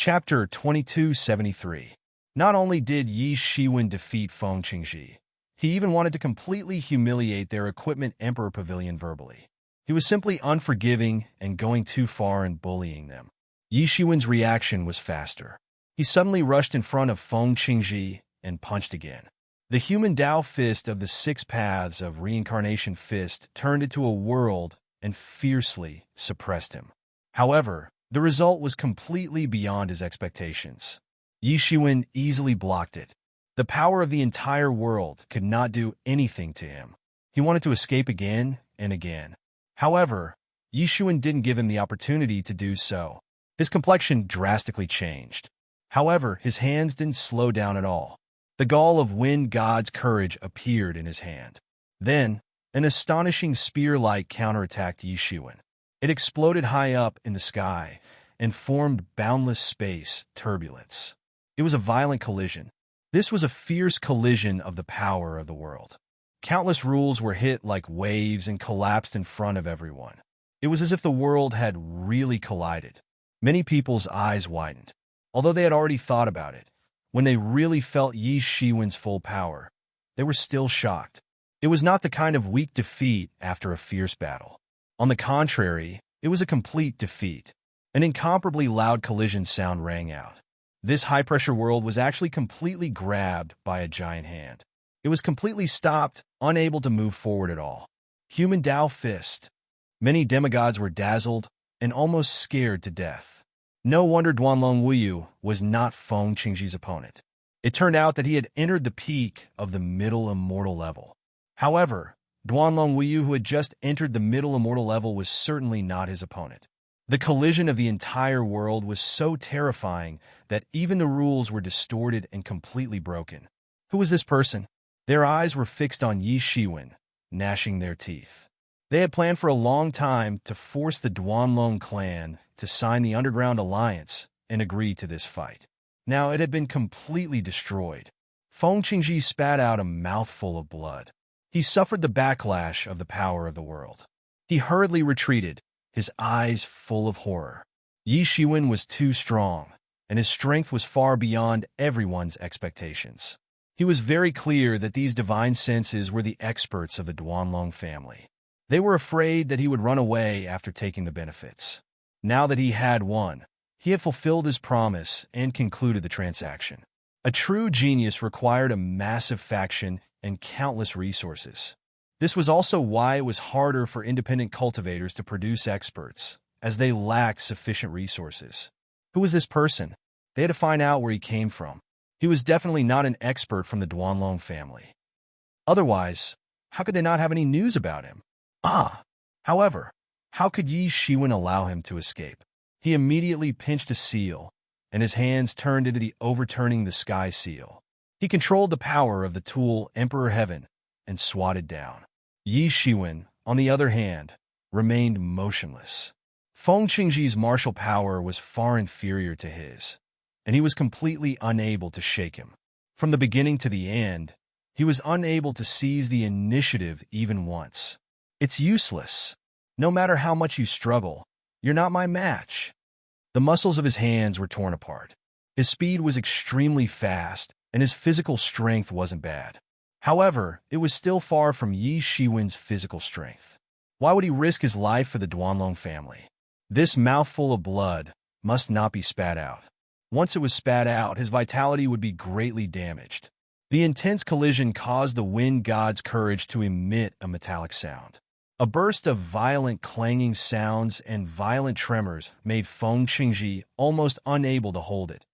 Chapter 2273. Not only did Yi Shiwen defeat Feng Qingji, he even wanted to completely humiliate their equipment Emperor Pavilion verbally. He was simply unforgiving and going too far in bullying them. Yi Shiwen's reaction was faster. He suddenly rushed in front of Feng Qingji and punched again. The human Dao fist of the six paths of reincarnation fist turned into a world and fiercely suppressed him. However, the result was completely beyond his expectations. Yi Shiwen easily blocked it. The power of the entire world could not do anything to him. He wanted to escape again and again. However, Yi Shiwen didn't give him the opportunity to do so. His complexion drastically changed. However, his hands didn't slow down at all. The gall of Wind God's courage appeared in his hand. Then, an astonishing spear-like counterattacked Yi Shiwen. It exploded high up in the sky and formed boundless space turbulence. It was a violent collision. This was a fierce collision of the power of the world. Countless rules were hit like waves and collapsed in front of everyone. It was as if the world had really collided. Many people's eyes widened. Although they had already thought about it, when they really felt Yi Shiwen's full power, they were still shocked. It was not the kind of weak defeat after a fierce battle. On the contrary, it was a complete defeat. An incomparably loud collision sound rang out. This high-pressure world was actually completely grabbed by a giant hand. It was completely stopped, unable to move forward at all. Human Dao fist. Many demigods were dazzled and almost scared to death. No wonder Duanlong Wuyu was not Feng Qingji's opponent. It turned out that he had entered the peak of the middle immortal level. However, Duanlong Wuyu, who had just entered the middle immortal level, was certainly not his opponent. The collision of the entire world was so terrifying that even the rules were distorted and completely broken. Who was this person? Their eyes were fixed on Yi Shiwen, gnashing their teeth. They had planned for a long time to force the Duanlong clan to sign the Underground Alliance and agree to this fight. Now it had been completely destroyed. Feng Qingji spat out a mouthful of blood. He suffered the backlash of the power of the world. He hurriedly retreated, his eyes full of horror. Yi Shiwen was too strong, and his strength was far beyond everyone's expectations. He was very clear that these divine senses were the experts of the Duanlong family. They were afraid that he would run away after taking the benefits. Now that he had won, he had fulfilled his promise and concluded the transaction. A true genius required a massive faction and countless resources. This was also why it was harder for independent cultivators to produce experts, as they lacked sufficient resources. Who was this person? They had to find out where he came from. He was definitely not an expert from the Duanlong family. Otherwise, how could they not have any news about him? However, how could Yi Shiwen allow him to escape? He immediately pinched a seal, and his hands turned into the overturning the sky seal. He controlled the power of the tool Emperor Heaven and swatted down. Yi Shiwen, on the other hand, remained motionless. Feng Qingji's martial power was far inferior to his, and he was completely unable to shake him. From the beginning to the end, he was unable to seize the initiative even once. It's useless. No matter how much you struggle, you're not my match. The muscles of his hands were torn apart. His speed was extremely fast, and his physical strength wasn't bad. However, it was still far from Yi Shiwen's physical strength. Why would he risk his life for the Duanlong family? This mouthful of blood must not be spat out. Once it was spat out, his vitality would be greatly damaged. The intense collision caused the Wind God's courage to emit a metallic sound. A burst of violent clanging sounds and violent tremors made Feng Qingji almost unable to hold it,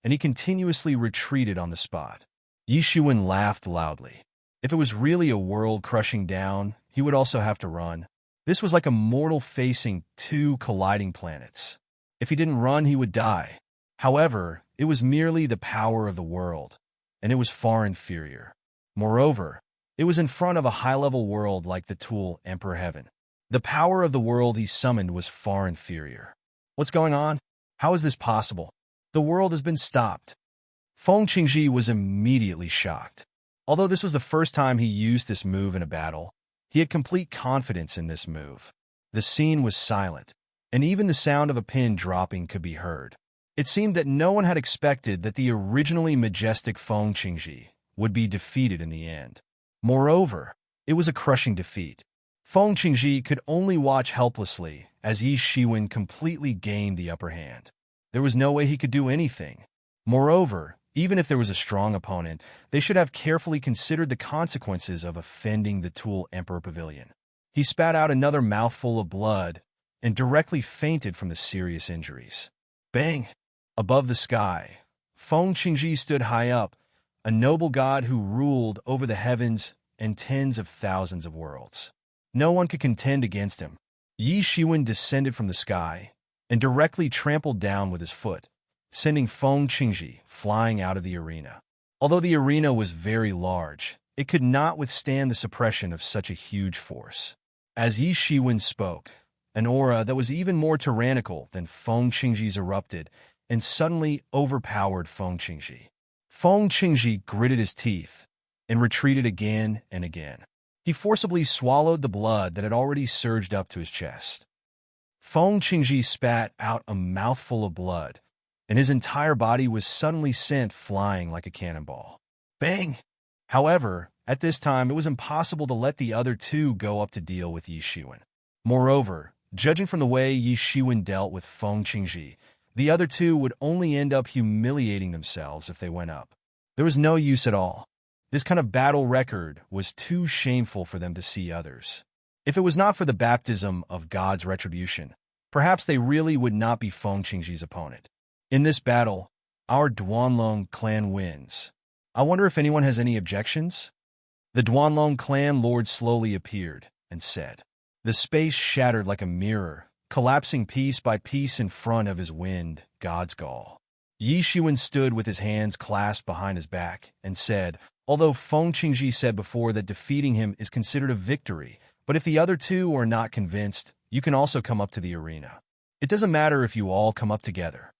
and he continuously retreated on the spot. Yi Shiwen laughed loudly. If it was really a world crushing down, he would also have to run. This was like a mortal facing two colliding planets. If he didn't run, he would die. However, it was merely the power of the world, and it was far inferior. Moreover, it was in front of a high-level world like the tool Emperor Heaven. The power of the world he summoned was far inferior. What's going on? How is this possible? The world has been stopped. Feng Qingji was immediately shocked. Although this was the first time he used this move in a battle, he had complete confidence in this move. The scene was silent, and even the sound of a pin dropping could be heard. It seemed that no one had expected that the originally majestic Feng Qingji would be defeated in the end. Moreover, it was a crushing defeat. Feng Qingji could only watch helplessly as Yi Shiwen completely gained the upper hand. There was no way he could do anything. Moreover, even if there was a strong opponent, they should have carefully considered the consequences of offending the Tool Emperor Pavilion. He spat out another mouthful of blood and directly fainted from the serious injuries. Bang! Above the sky, Feng Qingji stood high up, a noble god who ruled over the heavens and tens of thousands of worlds. No one could contend against him. Yi Shiwen descended from the sky and directly trampled down with his foot, sending Feng Qingji flying out of the arena. Although the arena was very large, it could not withstand the suppression of such a huge force. As Yi Shiwen spoke, an aura that was even more tyrannical than Feng Qingji's erupted and suddenly overpowered Feng Qingji. Feng Qingji gritted his teeth and retreated again and again. He forcibly swallowed the blood that had already surged up to his chest. Feng Qingji spat out a mouthful of blood, and his entire body was suddenly sent flying like a cannonball. Bang! However, at this time, it was impossible to let the other two go up to deal with Yi Shiwen. Moreover, judging from the way Yi Shiwen dealt with Feng Qingji, the other two would only end up humiliating themselves if they went up. There was no use at all. This kind of battle record was too shameful for them to see others. If it was not for the baptism of God's retribution, perhaps they really would not be Feng Qingji's opponent. In this battle, our Duanlong clan wins. I wonder if anyone has any objections? The Duanlong clan lord slowly appeared and said. The space shattered like a mirror, collapsing piece by piece in front of his wind, God's gall. Yi Shiwen stood with his hands clasped behind his back and said, although Feng Qingji said before that defeating him is considered a victory, but if the other two are not convinced, you can also come up to the arena. It doesn't matter if you all come up together.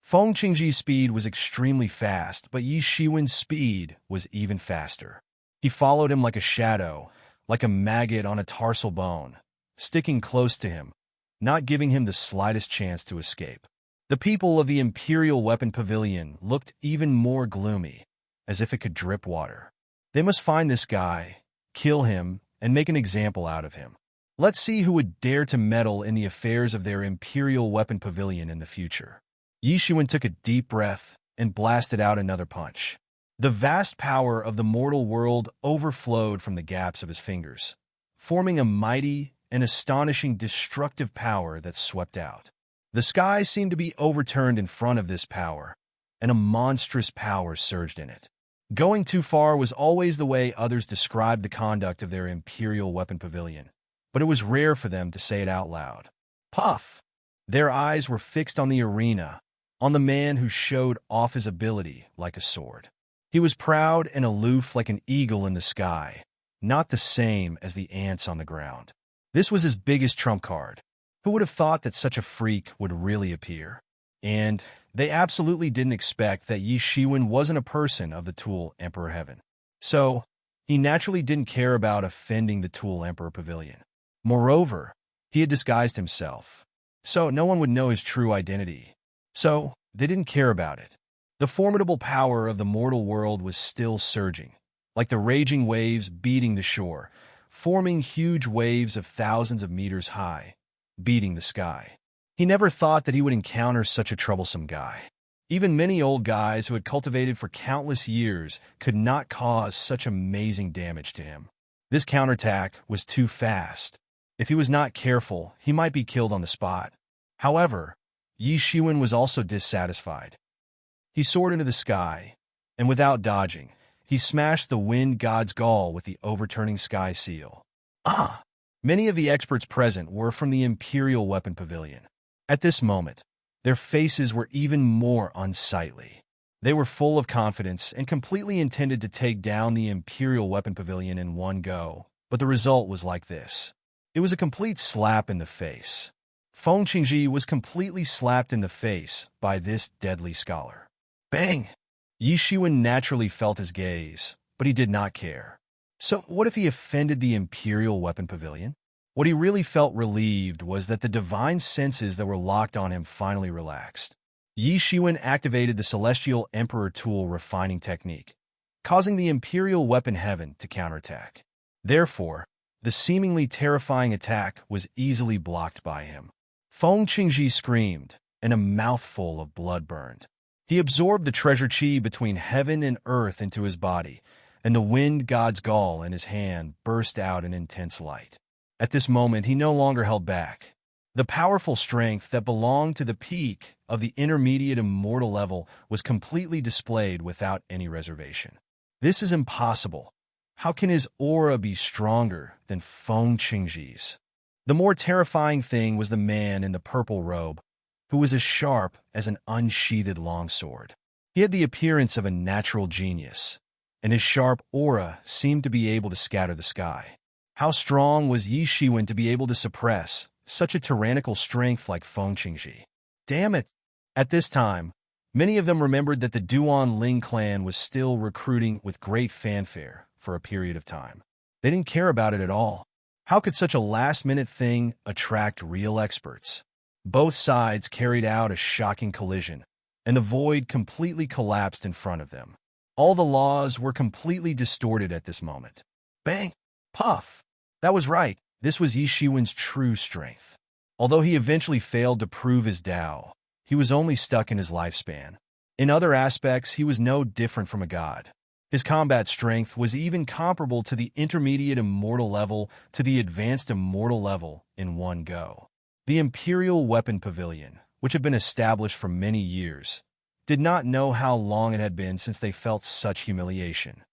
Feng Qingji's speed was extremely fast, but Yi Shiwen's speed was even faster. He followed him like a shadow, like a maggot on a tarsal bone, sticking close to him, not giving him the slightest chance to escape. The people of the Imperial Weapon Pavilion looked even more gloomy, as if it could drip water. They must find this guy, kill him, and make an example out of him. Let's see who would dare to meddle in the affairs of their Imperial Weapon Pavilion in the future. Yi Shiwen took a deep breath and blasted out another punch. The vast power of the mortal world overflowed from the gaps of his fingers, forming a mighty and astonishing destructive power that swept out. The sky seemed to be overturned in front of this power, and a monstrous power surged in it. Going too far was always the way others described the conduct of their Imperial Weapon Pavilion, but it was rare for them to say it out loud. Puff! Their eyes were fixed on the arena, on the man who showed off his ability like a sword. He was proud and aloof like an eagle in the sky, not the same as the ants on the ground. This was his biggest trump card. Who would have thought that such a freak would really appear? And they absolutely didn't expect that Yi Shiwen wasn't a person of the Tool Emperor Heaven. So, he naturally didn't care about offending the Tool Emperor Pavilion. Moreover, he had disguised himself, so no one would know his true identity. So, they didn't care about it. The formidable power of the mortal world was still surging, like the raging waves beating the shore, forming huge waves of thousands of meters high, beating the sky. He never thought that he would encounter such a troublesome guy. Even many old guys who had cultivated for countless years could not cause such amazing damage to him. This counterattack was too fast. If he was not careful, he might be killed on the spot. However, Yi Shiwen was also dissatisfied. He soared into the sky, and without dodging, he smashed the wind god's gall with the overturning sky seal. Many of the experts present were from the Imperial Weapon Pavilion. At this moment, their faces were even more unsightly. They were full of confidence and completely intended to take down the Imperial Weapon Pavilion in one go, but the result was like this. It was a complete slap in the face. Feng Qingji was completely slapped in the face by this deadly scholar. Bang! Yi Shiwen naturally felt his gaze, but he did not care. So what if he offended the Imperial Weapon Pavilion? What he really felt relieved was that the divine senses that were locked on him finally relaxed. Yi Shiwen activated the Celestial Emperor tool refining technique, causing the Imperial Weapon Heaven to counterattack. Therefore, the seemingly terrifying attack was easily blocked by him. Feng Qingji screamed, and a mouthful of blood burned. He absorbed the treasure chi between heaven and earth into his body, and the wind god's gall in his hand burst out in intense light. At this moment, he no longer held back. The powerful strength that belonged to the peak of the intermediate immortal level was completely displayed without any reservation. This is impossible. How can his aura be stronger than Feng Qingji's? The more terrifying thing was the man in the purple robe, who was as sharp as an unsheathed longsword. He had the appearance of a natural genius, and his sharp aura seemed to be able to scatter the sky. How strong was Yi Shiwen to be able to suppress such a tyrannical strength like Feng Qingji? Damn it! At this time, many of them remembered that the Duan Ling clan was still recruiting with great fanfare for a period of time. They didn't care about it at all. How could such a last-minute thing attract real experts? Both sides carried out a shocking collision, and the void completely collapsed in front of them. All the laws were completely distorted at this moment. Bang! Puff! That was right. This was Yi Shiwen's true strength. Although he eventually failed to prove his Tao, he was only stuck in his lifespan. In other aspects, he was no different from a god. His combat strength was even comparable to the intermediate immortal level to the advanced immortal level in one go. The Imperial Weapon Pavilion, which had been established for many years, did not know how long it had been since they felt such humiliation.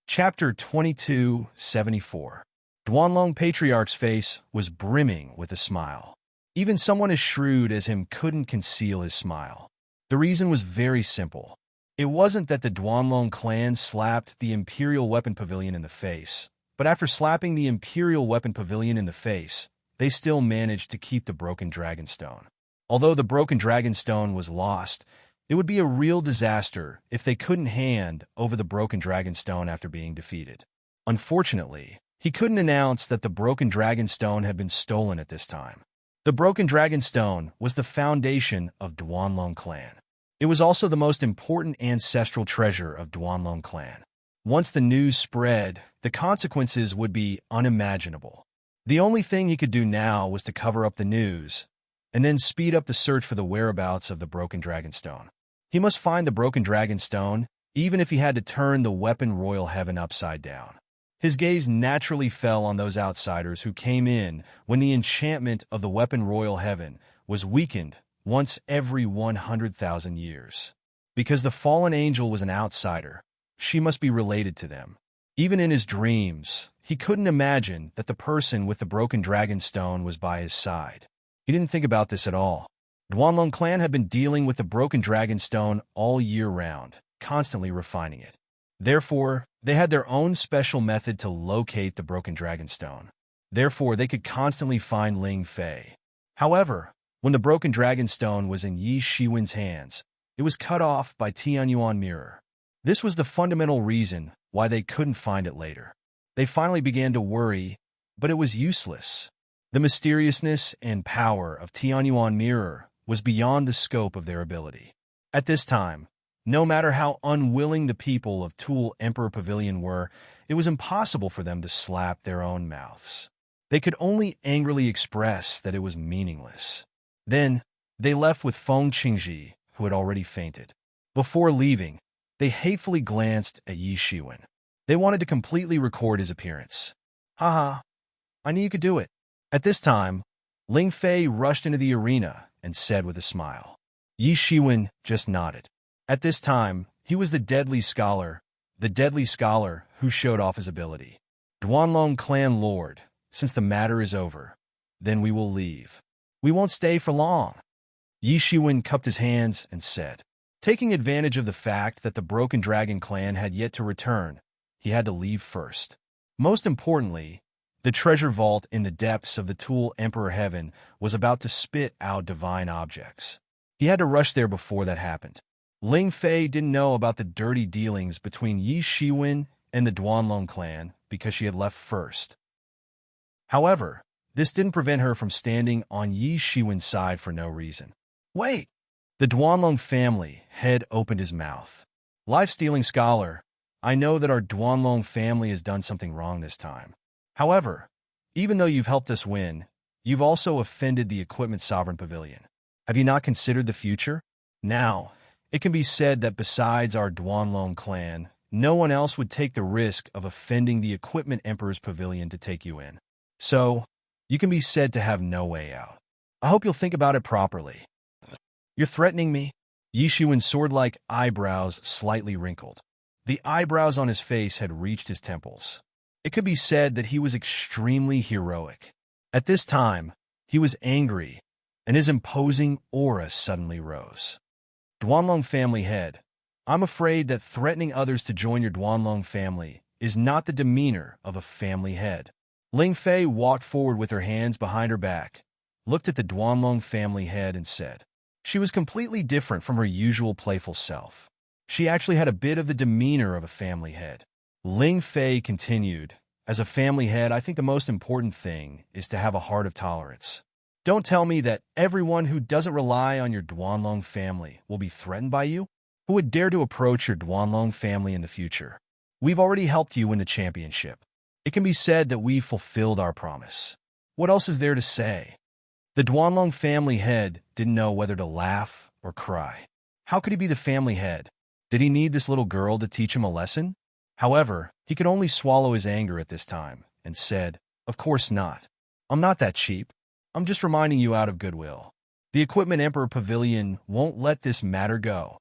Chapter 2274. Duanlong Patriarch's face was brimming with a smile. Even someone as shrewd as him couldn't conceal his smile. The reason was very simple. It wasn't that the Duanlong clan slapped the Imperial Weapon Pavilion in the face, but after slapping the Imperial Weapon Pavilion in the face, they still managed to keep the Broken Dragonstone. Although the Broken Dragonstone was lost, it would be a real disaster if they couldn't hand over the Broken Dragonstone after being defeated. Unfortunately, he couldn't announce that the Broken Dragonstone had been stolen at this time. The Broken Dragonstone was the foundation of Duanlong clan. It was also the most important ancestral treasure of Duanlong clan. Once the news spread, the consequences would be unimaginable. The only thing he could do now was to cover up the news, and then speed up the search for the whereabouts of the Broken Dragonstone. He must find the Broken Dragonstone, even if he had to turn the Weapon Royal Heaven upside down. His gaze naturally fell on those outsiders who came in when the enchantment of the Weapon Royal Heaven was weakened once every 100,000 years. Because the fallen angel was an outsider, she must be related to them. Even in his dreams, he couldn't imagine that the person with the Broken Dragonstone was by his side. He didn't think about this at all. Duanlong clan had been dealing with the Broken Dragonstone all year round, constantly refining it. Therefore, they had their own special method to locate the Broken Dragonstone. Therefore, they could constantly find Ling Fei. However, when the Broken Dragonstone was in Yi Shiwen's hands, it was cut off by Tianyuan Mirror. This was the fundamental reason why they couldn't find it later. They finally began to worry, but it was useless. The mysteriousness and power of Tianyuan Mirror was beyond the scope of their ability. At this time, no matter how unwilling the people of Tool Emperor Pavilion were, it was impossible for them to slap their own mouths. They could only angrily express that it was meaningless. Then, they left with Feng Qingji, who had already fainted. Before leaving, they hatefully glanced at Yi Shiwen. They wanted to completely record his appearance. Haha, I knew you could do it. At this time, Ling Fei rushed into the arena and said with a smile. Yi Shiwen just nodded. At this time, he was the deadly scholar who showed off his ability. Duanlong clan lord, since the matter is over, then we will leave. We won't stay for long. Yi Shiwen cupped his hands and said. Taking advantage of the fact that the Broken Dragon clan had yet to return, he had to leave first. Most importantly, the treasure vault in the depths of the Tool Emperor Heaven was about to spit out divine objects. He had to rush there before that happened. Ling Fei didn't know about the dirty dealings between Yi Shiwen and the Duanlong clan because she had left first. However, this didn't prevent her from standing on Yi Shiwen's side for no reason. Wait! The Duanlong family head opened his mouth. Life-stealing scholar, I know that our Duanlong family has done something wrong this time. However, even though you've helped us win, you've also offended the Equipment Sovereign Pavilion. Have you not considered the future? Now, it can be said that besides our Duanlong clan, no one else would take the risk of offending the Equipment Emperor's Pavilion to take you in. So, you can be said to have no way out. I hope you'll think about it properly. You're threatening me? Yishuan's sword-like eyebrows slightly wrinkled. The eyebrows on his face had reached his temples. It could be said that he was extremely heroic. At this time, he was angry, and his imposing aura suddenly rose. Duanlong family head, I'm afraid that threatening others to join your Duanlong family is not the demeanor of a family head. Ling Fei walked forward with her hands behind her back, looked at the Duanlong family head and said, she was completely different from her usual playful self. She actually had a bit of the demeanor of a family head. Ling Fei continued, as a family head, I think the most important thing is to have a heart of tolerance. Don't tell me that everyone who doesn't rely on your Duanlong family will be threatened by you. Who would dare to approach your Duanlong family in the future? We've already helped you win the championship. It can be said that we've fulfilled our promise. What else is there to say? The Duanlong family head didn't know whether to laugh or cry. How could he be the family head? Did he need this little girl to teach him a lesson? However, he could only swallow his anger at this time and said, of course not. I'm not that cheap. I'm just reminding you out of goodwill. The Equipment Emperor Pavilion won't let this matter go.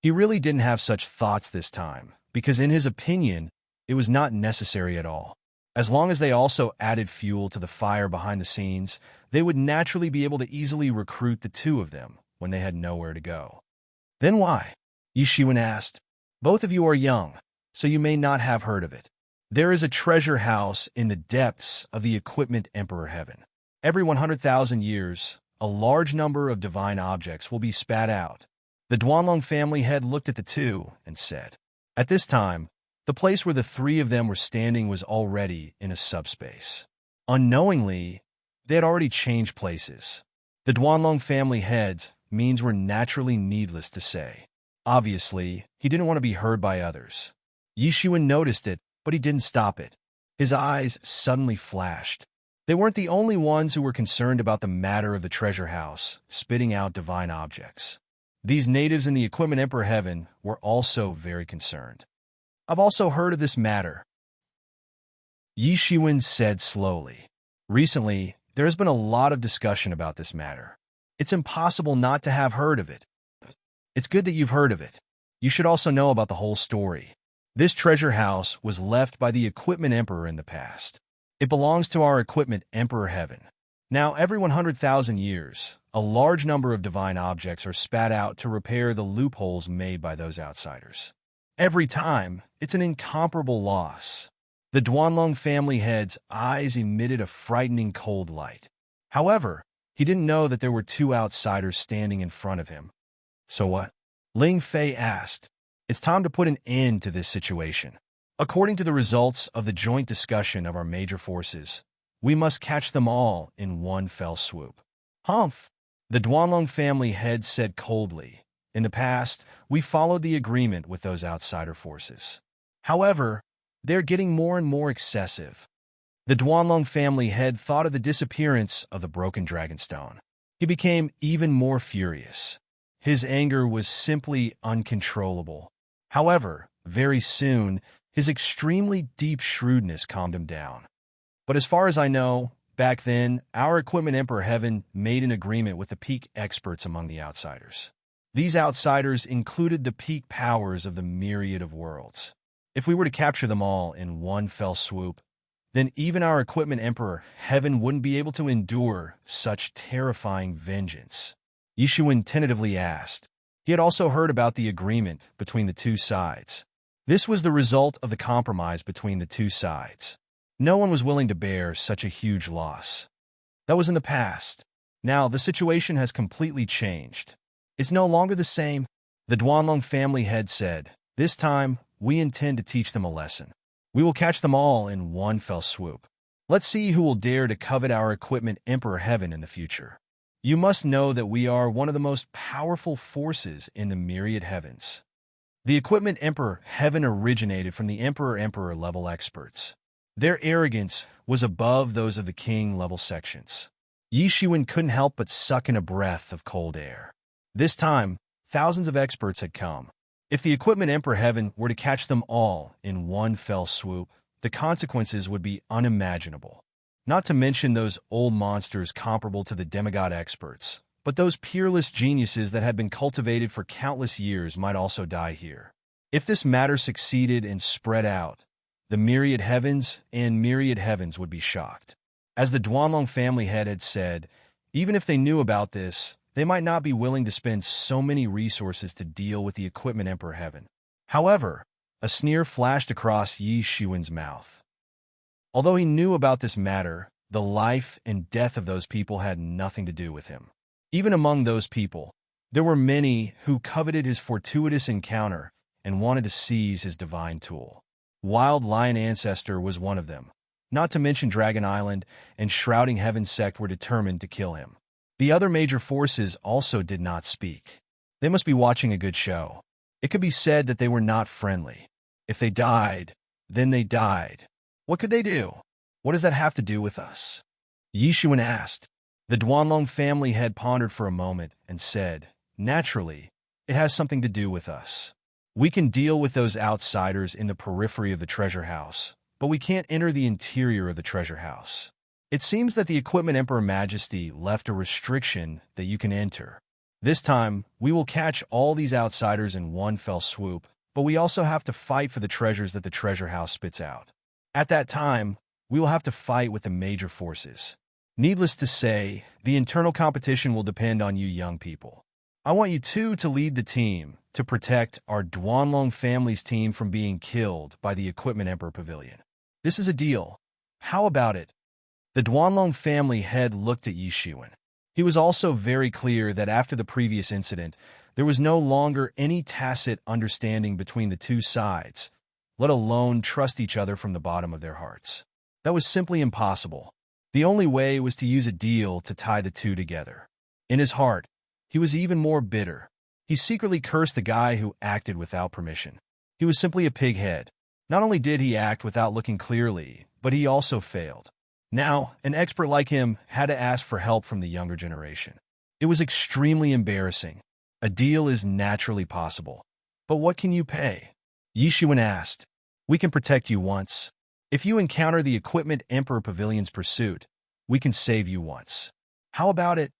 He really didn't have such thoughts this time, because in his opinion, it was not necessary at all. As long as they also added fuel to the fire behind the scenes, they would naturally be able to easily recruit the two of them when they had nowhere to go. Then why? Yishuan asked. Both of you are young, so you may not have heard of it. There is a treasure house in the depths of the Equipment Emperor Heaven. Every 100,000 years, a large number of divine objects will be spat out. The Duanlong family head looked at the two and said, at this time, the place where the three of them were standing was already in a subspace. Unknowingly, they had already changed places. The Duanlong family head's means were naturally needless to say. Obviously, he didn't want to be heard by others. Yishuan noticed it, but he didn't stop it. His eyes suddenly flashed. They weren't the only ones who were concerned about the matter of the treasure house, spitting out divine objects. These natives in the Equipment Emperor Heaven were also very concerned. I've also heard of this matter, Yishuan said slowly. Recently, there has been a lot of discussion about this matter. It's impossible not to have heard of it. It's good that you've heard of it. You should also know about the whole story. This treasure house was left by the Equipment Emperor in the past. It belongs to our Equipment Emperor Heaven. Now, every 100,000 years, a large number of divine objects are spat out to repair the loopholes made by those outsiders. Every time, it's an incomparable loss. The Duanlong family head's eyes emitted a frightening cold light. However, he didn't know that there were two outsiders standing in front of him. So what? Ling Fei asked. It's time to put an end to this situation. According to the results of the joint discussion of our major forces, we must catch them all in one fell swoop. Humph! The Duanlong family head said coldly. In the past, we followed the agreement with those outsider forces. However, they're getting more and more excessive. The Duanlong family head thought of the disappearance of the broken dragonstone. He became even more furious. His anger was simply uncontrollable. However, very soon, his extremely deep shrewdness calmed him down. But as far as I know, back then, our Equipment Emperor Heaven made an agreement with the peak experts among the outsiders. These outsiders included the peak powers of the myriad of worlds. If we were to capture them all in one fell swoop, then even our Equipment Emperor Heaven wouldn't be able to endure such terrifying vengeance. Yishuan tentatively asked. He had also heard about the agreement between the two sides. This was the result of the compromise between the two sides. No one was willing to bear such a huge loss. That was in the past. Now, the situation has completely changed. It's no longer the same, the Duanlong family head said. This time, we intend to teach them a lesson. We will catch them all in one fell swoop. Let's see who will dare to covet our Equipment Emperor Heaven in the future. You must know that we are one of the most powerful forces in the myriad heavens. The Equipment Emperor heaven originated from the Emperor level experts. Their arrogance was above those of the King level sections. Yi Shiwen couldn't help but suck in a breath of cold air. This time, thousands of experts had come. If the Equipment Emperor heaven were to catch them all in one fell swoop, the consequences would be unimaginable. Not to mention those old monsters comparable to the demigod experts, but those peerless geniuses that had been cultivated for countless years might also die here. If this matter succeeded and spread out, the myriad heavens would be shocked. As the Duanlong family head had said, even if they knew about this, they might not be willing to spend so many resources to deal with the Equipment Emperor heaven. However, a sneer flashed across Yi Shiwen's mouth. Although he knew about this matter, the life and death of those people had nothing to do with him. Even among those people, there were many who coveted his fortuitous encounter and wanted to seize his divine tool. Wild Lion Ancestor was one of them. Not to mention Dragon Island and Shrouding Heaven sect were determined to kill him. The other major forces also did not speak. They must be watching a good show. It could be said that they were not friendly. If they died, then they died. What could they do? What does that have to do with us? Yi Shiwen asked. The Duanlong family head pondered for a moment and said, naturally, it has something to do with us. We can deal with those outsiders in the periphery of the treasure house, but we can't enter the interior of the treasure house. It seems that the Equipment Emperor Majesty left a restriction that you can enter. This time, we will catch all these outsiders in one fell swoop, but we also have to fight for the treasures that the treasure house spits out. At that time, we will have to fight with the major forces. Needless to say, the internal competition will depend on you young people. I want you two to lead the team to protect our Duanlong family's team from being killed by the Equipment Emperor Pavilion. This is a deal. How about it? The Duanlong family head looked at Yi Shiwen. He was also very clear that after the previous incident, there was no longer any tacit understanding between the two sides, let alone trust each other from the bottom of their hearts. That was simply impossible. The only way was to use a deal to tie the two together. In his heart, he was even more bitter. He secretly cursed the guy who acted without permission. He was simply a pighead. Not only did he act without looking clearly, but he also failed. Now, an expert like him had to ask for help from the younger generation. It was extremely embarrassing. A deal is naturally possible. But what can you pay? Yi Shiwen asked. We can protect you once. If you encounter the Equipment Emperor Pavilion's pursuit, we can save you once. How about it?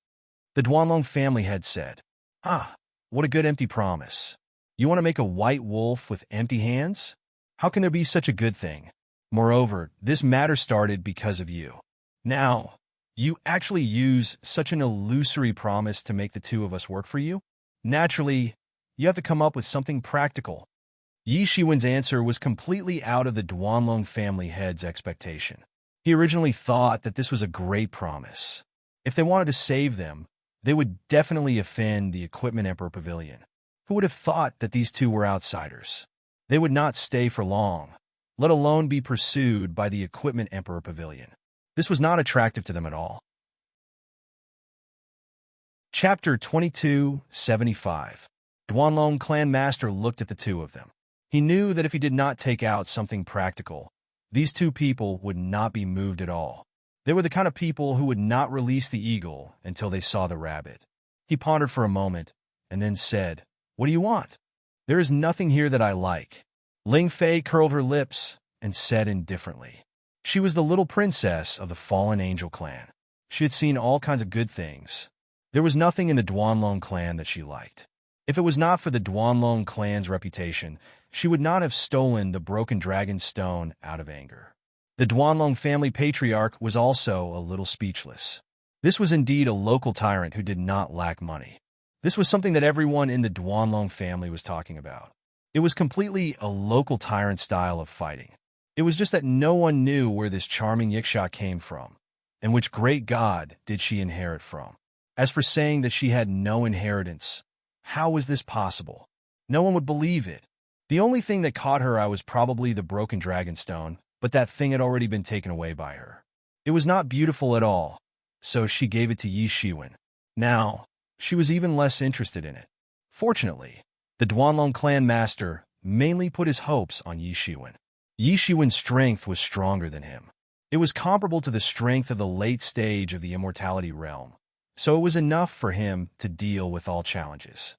The Duanlong family head said. Ah, what a good empty promise. You want to make a white wolf with empty hands? How can there be such a good thing? Moreover, this matter started because of you. Now, you actually use such an illusory promise to make the two of us work for you? Naturally, you have to come up with something practical. Yi Shiwen's answer was completely out of the Duanlong family head's expectation. He originally thought that this was a great promise. If they wanted to save them, they would definitely offend the Equipment Emperor Pavilion. Who would have thought that these two were outsiders? They would not stay for long, let alone be pursued by the Equipment Emperor Pavilion. This was not attractive to them at all. Chapter 2275. Duanlong Clan Master looked at the two of them. He knew that if he did not take out something practical, these two people would not be moved at all. They were the kind of people who would not release the eagle until they saw the rabbit. He pondered for a moment and then said, What do you want? There is nothing here that I like. Ling Fei curled her lips and said indifferently. She was the little princess of the fallen angel clan. She had seen all kinds of good things. There was nothing in the Duanlong clan that she liked. If it was not for the Duanlong clan's reputation, she would not have stolen the broken dragon stone out of anger. The Duanlong family patriarch was also a little speechless. This was indeed a local tyrant who did not lack money. This was something that everyone in the Duanlong family was talking about. It was completely a local tyrant style of fighting. It was just that no one knew where this charming Yiksha came from, and which great god did she inherit from. As for saying that she had no inheritance, how was this possible? No one would believe it. The only thing that caught her eye was probably the broken dragon stone, but that thing had already been taken away by her. It was not beautiful at all, so she gave it to Yi Shiwen. Now, she was even less interested in it. Fortunately, the Duanlong clan master mainly put his hopes on Yi Shiwen. Yi Shiwen's strength was stronger than him. It was comparable to the strength of the late stage of the immortality realm, so it was enough for him to deal with all challenges.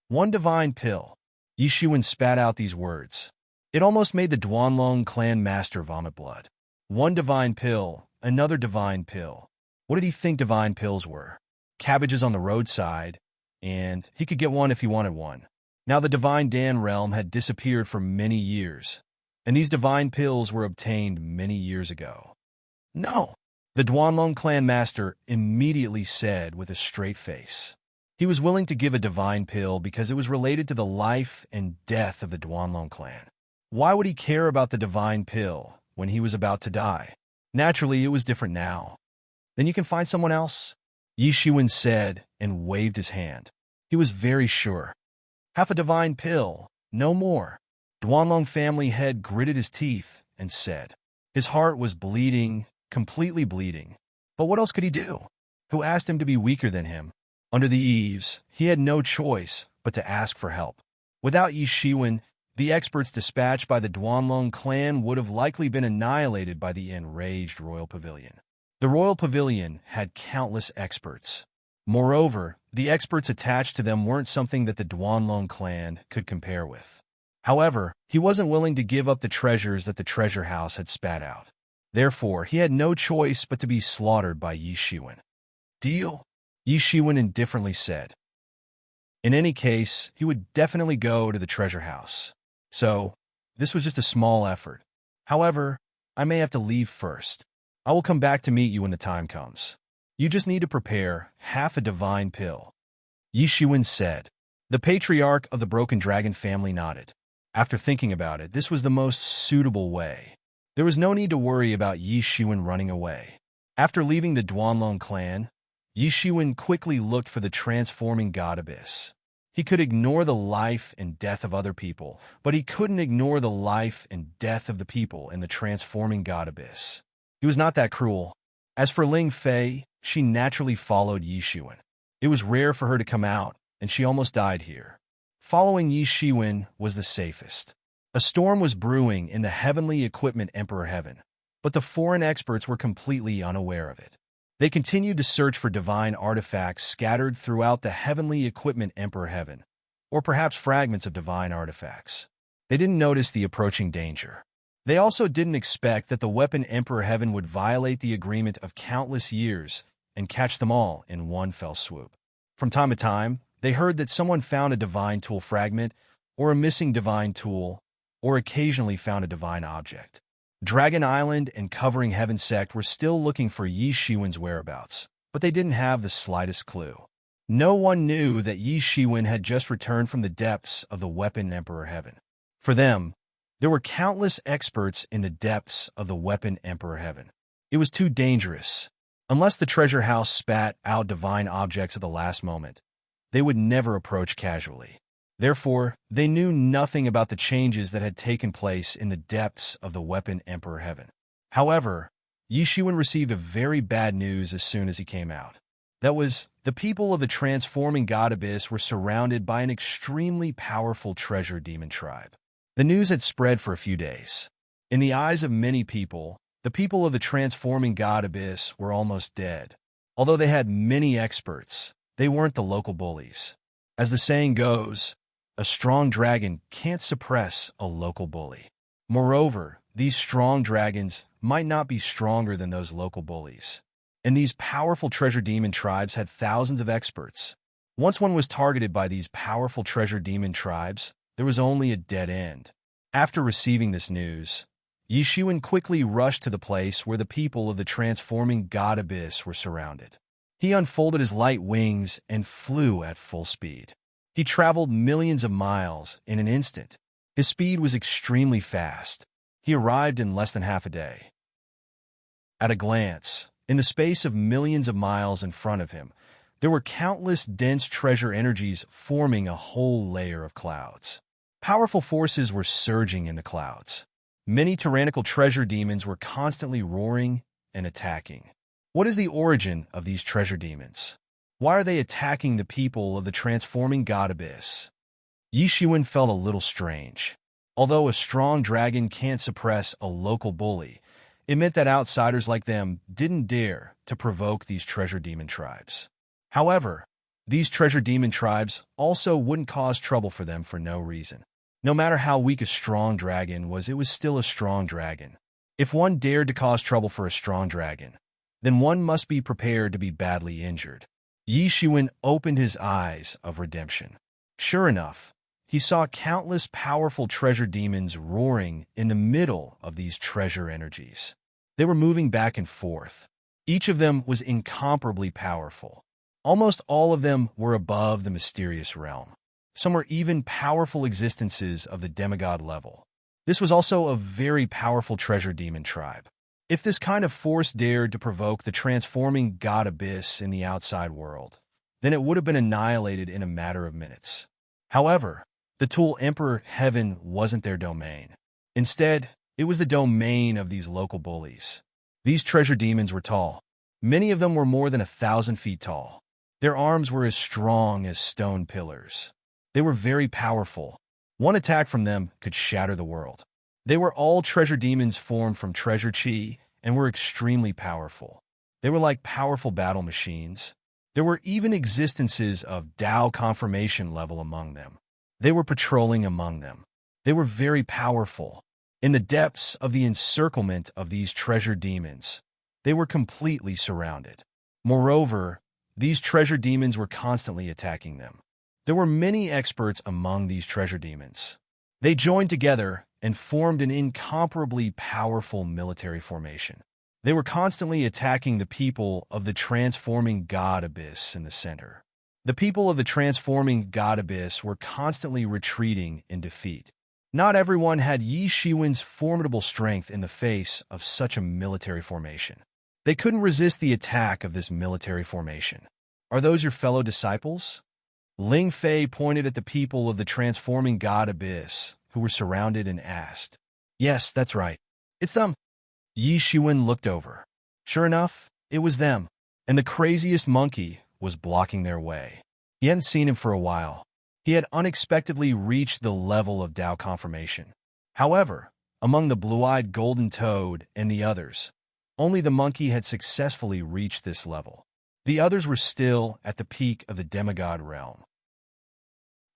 One divine pill. Yi Shiwen spat out these words. It almost made the Duanlong clan master vomit blood. One divine pill, another divine pill. What did he think divine pills were? Cabbages on the roadside, and he could get one if he wanted one. Now the divine Dan realm had disappeared for many years, and these divine pills were obtained many years ago. No, the Duanlong clan master immediately said with a straight face. He was willing to give a divine pill because it was related to the life and death of the Duanlong clan. Why would he care about the divine pill when he was about to die? Naturally, it was different now. Then you can find someone else, Yi Shiwen said and waved his hand. He was very sure. Half a divine pill, no more. Duanlong family head gritted his teeth and said. His heart was bleeding, completely bleeding. But what else could he do? Who asked him to be weaker than him? Under the eaves, he had no choice but to ask for help. Without Yi Shiwen, the experts dispatched by the Duanlong clan would have likely been annihilated by the enraged royal pavilion. The royal pavilion had countless experts. Moreover, the experts attached to them weren't something that the Duanlong clan could compare with. However, he wasn't willing to give up the treasures that the treasure house had spat out. Therefore, he had no choice but to be slaughtered by Yi Shiwen. Deal? Yi Shiwen indifferently said. In any case, he would definitely go to the treasure house. So, this was just a small effort. However, I may have to leave first. I will come back to meet you when the time comes. You just need to prepare half a divine pill. Yi Shiwen said. The patriarch of the Broken Dragon family nodded. After thinking about it, this was the most suitable way. There was no need to worry about Yi Shiwen running away. After leaving the Duanlong clan, Yi Shiwen quickly looked for the transforming god abyss. He could ignore the life and death of other people, but he couldn't ignore the life and death of the people in the transforming god abyss. He was not that cruel. As for Ling Fei, she naturally followed Yi Shiwen. It was rare for her to come out, and she almost died here. Following Yi Shiwen was the safest. A storm was brewing in the heavenly equipment Emperor Heaven, but the foreign experts were completely unaware of it. They continued to search for divine artifacts scattered throughout the heavenly equipment Emperor Heaven, or perhaps fragments of divine artifacts. They didn't notice the approaching danger. They also didn't expect that the weapon Emperor Heaven would violate the agreement of countless years and catch them all in one fell swoop. From time to time, they heard that someone found a divine tool fragment, or a missing divine tool, or occasionally found a divine object. Dragon Island and Covering Heaven sect were still looking for Yi Shiwen's whereabouts, but they didn't have the slightest clue. No one knew that Yi Shiwen had just returned from the depths of the weapon Emperor Heaven. For them, there were countless experts in the depths of the weapon Emperor Heaven. It was too dangerous. Unless the treasure house spat out divine objects at the last moment, they would never approach casually. Therefore, they knew nothing about the changes that had taken place in the depths of the weapon Emperor Heaven. However, Yi Shiwen received a very bad news as soon as he came out. That was, the people of the transforming god abyss were surrounded by an extremely powerful treasure demon tribe. The news had spread for a few days. In the eyes of many people, the people of the transforming god abyss were almost dead. Although they had many experts, they weren't the local bullies. As the saying goes, a strong dragon can't suppress a local bully. Moreover, these strong dragons might not be stronger than those local bullies. And these powerful treasure demon tribes had thousands of experts. Once one was targeted by these powerful treasure demon tribes, there was only a dead end. After receiving this news, Yi Shiwen quickly rushed to the place where the people of the transforming god abyss were surrounded. He unfolded his light wings and flew at full speed. He traveled millions of miles in an instant. His speed was extremely fast. He arrived in less than half a day. At a glance, in the space of millions of miles in front of him, there were countless dense treasure energies forming a whole layer of clouds. Powerful forces were surging in the clouds. Many tyrannical treasure demons were constantly roaring and attacking. What is the origin of these treasure demons? Why are they attacking the people of the transforming god abyss? Yi Shiwen felt a little strange. Although a strong dragon can't suppress a local bully, it meant that outsiders like them didn't dare to provoke these treasure demon tribes. However, these treasure demon tribes also wouldn't cause trouble for them for no reason. No matter how weak a strong dragon was, it was still a strong dragon. If one dared to cause trouble for a strong dragon, then one must be prepared to be badly injured. Yi Shiwen opened his eyes of redemption. Sure enough, he saw countless powerful treasure demons roaring in the middle of these treasure energies. They were moving back and forth. Each of them was incomparably powerful. Almost all of them were above the mysterious realm. Some were even powerful existences of the demigod level. This was also a very powerful treasure demon tribe. If this kind of force dared to provoke the transforming god abyss in the outside world, then it would have been annihilated in a matter of minutes. However, the tool Emperor Heaven wasn't their domain. Instead, it was the domain of these local bullies. These treasure demons were tall. Many of them were more than 1,000 feet tall. Their arms were as strong as stone pillars. They were very powerful. One attack from them could shatter the world. They were all treasure demons formed from treasure chi and were extremely powerful. They were like powerful battle machines. There were even existences of Tao confirmation level among them. They were patrolling among them. They were very powerful. In the depths of the encirclement of these treasure demons, they were completely surrounded. Moreover, these treasure demons were constantly attacking them. There were many experts among these treasure demons. They joined together and formed an incomparably powerful military formation. They were constantly attacking the people of the transforming god abyss in the center. The people of the transforming god abyss were constantly retreating in defeat. Not everyone had Yi Shiwen's formidable strength in the face of such a military formation. They couldn't resist the attack of this military formation. Are those your fellow disciples? Ling Fei pointed at the people of the transforming god abyss, who were surrounded, and asked. Yes, that's right. It's them. Yi Shiwen looked over. Sure enough, it was them, and the craziest monkey was blocking their way. He hadn't seen him for a while. He had unexpectedly reached the level of Tao confirmation. However, among the blue-eyed golden toad and the others, only the monkey had successfully reached this level. The others were still at the peak of the demigod realm.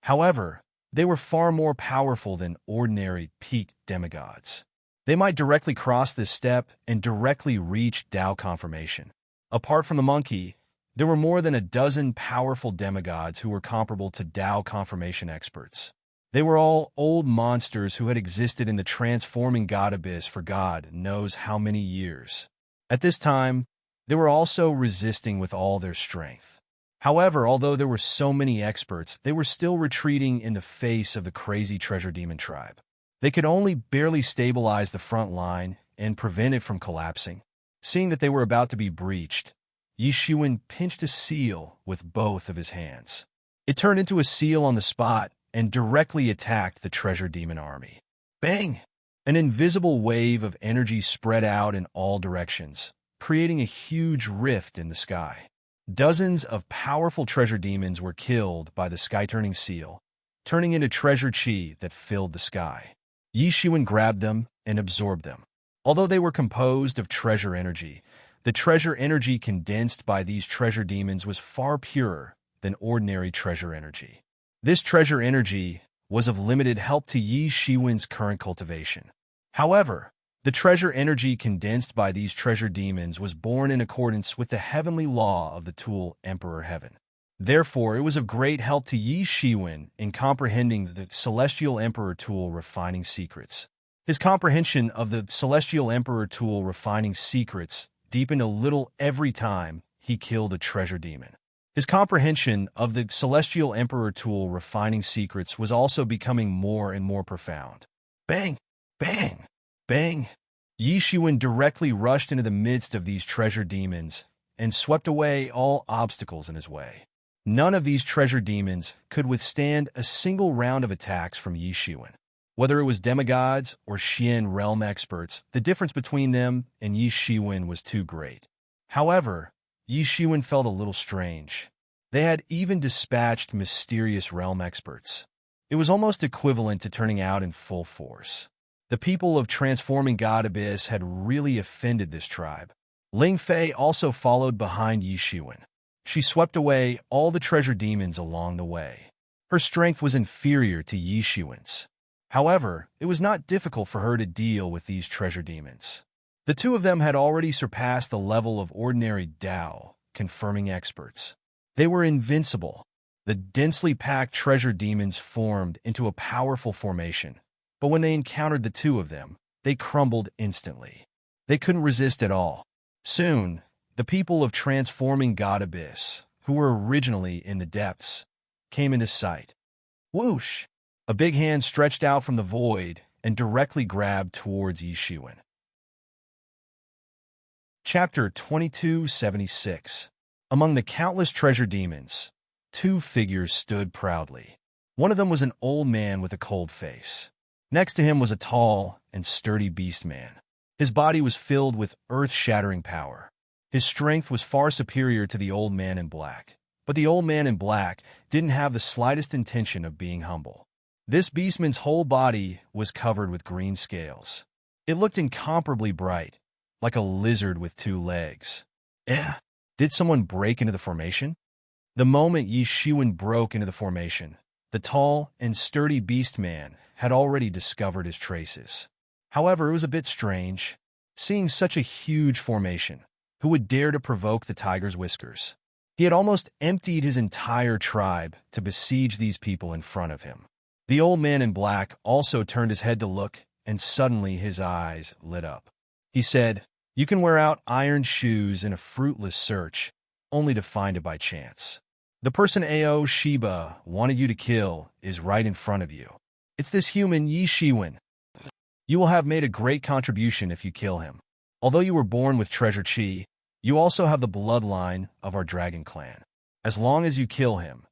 However, they were far more powerful than ordinary peak demigods. They might directly cross this step and directly reach Tao confirmation. Apart from the monkey, there were more than a dozen powerful demigods who were comparable to Tao confirmation experts. They were all old monsters who had existed in the transforming god abyss for God knows how many years. At this time, they were also resisting with all their strength. However, although there were so many experts, they were still retreating in the face of the crazy treasure demon tribe. They could only barely stabilize the front line and prevent it from collapsing. Seeing that they were about to be breached, Yi Shiwen pinched a seal with both of his hands. It turned into a seal on the spot and directly attacked the treasure demon army. Bang! An invisible wave of energy spread out in all directions, creating a huge rift in the sky. Dozens of powerful treasure demons were killed by the sky-turning seal, turning into treasure chi that filled the sky. Yi Shiwen grabbed them and absorbed them. Although they were composed of treasure energy, the treasure energy condensed by these treasure demons was far purer than ordinary treasure energy. This treasure energy was of limited help to Yi Shiwen's current cultivation. However, the treasure energy condensed by these treasure demons was born in accordance with the heavenly law of the tool Emperor Heaven. Therefore, it was of great help to Yi Shiwen in comprehending the Celestial Emperor tool refining secrets. His comprehension of the Celestial Emperor tool refining secrets deepened a little every time he killed a treasure demon. His comprehension of the Celestial Emperor tool refining secrets was also becoming more and more profound. Bang! Bang! Bang! Yi Shiwen directly rushed into the midst of these treasure demons and swept away all obstacles in his way. None of these treasure demons could withstand a single round of attacks from Yi Shiwen. Whether it was demigods or Xian realm experts, the difference between them and Yi Shiwen was too great. However, Yi Shiwen felt a little strange. They had even dispatched mysterious realm experts. It was almost equivalent to turning out in full force. The people of Transforming God Abyss had really offended this tribe. Ling Fei also followed behind Yi Shiwen. She swept away all the treasure demons along the way. Her strength was inferior to Yi Shiwen's. However, it was not difficult for her to deal with these treasure demons. The two of them had already surpassed the level of ordinary Dao, confirming experts. They were invincible. The densely packed treasure demons formed into a powerful formation, but when they encountered the two of them, they crumbled instantly. They couldn't resist at all. Soon, the people of Transforming God Abyss, who were originally in the depths, came into sight. Whoosh! A big hand stretched out from the void and directly grabbed towards Yi Shiwen. Chapter 2276. Among the countless treasure demons, two figures stood proudly. One of them was an old man with a cold face. Next to him was a tall and sturdy beast man. His body was filled with earth-shattering power. His strength was far superior to the old man in black, but the old man in black didn't have the slightest intention of being humble. This beastman's whole body was covered with green scales. It looked incomparably bright, like a lizard with two legs. Did someone break into the formation? The moment Yi Shiwen broke into the formation, the tall and sturdy beastman had already discovered his traces. However, it was a bit strange, seeing such a huge formation. Who would dare to provoke the tiger's whiskers? He had almost emptied his entire tribe to besiege these people in front of him. The old man in black also turned his head to look, and suddenly his eyes lit up. He said, "You can wear out iron shoes in a fruitless search, only to find it by chance. The person Ao Shiba wanted you to kill is right in front of you. It's this human Yi Shiwen. You will have made a great contribution if you kill him. Although you were born with treasure chi, you also have the bloodline of our dragon clan. As long as you kill him,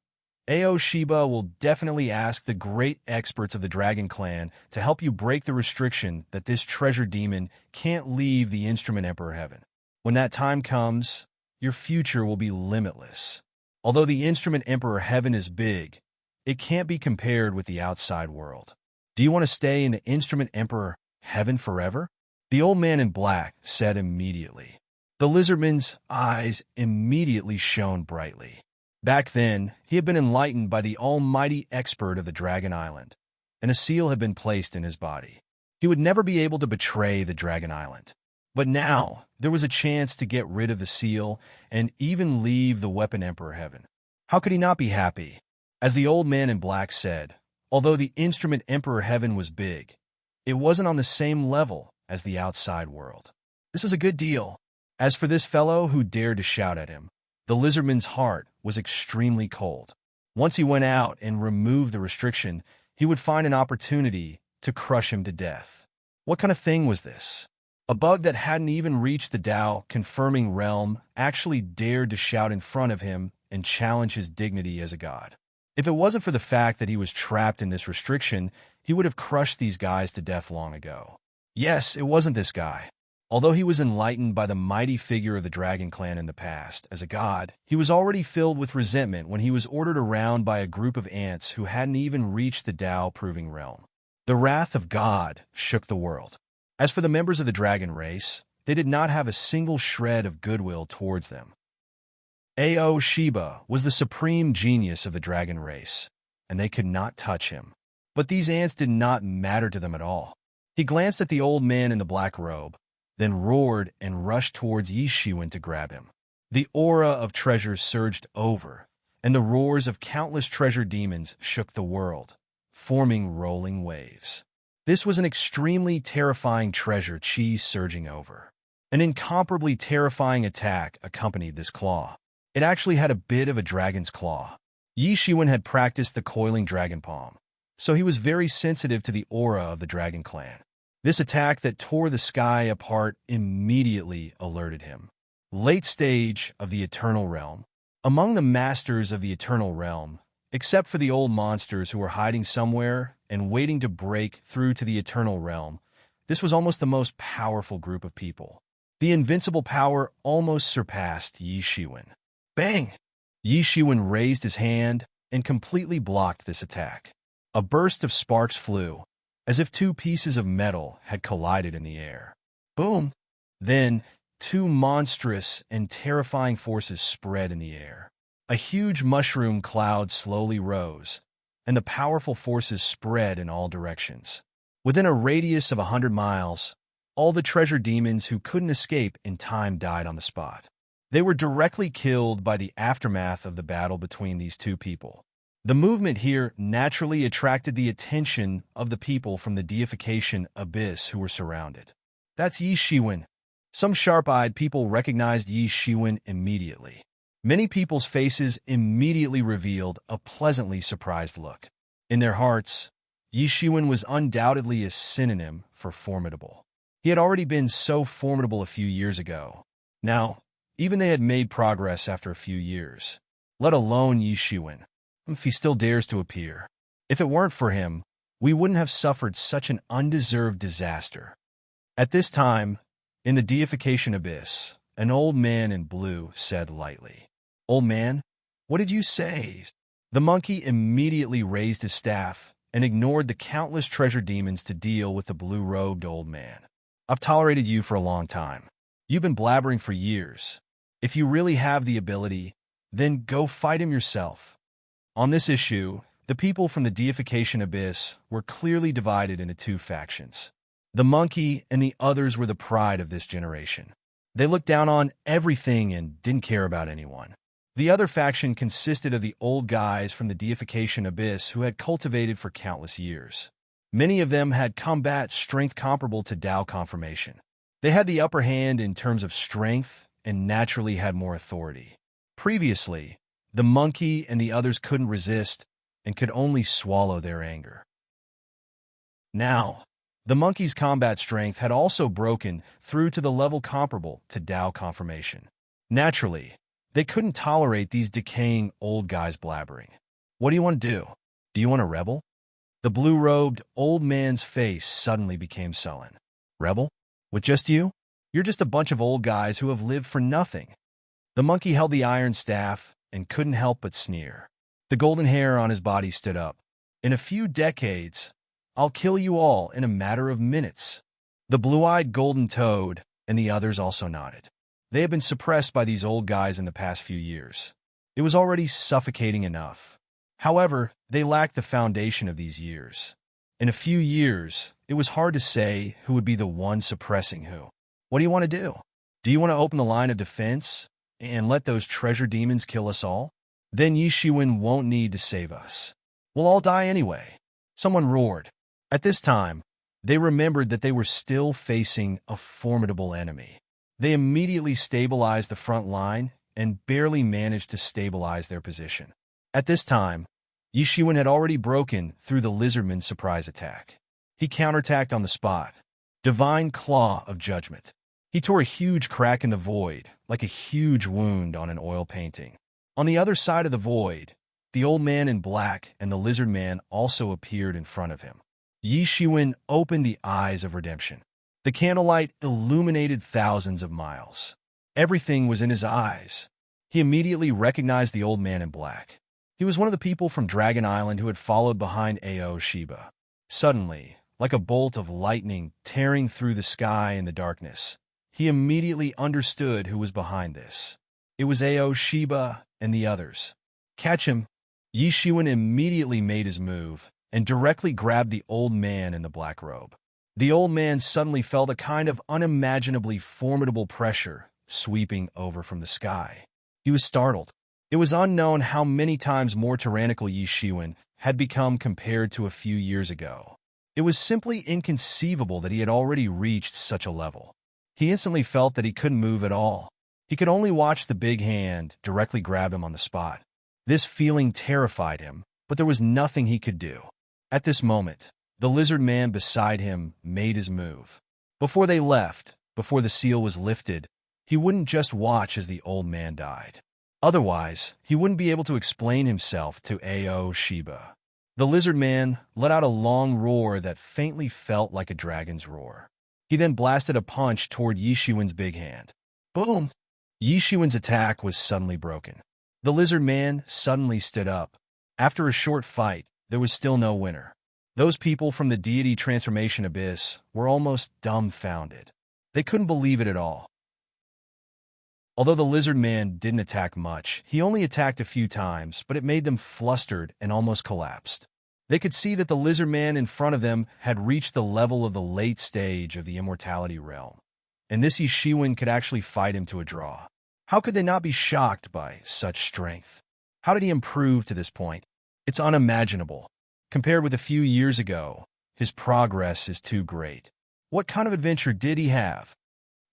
Ao Shiba will definitely ask the great experts of the dragon clan to help you break the restriction that this treasure demon can't leave the Instrument Emperor Heaven. When that time comes, your future will be limitless. Although the Instrument Emperor Heaven is big, it can't be compared with the outside world. Do you want to stay in the Instrument Emperor Heaven forever?" The old man in black said immediately. The lizardman's eyes immediately shone brightly. Back then, he had been enlightened by the almighty expert of the Dragon Island, and a seal had been placed in his body. He would never be able to betray the Dragon Island. But now, there was a chance to get rid of the seal and even leave the Weapon Emperor Heaven. How could he not be happy? As the old man in black said, although the Instrument Emperor Heaven was big, it wasn't on the same level as the outside world. This was a good deal. As for this fellow who dared to shout at him, the lizardman's heart was extremely cold. Once he went out and removed the restriction, he would find an opportunity to crush him to death. What kind of thing was this? A bug that hadn't even reached the Dao confirming realm actually dared to shout in front of him and challenge his dignity as a god. If it wasn't for the fact that he was trapped in this restriction, he would have crushed these guys to death long ago. Yes, it wasn't this guy. Although he was enlightened by the mighty figure of the Dragon Clan in the past as a god, he was already filled with resentment when he was ordered around by a group of ants who hadn't even reached the Dao-proving realm. The wrath of God shook the world. As for the members of the dragon race, they did not have a single shred of goodwill towards them. Ao Shiba was the supreme genius of the dragon race, and they could not touch him. But these ants did not matter to them at all. He glanced at the old man in the black robe, then roared and rushed towards Yi Shiwen to grab him. The aura of treasure surged over, and the roars of countless treasure demons shook the world, forming rolling waves. This was an extremely terrifying treasure chi surging over. An incomparably terrifying attack accompanied this claw. It actually had a bit of a dragon's claw. Yi Shiwen had practiced the coiling dragon palm, so he was very sensitive to the aura of the dragon clan. This attack that tore the sky apart immediately alerted him. Late stage of the Eternal Realm. Among the masters of the Eternal Realm, except for the old monsters who were hiding somewhere and waiting to break through to the Eternal Realm, this was almost the most powerful group of people. The invincible power almost surpassed Yi Shiwen. Bang! Yi Shiwen raised his hand and completely blocked this attack. A burst of sparks flew, as if two pieces of metal had collided in the air. Boom! Then, two monstrous and terrifying forces spread in the air. A huge mushroom cloud slowly rose, and the powerful forces spread in all directions. Within a radius of 100 miles, all the treasure demons who couldn't escape in time died on the spot. They were directly killed by the aftermath of the battle between these two people. The movement here naturally attracted the attention of the people from the deification abyss who were surrounded. That's Yi Shiwen. Some sharp-eyed people recognized Yi Shiwen immediately. Many people's faces immediately revealed a pleasantly surprised look. In their hearts, Yi Shiwen was undoubtedly a synonym for formidable. He had already been so formidable a few years ago. Now, even they had made progress after a few years, let alone Yi Shiwen, if he still dares to appear. If it weren't for him, we wouldn't have suffered such an undeserved disaster. At this time, in the deification abyss, an old man in blue said lightly, "Old man, what did you say?" The monkey immediately raised his staff and ignored the countless treasure demons to deal with the blue-robed old man. "I've tolerated you for a long time. You've been blabbering for years. If you really have the ability, then go fight him yourself." On this issue, the people from the deification abyss were clearly divided into two factions. The monkey and the others were the pride of this generation. They looked down on everything and didn't care about anyone. The other faction consisted of the old guys from the deification abyss who had cultivated for countless years. Many of them had combat strength comparable to Tao confirmation. They had the upper hand in terms of strength and naturally had more authority. Previously, the monkey and the others couldn't resist and could only swallow their anger. Now, the monkey's combat strength had also broken through to the level comparable to Tao confirmation. Naturally, they couldn't tolerate these decaying old guys blabbering. "What do you want to do? Do you want to rebel?" The blue-robed old man's face suddenly became sullen. "Rebel? With just you? You're just a bunch of old guys who have lived for nothing." The monkey held the iron staff and couldn't help but sneer. The golden hair on his body stood up. "In a few decades, I'll kill you all in a matter of minutes." The blue-eyed golden toad and the others also nodded. They had been suppressed by these old guys in the past few years. It was already suffocating enough. However, they lacked the foundation of these years. In a few years, it was hard to say who would be the one suppressing who. "What do you want to do? Do you want to open the line of defense and let those treasure demons kill us all? Then Yi Shiwen won't need to save us. We'll all die anyway." Someone roared. At this time, they remembered that they were still facing a formidable enemy. They immediately stabilized the front line and barely managed to stabilize their position. At this time, Yi Shiwen had already broken through the lizardman's surprise attack. He counterattacked on the spot. Divine Claw of Judgment. He tore a huge crack in the void, like a huge wound on an oil painting. On the other side of the void, the old man in black and the lizard man also appeared in front of him. Yi Shiwen opened the eyes of redemption. The candlelight illuminated thousands of miles. Everything was in his eyes. He immediately recognized the old man in black. He was one of the people from Dragon Island who had followed behind Ao Shiba. Suddenly, like a bolt of lightning tearing through the sky in the darkness, he immediately understood who was behind this. It was Ao Shiba and the others. "Catch him!" Yi Shiwen immediately made his move and directly grabbed the old man in the black robe. The old man suddenly felt a kind of unimaginably formidable pressure sweeping over from the sky. He was startled. It was unknown how many times more tyrannical Yi Shiwen had become compared to a few years ago. It was simply inconceivable that he had already reached such a level. He instantly felt that he couldn't move at all. He could only watch the big hand directly grab him on the spot. This feeling terrified him, but there was nothing he could do. At this moment, the lizard man beside him made his move. Before they left, before the seal was lifted, he wouldn't just watch as the old man died. Otherwise, he wouldn't be able to explain himself to Ao Shiba. The lizard man let out a long roar that faintly felt like a dragon's roar. He then blasted a punch toward Yi Shiwen's big hand. Boom! Yi Shiwen's attack was suddenly broken. The lizard man suddenly stood up. After a short fight, there was still no winner. Those people from the deity transformation abyss were almost dumbfounded. They couldn't believe it at all. Although the lizard man didn't attack much, he only attacked a few times, but it made them flustered and almost collapsed. They could see that the lizard man in front of them had reached the level of the late stage of the immortality realm, and this Yishiwen could actually fight him to a draw. How could they not be shocked by such strength? How did he improve to this point? It's unimaginable. Compared with a few years ago, his progress is too great. What kind of adventure did he have?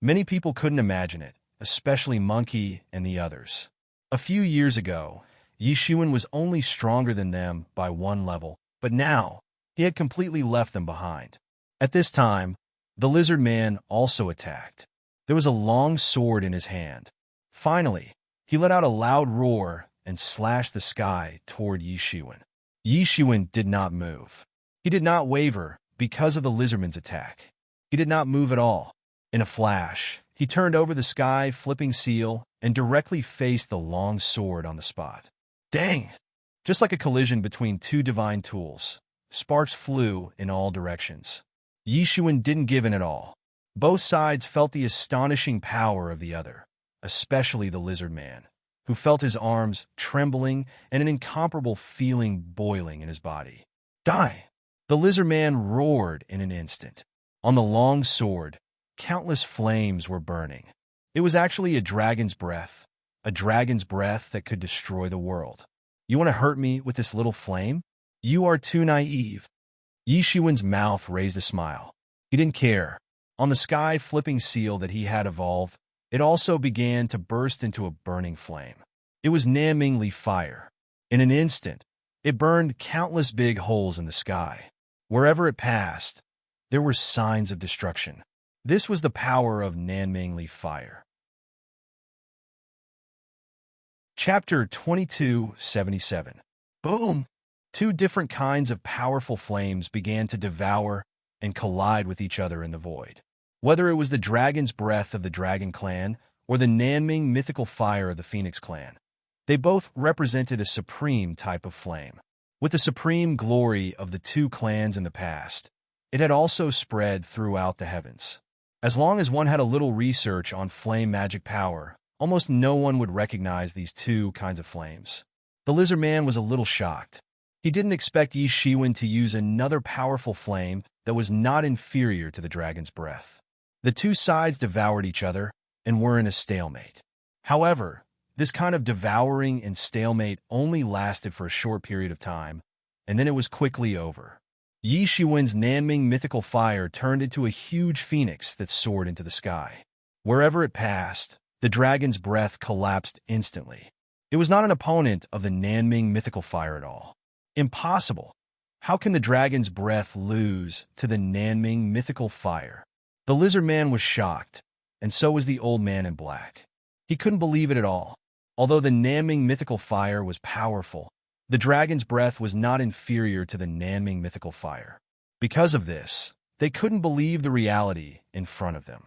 Many people couldn't imagine it, especially Monkey and the others. A few years ago, Yishiwen was only stronger than them by one level, but now he had completely left them behind. At this time, the lizard man also attacked. There was a long sword in his hand. Finally, he let out a loud roar and slashed the sky toward Yishiwen. Yishiwen did not move. He did not waver because of the lizardman's attack. He did not move at all. In a flash, he turned over the sky, flipping seal, and directly faced the long sword on the spot. Dang! Just like a collision between two divine tools, sparks flew in all directions. Yishiwen didn't give in at all. Both sides felt the astonishing power of the other, especially the lizard man, who felt his arms trembling and an incomparable feeling boiling in his body. Die! The lizard man roared in an instant. On the long sword, countless flames were burning. It was actually a dragon's breath that could destroy the world. You want to hurt me with this little flame? You are too naive. Yishiwen's mouth raised a smile. He didn't care. On the sky-flipping seal that he had evolved, it also began to burst into a burning flame. It was Nanmingli fire. In an instant, it burned countless big holes in the sky. Wherever it passed, there were signs of destruction. This was the power of Nanmingli fire. Chapter 2277. Boom! Two different kinds of powerful flames began to devour and collide with each other in the void. Whether it was the dragon's breath of the Dragon Clan or the Nanming mythical fire of the Phoenix Clan, they both represented a supreme type of flame. With the supreme glory of the two clans in the past, it had also spread throughout the heavens. As long as one had a little research on flame magic power, almost no one would recognize these two kinds of flames. The lizard man was a little shocked. He didn't expect Yishiwen to use another powerful flame that was not inferior to the dragon's breath. The two sides devoured each other and were in a stalemate. However, this kind of devouring and stalemate only lasted for a short period of time, and then it was quickly over. Yishiwen's Nanming mythical fire turned into a huge phoenix that soared into the sky. Wherever it passed, the dragon's breath collapsed instantly. It was not an opponent of the Nanming mythical fire at all. Impossible. How can the dragon's breath lose to the Nanming mythical fire? The lizard man was shocked, and so was the old man in black. He couldn't believe it at all. Although the Nanming mythical fire was powerful, the dragon's breath was not inferior to the Nanming mythical fire. Because of this, they couldn't believe the reality in front of them.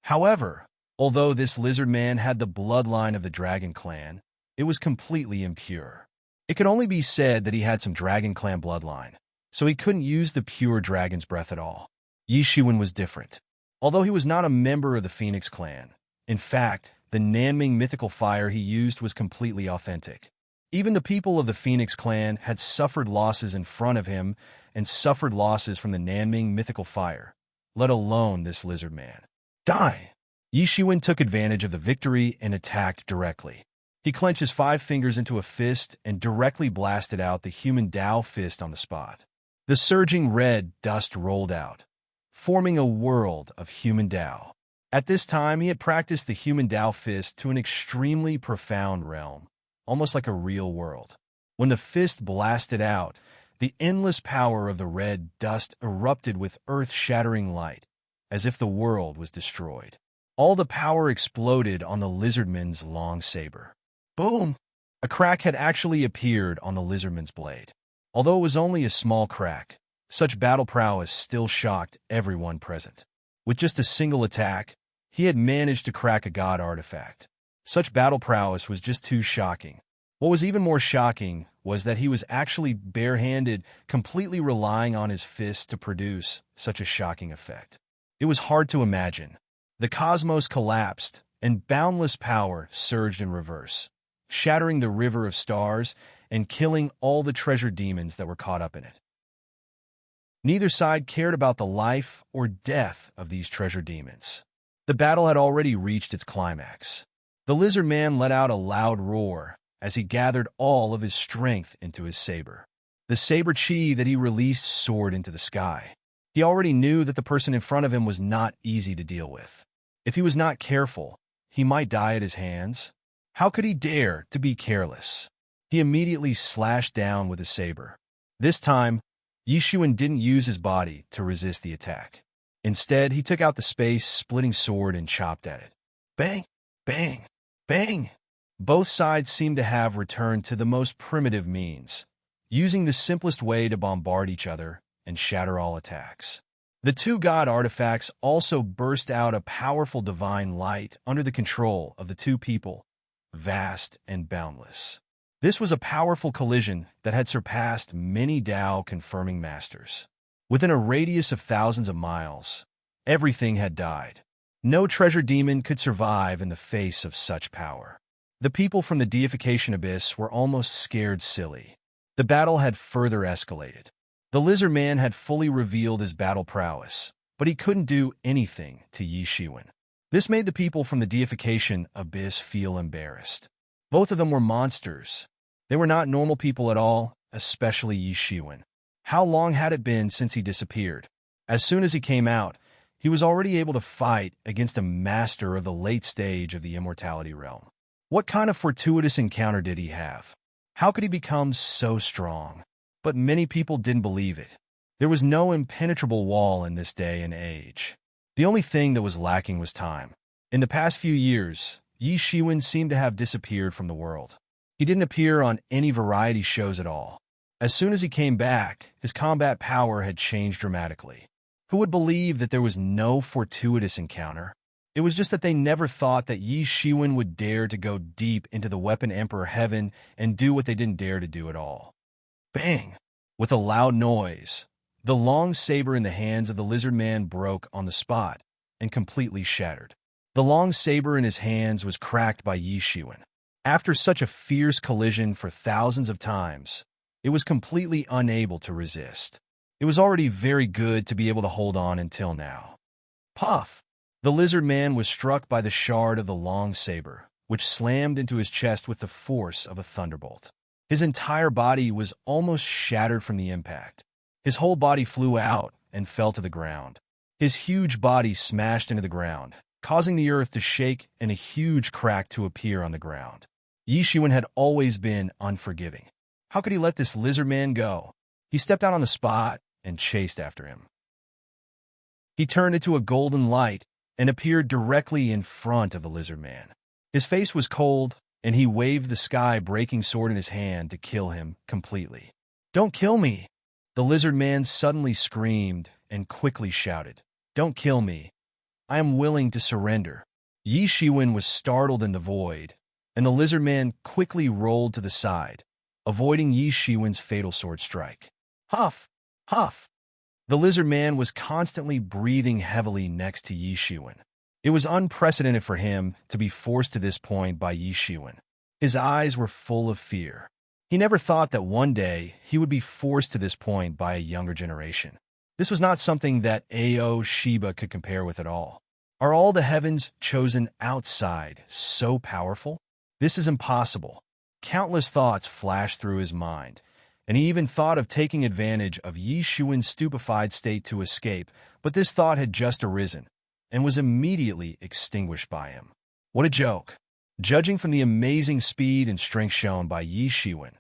However, although this lizard man had the bloodline of the Dragon Clan, it was completely impure. It could only be said that he had some Dragon Clan bloodline, so he couldn't use the pure dragon's breath at all. Yishiwen was different. Although he was not a member of the Phoenix Clan, in fact, the Nanming mythical fire he used was completely authentic. Even the people of the Phoenix Clan had suffered losses in front of him and suffered losses from the Nanming mythical fire, let alone this lizard man. Die! Yishiwen took advantage of the victory and attacked directly. He clenched his 5 fingers into a fist and directly blasted out the human Dao fist on the spot. The surging red dust rolled out, forming a world of human Dao. At this time, he had practiced the human Dao fist to an extremely profound realm, almost like a real world. When the fist blasted out, the endless power of the red dust erupted with earth-shattering light, as if the world was destroyed. All the power exploded on the lizardman's long saber. Boom! A crack had actually appeared on the lizardman's blade. Although it was only a small crack, such battle prowess still shocked everyone present. With just a single attack, he had managed to crack a god artifact. Such battle prowess was just too shocking. What was even more shocking was that he was actually barehanded, completely relying on his fists to produce such a shocking effect. It was hard to imagine. The cosmos collapsed, and boundless power surged in reverse, shattering the river of stars and killing all the treasure demons that were caught up in it. Neither side cared about the life or death of these treasure demons. The battle had already reached its climax. The lizard man let out a loud roar as he gathered all of his strength into his saber. The saber chi that he released soared into the sky. He already knew that the person in front of him was not easy to deal with. If he was not careful, he might die at his hands. How could he dare to be careless? He immediately slashed down with his saber. This time, Yishuan didn't use his body to resist the attack. Instead, he took out the space-splitting sword and chopped at it. Bang! Bang! Bang! Both sides seemed to have returned to the most primitive means, using the simplest way to bombard each other and shatter all attacks. The two god artifacts also burst out a powerful divine light under the control of the two people, vast and boundless. This was a powerful collision that had surpassed many Tao-confirming masters. Within a radius of thousands of miles, everything had died. No treasure demon could survive in the face of such power. The people from the deification abyss were almost scared silly. The battle had further escalated. The lizard man had fully revealed his battle prowess, but he couldn't do anything to Yishuan. This made the people from the deification abyss feel embarrassed. Both of them were monsters. They were not normal people at all, especially Yishuan. How long had it been since he disappeared? As soon as he came out, he was already able to fight against a master of the late stage of the immortality realm. What kind of fortuitous encounter did he have? How could he become so strong? But many people didn't believe it. There was no impenetrable wall in this day and age. The only thing that was lacking was time. In the past few years, Yishuan seemed to have disappeared from the world. He didn't appear on any variety shows at all. As soon as he came back, his combat power had changed dramatically. Who would believe that there was no fortuitous encounter? It was just that they never thought that Yishuan would dare to go deep into the Weapon Emperor heaven and do what they didn't dare to do at all. Bang! With a loud noise, the long saber in the hands of the lizard man broke on the spot and completely shattered. The long saber in his hands was cracked by Yishuan. After such a fierce collision for thousands of times, it was completely unable to resist. It was already very good to be able to hold on until now. Puff! The lizard man was struck by the shard of the long saber, which slammed into his chest with the force of a thunderbolt. His entire body was almost shattered from the impact. His whole body flew out and fell to the ground. His huge body smashed into the ground, causing the earth to shake and a huge crack to appear on the ground. Yishuan had always been unforgiving. How could he let this lizard man go? He stepped out on the spot and chased after him. He turned into a golden light and appeared directly in front of the lizard man. His face was cold, and he waved the sky-breaking sword in his hand to kill him completely. "Don't kill me!" The lizard man suddenly screamed and quickly shouted, "Don't kill me. I am willing to surrender." Yishuan was startled in the void, and the lizard man quickly rolled to the side, avoiding Yishuan's fatal sword strike. Huff! Huff! The lizard man was constantly breathing heavily next to Yishuan. It was unprecedented for him to be forced to this point by Yishuan. His eyes were full of fear. He never thought that one day he would be forced to this point by a younger generation. This was not something that Ao Shiba could compare with at all. Are all the heavens chosen outside so powerful? This is impossible. Countless thoughts flashed through his mind, and he even thought of taking advantage of Yishuan's stupefied state to escape, but this thought had just arisen and was immediately extinguished by him. What a joke! Judging from the amazing speed and strength shown by Yishuan,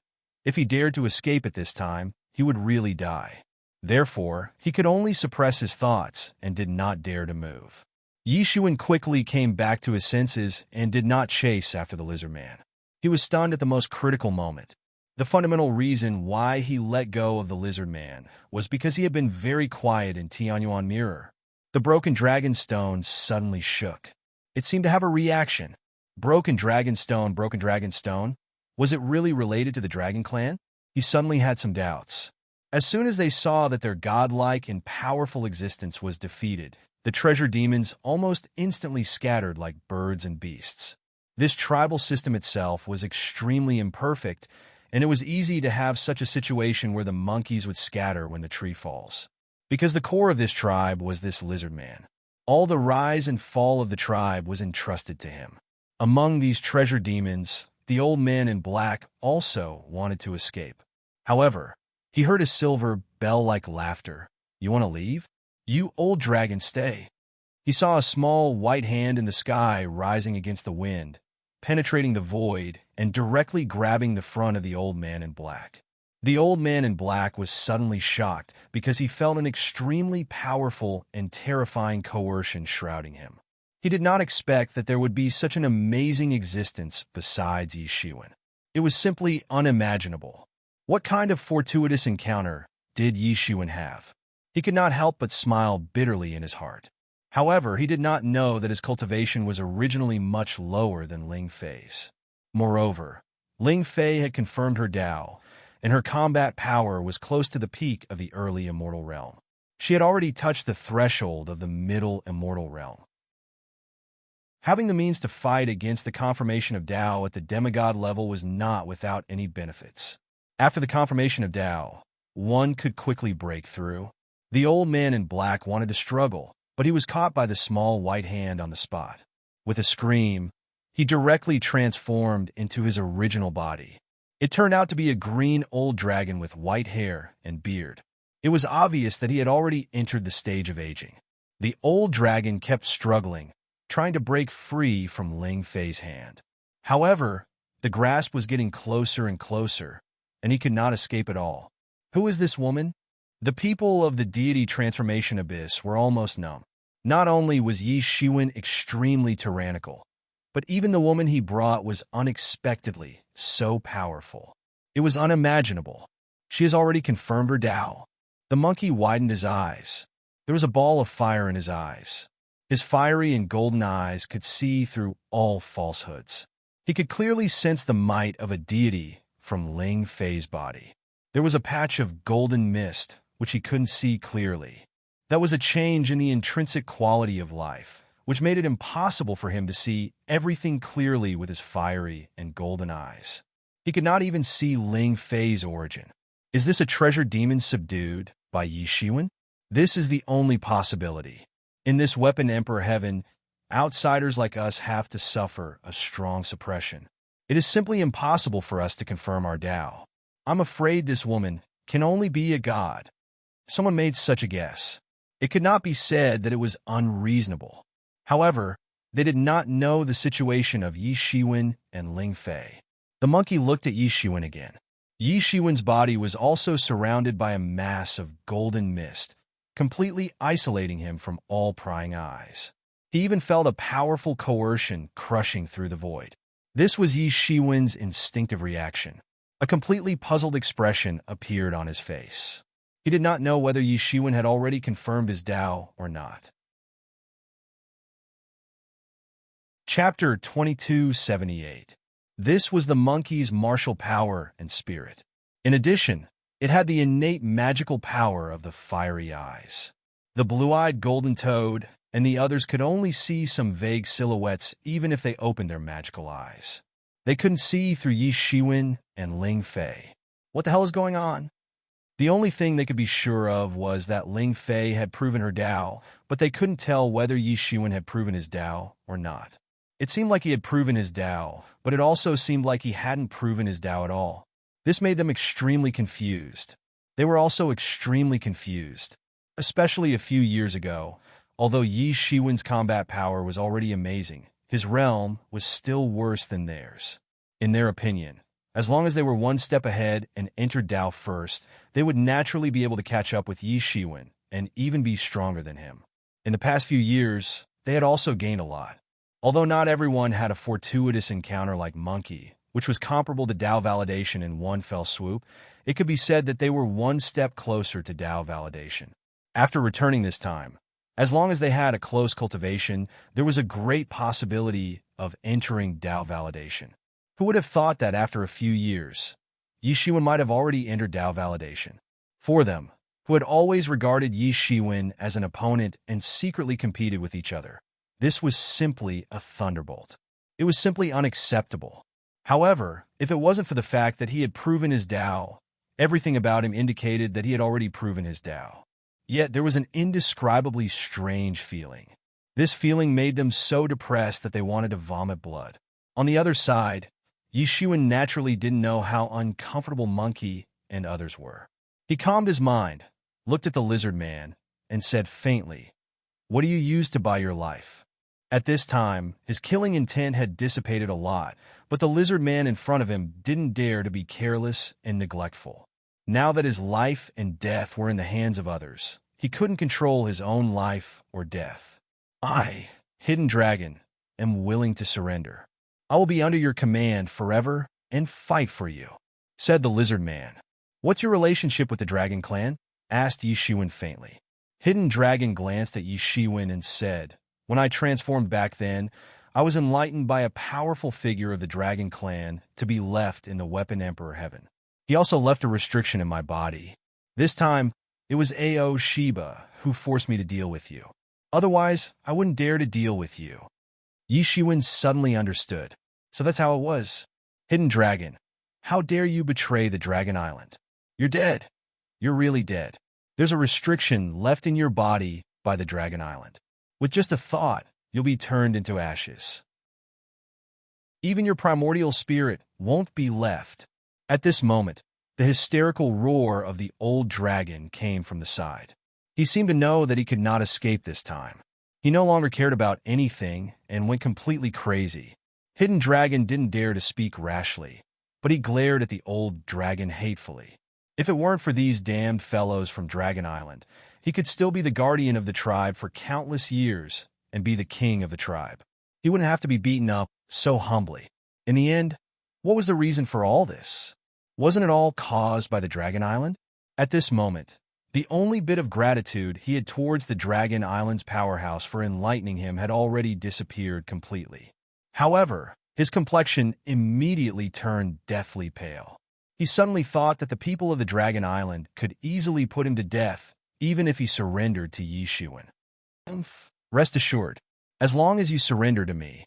if he dared to escape at this time, he would really die. Therefore, he could only suppress his thoughts and did not dare to move. Yishuan quickly came back to his senses and did not chase after the lizard man. He was stunned at the most critical moment. The fundamental reason why he let go of the lizard man was because he had been very quiet in Tianyuan Mirror. The broken dragon stone suddenly shook. It seemed to have a reaction. Broken dragon stone, broken dragon stone. Was it really related to the Dragon Clan? He suddenly had some doubts. As soon as they saw that their godlike and powerful existence was defeated, the treasure demons almost instantly scattered like birds and beasts. This tribal system itself was extremely imperfect, and it was easy to have such a situation where the monkeys would scatter when the tree falls. Because the core of this tribe was this lizard man. All the rise and fall of the tribe was entrusted to him. Among these treasure demons, the old man in black also wanted to escape. However, he heard a silver bell-like laughter. "You want to leave? You old dragon, stay." He saw a small white hand in the sky rising against the wind, penetrating the void and directly grabbing the front of the old man in black. The old man in black was suddenly shocked because he felt an extremely powerful and terrifying coercion shrouding him. He did not expect that there would be such an amazing existence besides Yi Shiwen. It was simply unimaginable. What kind of fortuitous encounter did Yi Shiwen have? He could not help but smile bitterly in his heart. However, he did not know that his cultivation was originally much lower than Ling Fei's. Moreover, Ling Fei had confirmed her Dao, and her combat power was close to the peak of the early immortal realm. She had already touched the threshold of the middle immortal realm. Having the means to fight against the confirmation of Dao at the demigod level was not without any benefits. After the confirmation of Dao, one could quickly break through. The old man in black wanted to struggle, but he was caught by the small white hand on the spot. With a scream, he directly transformed into his original body. It turned out to be a green old dragon with white hair and beard. It was obvious that he had already entered the stage of aging. The old dragon kept struggling, trying to break free from Ling Fei's hand. However, the grasp was getting closer and closer, and he could not escape at all. Who is this woman? The people of the deity transformation abyss were almost numb. Not only was Yi Shiwen extremely tyrannical, but even the woman he brought was unexpectedly so powerful. It was unimaginable. She has already confirmed her Dao. The monkey widened his eyes. There was a ball of fire in his eyes. His fiery and golden eyes could see through all falsehoods. He could clearly sense the might of a deity from Ling Fei's body. There was a patch of golden mist, which he couldn't see clearly. That was a change in the intrinsic quality of life, which made it impossible for him to see everything clearly with his fiery and golden eyes. He could not even see Ling Fei's origin. Is this a treasure demon subdued by Yi Shiwen? This is the only possibility. In this weapon emperor heaven, outsiders like us have to suffer a strong suppression. It is simply impossible for us to confirm our Dao. I'm afraid this woman can only be a god. Someone made such a guess. It could not be said that it was unreasonable. However, they did not know the situation of Yi Shiwen and Ling Fei. The monkey looked at Yi Shiwen again. Yi Shiwen's body was also surrounded by a mass of golden mist, completely isolating him from all prying eyes. He even felt a powerful coercion crushing through the void. This was Yi Shiwen's instinctive reaction. A completely puzzled expression appeared on his face. He did not know whether Yi Shiwen had already confirmed his Dao or not. Chapter 2278. This was the monkey's martial power and spirit. In addition, it had the innate magical power of the fiery eyes. The blue-eyed golden toad and the others could only see some vague silhouettes even if they opened their magical eyes. They couldn't see through Yi Shiwen and Ling Fei. What the hell is going on? The only thing they could be sure of was that Ling Fei had proven her Dao, but they couldn't tell whether Yi Shiwen had proven his Dao or not. It seemed like he had proven his Dao, but it also seemed like he hadn't proven his Dao at all. This made them extremely confused. They were also extremely confused, especially a few years ago. Although Yi Shiwen's combat power was already amazing, his realm was still worse than theirs. In their opinion, as long as they were one step ahead and entered Dao first, they would naturally be able to catch up with Yi Shiwen and even be stronger than him. In the past few years, they had also gained a lot. Although not everyone had a fortuitous encounter like Monkey, which was comparable to Dao validation in one fell swoop, it could be said that they were one step closer to Dao validation. After returning this time, as long as they had a close cultivation, there was a great possibility of entering Dao validation. Who would have thought that after a few years, Yi Shiwen might have already entered Dao validation? For them, who had always regarded Yi Shiwen as an opponent and secretly competed with each other, this was simply a thunderbolt. It was simply unacceptable. However, if it wasn't for the fact that he had proven his Dao, everything about him indicated that he had already proven his Dao. Yet there was an indescribably strange feeling. This feeling made them so depressed that they wanted to vomit blood. On the other side, Yi Shiwen naturally didn't know how uncomfortable Monkey and others were. He calmed his mind, looked at the lizard man, and said faintly, "What do you use to buy your life?" At this time, his killing intent had dissipated a lot, but the lizard man in front of him didn't dare to be careless and neglectful. Now that his life and death were in the hands of others, he couldn't control his own life or death. "I, Hidden Dragon, am willing to surrender. I will be under your command forever and fight for you," said the lizard man. "What's your relationship with the Dragon Clan?" asked Yi Shiwen faintly. Hidden Dragon glanced at Yi Shiwen and said, "When I transformed back then, I was enlightened by a powerful figure of the Dragon Clan to be left in the Weapon Emperor Heaven. He also left a restriction in my body. This time, it was Ao Shiba who forced me to deal with you. Otherwise, I wouldn't dare to deal with you." Yi Shiwen suddenly understood. So that's how it was. "Hidden Dragon, how dare you betray the Dragon Island? You're dead. You're really dead. There's a restriction left in your body by the Dragon Island. With just a thought, you'll be turned into ashes. Even your primordial spirit won't be left." At this moment, the hysterical roar of the old dragon came from the side. He seemed to know that he could not escape this time. He no longer cared about anything and went completely crazy. Hidden Dragon didn't dare to speak rashly, but he glared at the old dragon hatefully. If it weren't for these damned fellows from Dragon Island, he could still be the guardian of the tribe for countless years and be the king of the tribe. He wouldn't have to be beaten up so humbly. In the end, what was the reason for all this? Wasn't it all caused by the Dragon Island? At this moment, the only bit of gratitude he had towards the Dragon Island's powerhouse for enlightening him had already disappeared completely. However, his complexion immediately turned deathly pale. He suddenly thought that the people of the Dragon Island could easily put him to death, even if he surrendered to Yi Shiwen. "Rest assured, as long as you surrender to me,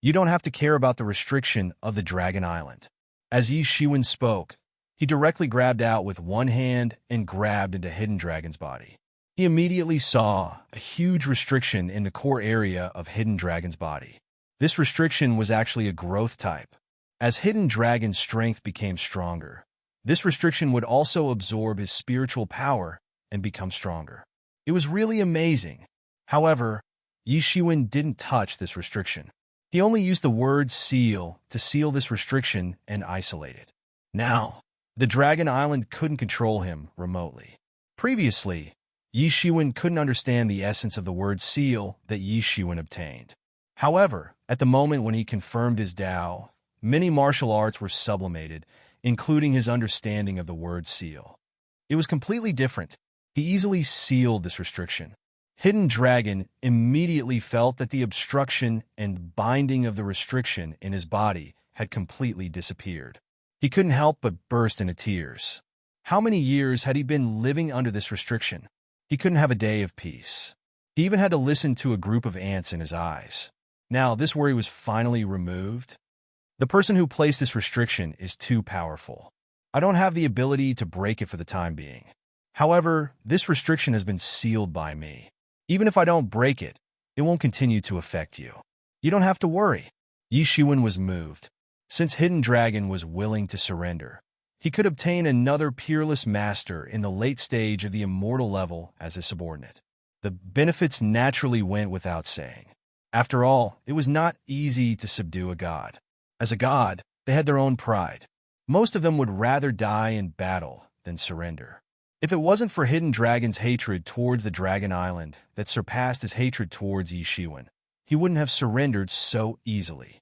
you don't have to care about the restriction of the Dragon Island." As Yi Shiwen spoke, he directly grabbed out with one hand and grabbed into Hidden Dragon's body. He immediately saw a huge restriction in the core area of Hidden Dragon's body. This restriction was actually a growth type. As Hidden Dragon's strength became stronger, this restriction would also absorb his spiritual power and become stronger. It was really amazing. However, Yi Shiwen didn't touch this restriction. He only used the word seal to seal this restriction and isolate it. Now, the Dragon Island couldn't control him remotely. Previously, Yi Shiwen couldn't understand the essence of the word seal that Yi Shiwen obtained. However, at the moment when he confirmed his Dao, many martial arts were sublimated, including his understanding of the word seal. It was completely different. He easily sealed this restriction. Hidden Dragon immediately felt that the obstruction and binding of the restriction in his body had completely disappeared. He couldn't help but burst into tears. How many years had he been living under this restriction? He couldn't have a day of peace. He even had to listen to a group of ants in his eyes. Now, this worry was finally removed. The person who placed this restriction is too powerful. I don't have the ability to break it for the time being. However, this restriction has been sealed by me. Even if I don't break it, it won't continue to affect you. You don't have to worry. Yi Shiwen was moved. Since Hidden Dragon was willing to surrender, he could obtain another peerless master in the late stage of the immortal level as his subordinate. The benefits naturally went without saying. After all, it was not easy to subdue a god. As a god, they had their own pride. Most of them would rather die in battle than surrender. If it wasn't for Hidden Dragon's hatred towards the Dragon Island that surpassed his hatred towards Yi Shiwen, he wouldn't have surrendered so easily.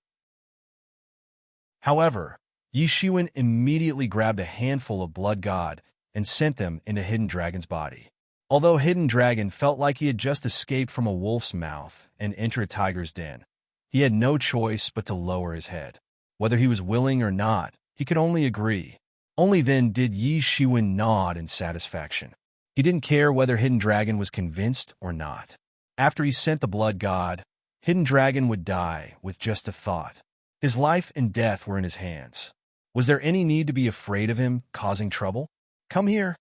However, Yi Shiwen immediately grabbed a handful of Blood God and sent them into Hidden Dragon's body. Although Hidden Dragon felt like he had just escaped from a wolf's mouth and entered a tiger's den, he had no choice but to lower his head. Whether he was willing or not, he could only agree. Only then did Yi Shiwen nod in satisfaction. He didn't care whether Hidden Dragon was convinced or not. After he sent the blood god, Hidden Dragon would die with just a thought. His life and death were in his hands. Was there any need to be afraid of him causing trouble? Come here.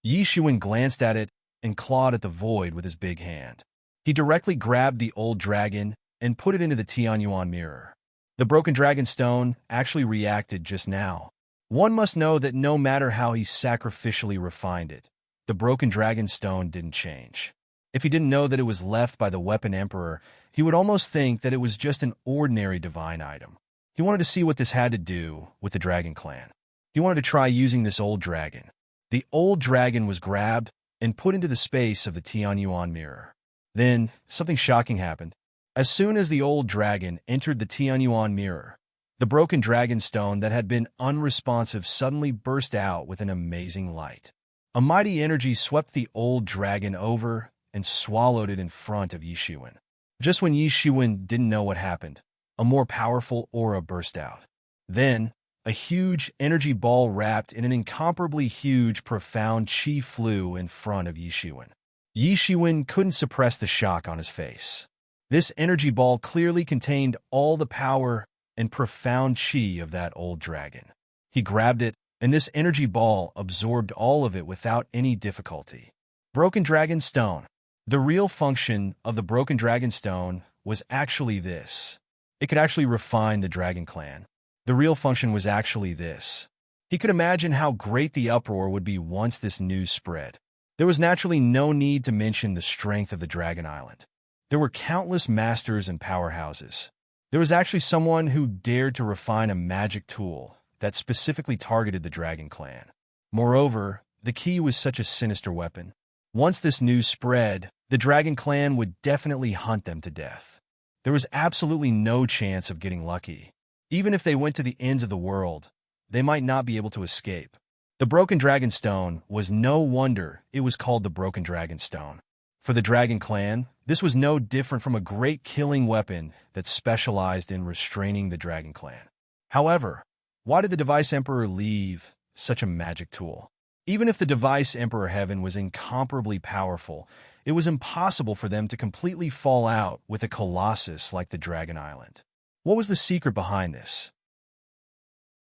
Yi Shiwen glanced at it and clawed at the void with his big hand. He directly grabbed the old dragon and put it into the Tianyuan mirror. The broken dragon stone actually reacted just now. One must know that no matter how he sacrificially refined it, the broken dragon stone didn't change. If he didn't know that it was left by the weapon emperor, he would almost think that it was just an ordinary divine item. He wanted to see what this had to do with the dragon clan. He wanted to try using this old dragon. The old dragon was grabbed and put into the space of the Tianyuan mirror. Then, something shocking happened. As soon as the old dragon entered the Tianyuan mirror, the broken dragon stone that had been unresponsive suddenly burst out with an amazing light. A mighty energy swept the old dragon over and swallowed it in front of Yi Shiwen. Just when Yi Shiwen didn't know what happened, a more powerful aura burst out. Then, a huge energy ball wrapped in an incomparably huge, profound chi flew in front of Yi Shiwen. Yi Shiwen couldn't suppress the shock on his face. This energy ball clearly contained all the power and profound chi of that old dragon. He grabbed it, and this energy ball absorbed all of it without any difficulty. Broken Dragon Stone. The real function of the Broken Dragon Stone was actually this. It could actually refine the Dragon Clan. The real function was actually this. He could imagine how great the uproar would be once this news spread. There was naturally no need to mention the strength of the Dragon Island. There were countless masters and powerhouses. There was actually someone who dared to refine a magic tool that specifically targeted the Dragon Clan. Moreover, the key was such a sinister weapon. Once this news spread, the Dragon Clan would definitely hunt them to death. There was absolutely no chance of getting lucky. Even if they went to the ends of the world, they might not be able to escape. The Broken Dragon Stone was no wonder it was called the Broken Dragon Stone. For the Dragon Clan, this was no different from a great killing weapon that specialized in restraining the Dragon Clan. However, why did the Device Emperor leave such a magic tool? Even if the Device Emperor Heaven was incomparably powerful, it was impossible for them to completely fall out with a colossus like the Dragon Island. What was the secret behind this?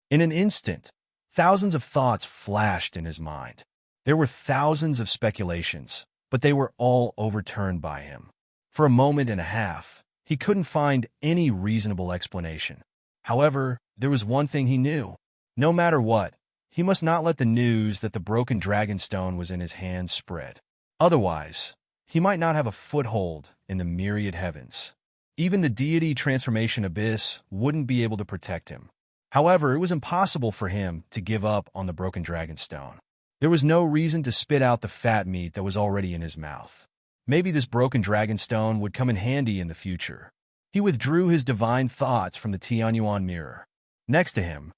In an instant, thousands of thoughts flashed in his mind. There were thousands of speculations, but they were all overturned by him. For a moment and a half, he couldn't find any reasonable explanation. However, there was one thing he knew. No matter what, he must not let the news that the Broken Dragon Stone was in his hands spread. Otherwise, he might not have a foothold in the myriad heavens. Even the deity transformation abyss wouldn't be able to protect him. However, it was impossible for him to give up on the Broken Dragon Stone. There was no reason to spit out the fat meat that was already in his mouth. Maybe this Broken Dragon Stone would come in handy in the future. He withdrew his divine thoughts from the Tianyuan mirror. Next to him,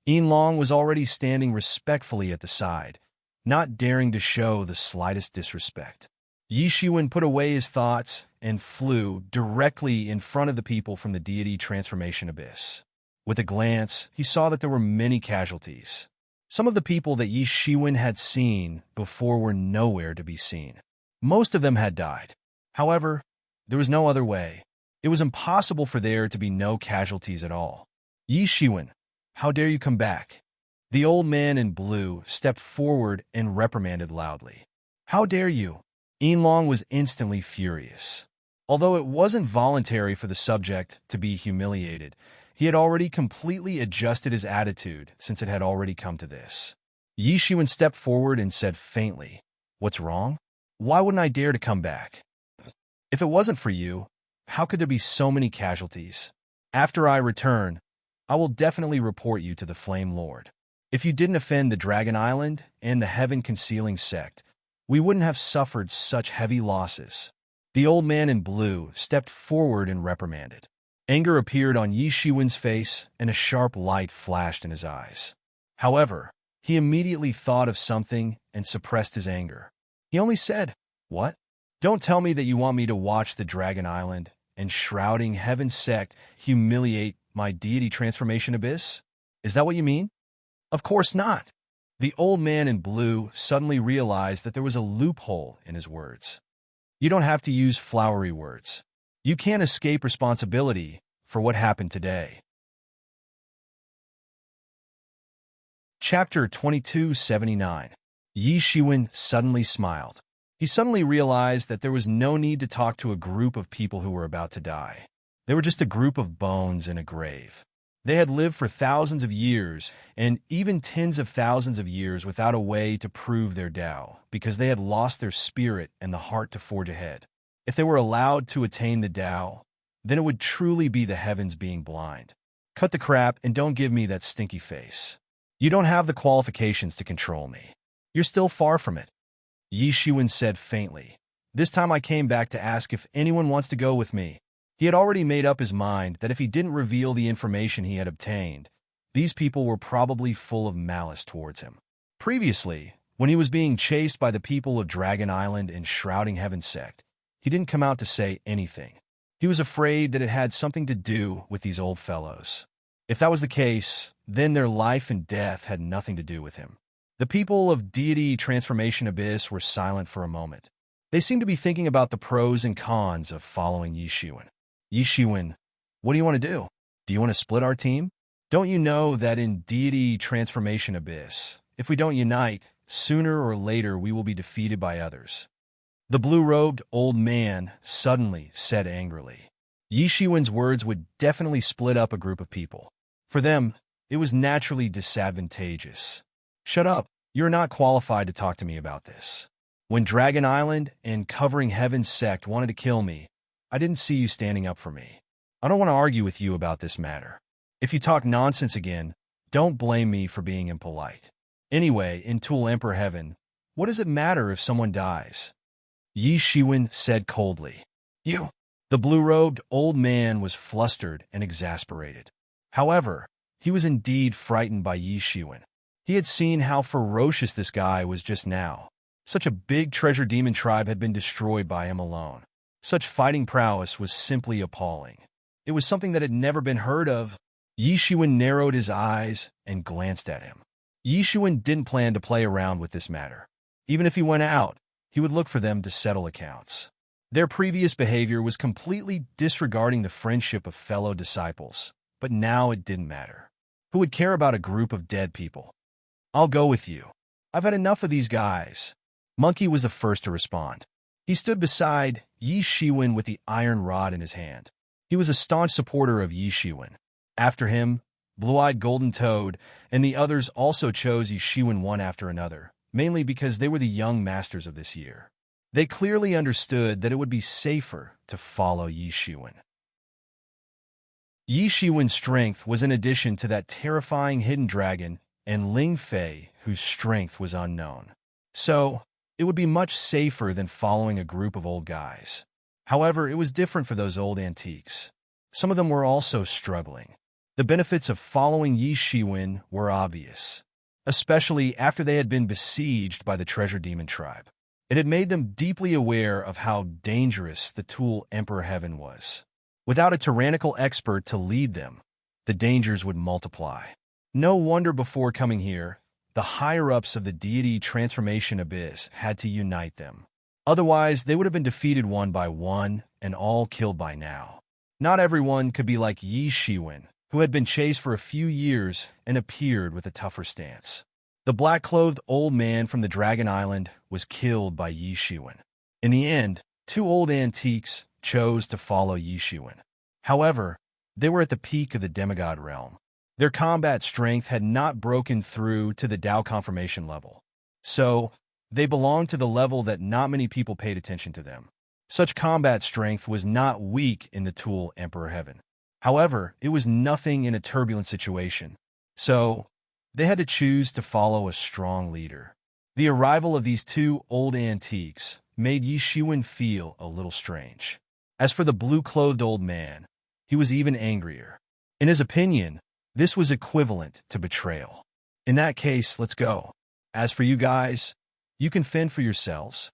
Yinlong was already standing respectfully at the side, not daring to show the slightest disrespect. Yi Shiwen put away his thoughts and flew directly in front of the people from the deity transformation abyss. With a glance, he saw that there were many casualties. Some of the people that Yi Shiwen had seen before were nowhere to be seen. Most of them had died. However, there was no other way. It was impossible for there to be no casualties at all. Yi Shiwen, how dare you come back? The old man in blue stepped forward and reprimanded loudly. How dare you? Yinlong was instantly furious. Although it wasn't voluntary for the subject to be humiliated, he had already completely adjusted his attitude since it had already come to this. Yi Shiwen stepped forward and said faintly, "What's wrong? Why wouldn't I dare to come back? If it wasn't for you, how could there be so many casualties? After I return, I will definitely report you to the Flame Lord. If you didn't offend the Dragon Island and the Heaven-Concealing Sect, we wouldn't have suffered such heavy losses." The old man in blue stepped forward and reprimanded. Anger appeared on Yi Shiwen's face, and a sharp light flashed in his eyes. However, he immediately thought of something and suppressed his anger. He only said, "What? Don't tell me that you want me to watch the Dragon Island and Shrouding Heaven sect humiliate my deity transformation abyss? Is that what you mean? Of course not. The old man in blue suddenly realized that there was a loophole in his words. You don't have to use flowery words. You can't escape responsibility for what happened today. Chapter 2279. Yi Shiwen suddenly smiled. He suddenly realized that there was no need to talk to a group of people who were about to die. They were just a group of bones in a grave. They had lived for thousands of years, and even tens of thousands of years without a way to prove their Tao, because they had lost their spirit and the heart to forge ahead. If they were allowed to attain the Tao, then it would truly be the heavens being blind. Cut the crap and don't give me that stinky face. You don't have the qualifications to control me. You're still far from it. Yi Shiwen said faintly. This time I came back to ask if anyone wants to go with me. He had already made up his mind that if he didn't reveal the information he had obtained, these people were probably full of malice towards him. Previously, when he was being chased by the people of Dragon Island and Shrouding Heaven sect, he didn't come out to say anything. He was afraid that it had something to do with these old fellows. If that was the case, then their life and death had nothing to do with him. The people of Deity Transformation Abyss were silent for a moment. They seemed to be thinking about the pros and cons of following Yi Shiwen. Yi Shiwen, what do you want to do? Do you want to split our team? Don't you know that in Deity Transformation Abyss, if we don't unite, sooner or later we will be defeated by others? The blue-robed old man suddenly said angrily. Yi Shiwen's words would definitely split up a group of people. For them, it was naturally disadvantageous. Shut up. You're not qualified to talk to me about this. When Dragon Island and Covering Heaven sect wanted to kill me, I didn't see you standing up for me. I don't want to argue with you about this matter. If you talk nonsense again, don't blame me for being impolite. Anyway, in Tool Emperor Heaven, what does it matter if someone dies? Yi Shiwen said coldly. You. The blue-robed old man was flustered and exasperated. However, he was indeed frightened by Yi Shiwen. He had seen how ferocious this guy was just now. Such a big treasure demon tribe had been destroyed by him alone. Such fighting prowess was simply appalling. It was something that had never been heard of. Yi Shiwen narrowed his eyes and glanced at him. Yi Shiwen didn't plan to play around with this matter. Even if he went out, he would look for them to settle accounts. Their previous behavior was completely disregarding the friendship of fellow disciples, but now it didn't matter. Who would care about a group of dead people? I'll go with you. I've had enough of these guys. Monkey was the first to respond. He stood beside Yi Shiwen with the iron rod in his hand. He was a staunch supporter of Yi Shiwen. After him, Blue-Eyed Golden Toad and the others also chose Yi Shiwen one after another, mainly because they were the young masters of this year. They clearly understood that it would be safer to follow Yi Shiwen. Yi Shiwen's strength was in addition to that terrifying hidden dragon and Ling Fei, whose strength was unknown. So, it would be much safer than following a group of old guys. However, it was different for those old antiques. Some of them were also struggling. The benefits of following Yi Shiwen were obvious, especially after they had been besieged by the Treasure Demon tribe. It had made them deeply aware of how dangerous the Tool Emperor Heaven was. Without a tyrannical expert to lead them, the dangers would multiply. No wonder before coming here, the higher-ups of the Deity Transformation Abyss had to unite them. Otherwise, they would have been defeated one by one and all killed by now. Not everyone could be like Yi Shiwen, who had been chased for a few years and appeared with a tougher stance. The black-clothed old man from the Dragon Island was killed by Yi Shiwen. In the end, two old antiques chose to follow Yi Shiwen. However, they were at the peak of the demigod realm. Their combat strength had not broken through to the Tao confirmation level. So, they belonged to the level that not many people paid attention to them. Such combat strength was not weak in the Tool Emperor Heaven. However, it was nothing in a turbulent situation. So, they had to choose to follow a strong leader. The arrival of these two old antiques made Yi Shiwen feel a little strange. As for the blue-clothed old man, he was even angrier. In his opinion, this was equivalent to betrayal. In that case, let's go. As for you guys, you can fend for yourselves.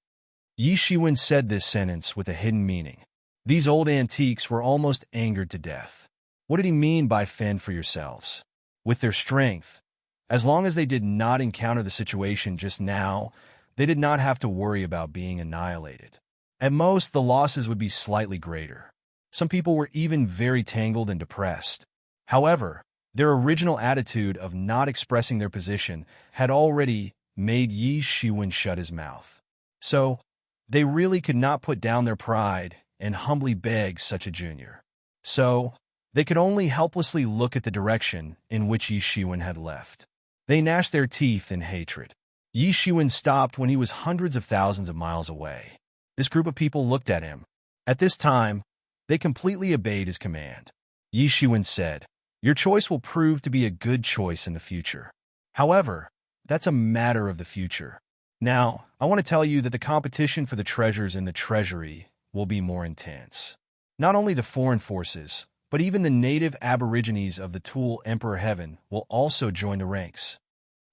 Yi Shiwen said this sentence with a hidden meaning. These old antiques were almost angered to death. What did he mean by fend for yourselves? With their strength. As long as they did not encounter the situation just now, they did not have to worry about being annihilated. At most, the losses would be slightly greater. Some people were even very tangled and depressed. However, their original attitude of not expressing their position had already made Yi Shiwen shut his mouth. So, they really could not put down their pride and humbly beg such a junior. So, they could only helplessly look at the direction in which Yi Shiwen had left. They gnashed their teeth in hatred. Yi Shiwen stopped when he was hundreds of thousands of miles away. This group of people looked at him. At this time, they completely obeyed his command. Yi Shiwen said, "Your choice will prove to be a good choice in the future. However, that's a matter of the future. Now, I want to tell you that the competition for the treasures in the treasury will be more intense. Not only the foreign forces, but even the native aborigines of the Tool Emperor Heaven will also join the ranks."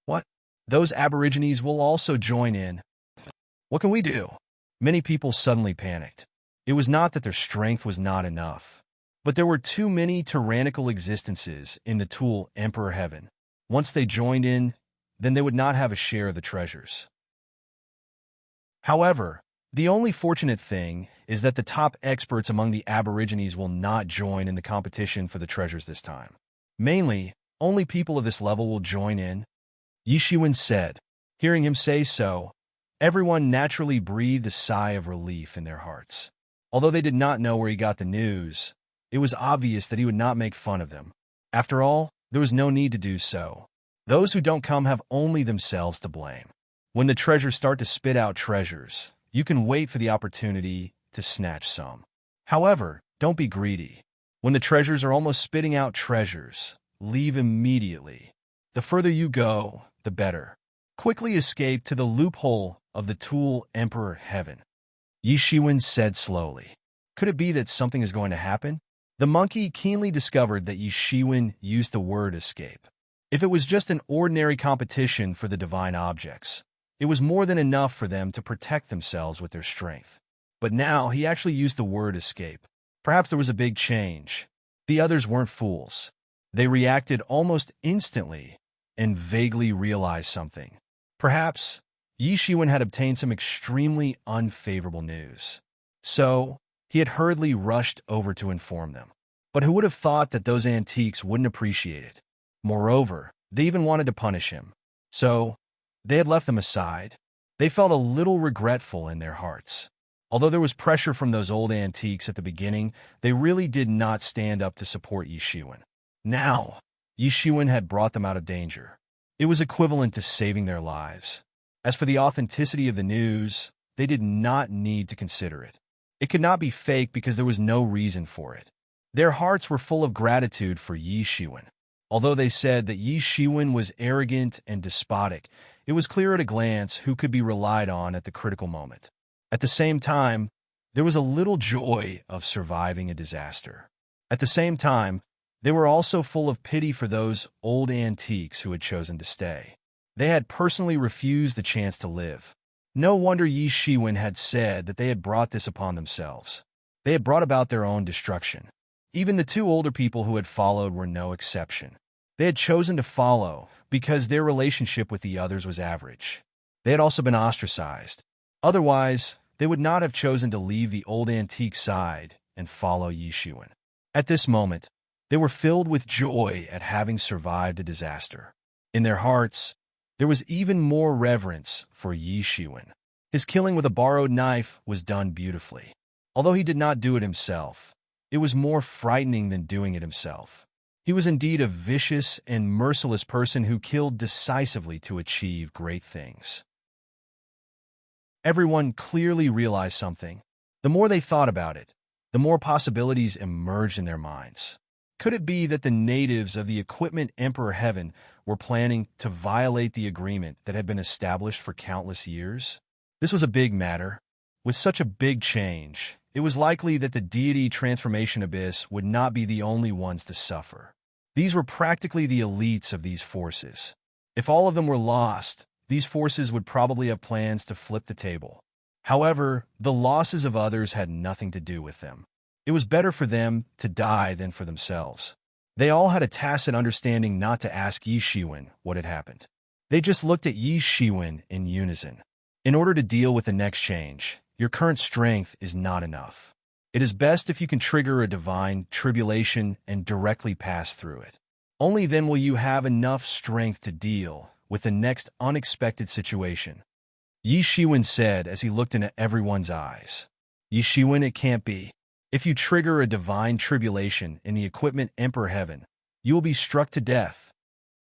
What? Those aborigines will also join in? What can we do? Many people suddenly panicked. It was not that their strength was not enough, but there were too many tyrannical existences in the Tool Emperor Heaven. Once they joined in, then they would not have a share of the treasures. However, the only fortunate thing is that the top experts among the aborigines will not join in the competition for the treasures this time. Mainly, only people of this level will join in. Yi Shiwen said. Hearing him say so, everyone naturally breathed a sigh of relief in their hearts. Although they did not know where he got the news, it was obvious that he would not make fun of them. After all, there was no need to do so. Those who don't come have only themselves to blame. When the treasures start to spit out treasures, you can wait for the opportunity to snatch some. However, don't be greedy. When the treasures are almost spitting out treasures, leave immediately. The further you go, the better. Quickly escape to the loophole of the Tool Emperor Heaven. Yi Shiwen said slowly. Could it be that something is going to happen? The monkey keenly discovered that Yi Shiwen used the word escape. If it was just an ordinary competition for the divine objects, it was more than enough for them to protect themselves with their strength. But now he actually used the word escape. Perhaps there was a big change. The others weren't fools. They reacted almost instantly and vaguely realized something. Perhaps Yi Shiwen had obtained some extremely unfavorable news. So, he had hurriedly rushed over to inform them. But who would have thought that those antiques wouldn't appreciate it? Moreover, they even wanted to punish him. So, they had left them aside. They felt a little regretful in their hearts. Although there was pressure from those old antiques at the beginning, they really did not stand up to support Yi Shiwen. Now, Yi Shiwen had brought them out of danger. It was equivalent to saving their lives. As for the authenticity of the news, they did not need to consider it. It could not be fake because there was no reason for it. Their hearts were full of gratitude for Yi Shiwen. Although they said that Yi Shiwen was arrogant and despotic, it was clear at a glance who could be relied on at the critical moment. At the same time, there was a little joy of surviving a disaster. At the same time, they were also full of pity for those old antiques who had chosen to stay. They had personally refused the chance to live. No wonder Yi Shiwen had said that they had brought this upon themselves. They had brought about their own destruction. Even the two older people who had followed were no exception. They had chosen to follow because their relationship with the others was average. They had also been ostracized. Otherwise, they would not have chosen to leave the old antique side and follow Yi Shiwen. At this moment, they were filled with joy at having survived a disaster. In their hearts, there was even more reverence for Yi Shiwen. His killing with a borrowed knife was done beautifully. Although he did not do it himself, it was more frightening than doing it himself. He was indeed a vicious and merciless person who killed decisively to achieve great things. Everyone clearly realized something. The more they thought about it, the more possibilities emerged in their minds. Could it be that the natives of the Equipment Emperor Heaven were planning to violate the agreement that had been established for countless years? This was a big matter. With such a big change, it was likely that the deity transformation abyss would not be the only ones to suffer. These were practically the elites of these forces. If all of them were lost, these forces would probably have plans to flip the table. However, the losses of others had nothing to do with them. It was better for them to die than for themselves. They all had a tacit understanding not to ask Yi Shiwen what had happened. They just looked at Yi Shiwen in unison. In order to deal with the next change, your current strength is not enough. It is best if you can trigger a divine tribulation and directly pass through it. Only then will you have enough strength to deal with the next unexpected situation. Yi Shiwen said as he looked into everyone's eyes. Yi Shiwen, it can't be. If you trigger a divine tribulation in the equipment Emperor Heaven, you will be struck to death,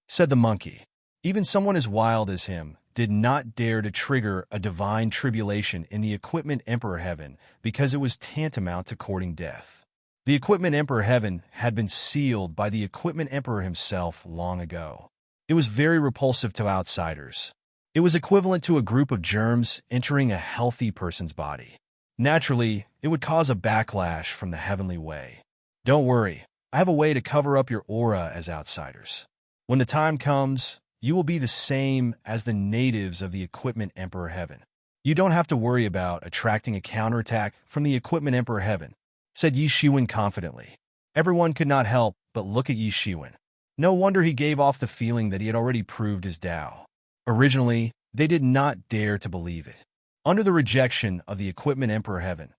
said the monkey. Even someone as wild as him did not dare to trigger a divine tribulation in the equipment Emperor Heaven because it was tantamount to courting death. The equipment Emperor Heaven had been sealed by the equipment Emperor himself long ago. It was very repulsive to outsiders. It was equivalent to a group of germs entering a healthy person's body. Naturally, it would cause a backlash from the heavenly way. Don't worry, I have a way to cover up your aura as outsiders. When the time comes, you will be the same as the natives of the equipment Emperor Heaven. You don't have to worry about attracting a counterattack from the equipment Emperor Heaven, said Yi Shiwen confidently. Everyone could not help but look at Yi Shiwen. No wonder he gave off the feeling that he had already proved his Tao. Originally, they did not dare to believe it. Under the rejection of the equipment Emperor Heaven,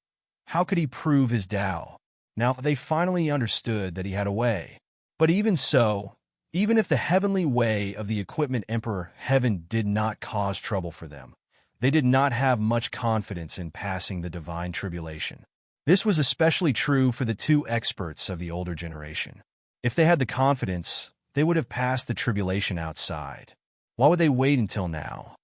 how could he prove his Tao? Now they finally understood that he had a way. But even so, even if the heavenly way of the equipment Emperor Heaven did not cause trouble for them, they did not have much confidence in passing the divine tribulation. This was especially true for the two experts of the older generation. If they had the confidence, they would have passed the tribulation outside. Why would they wait until now?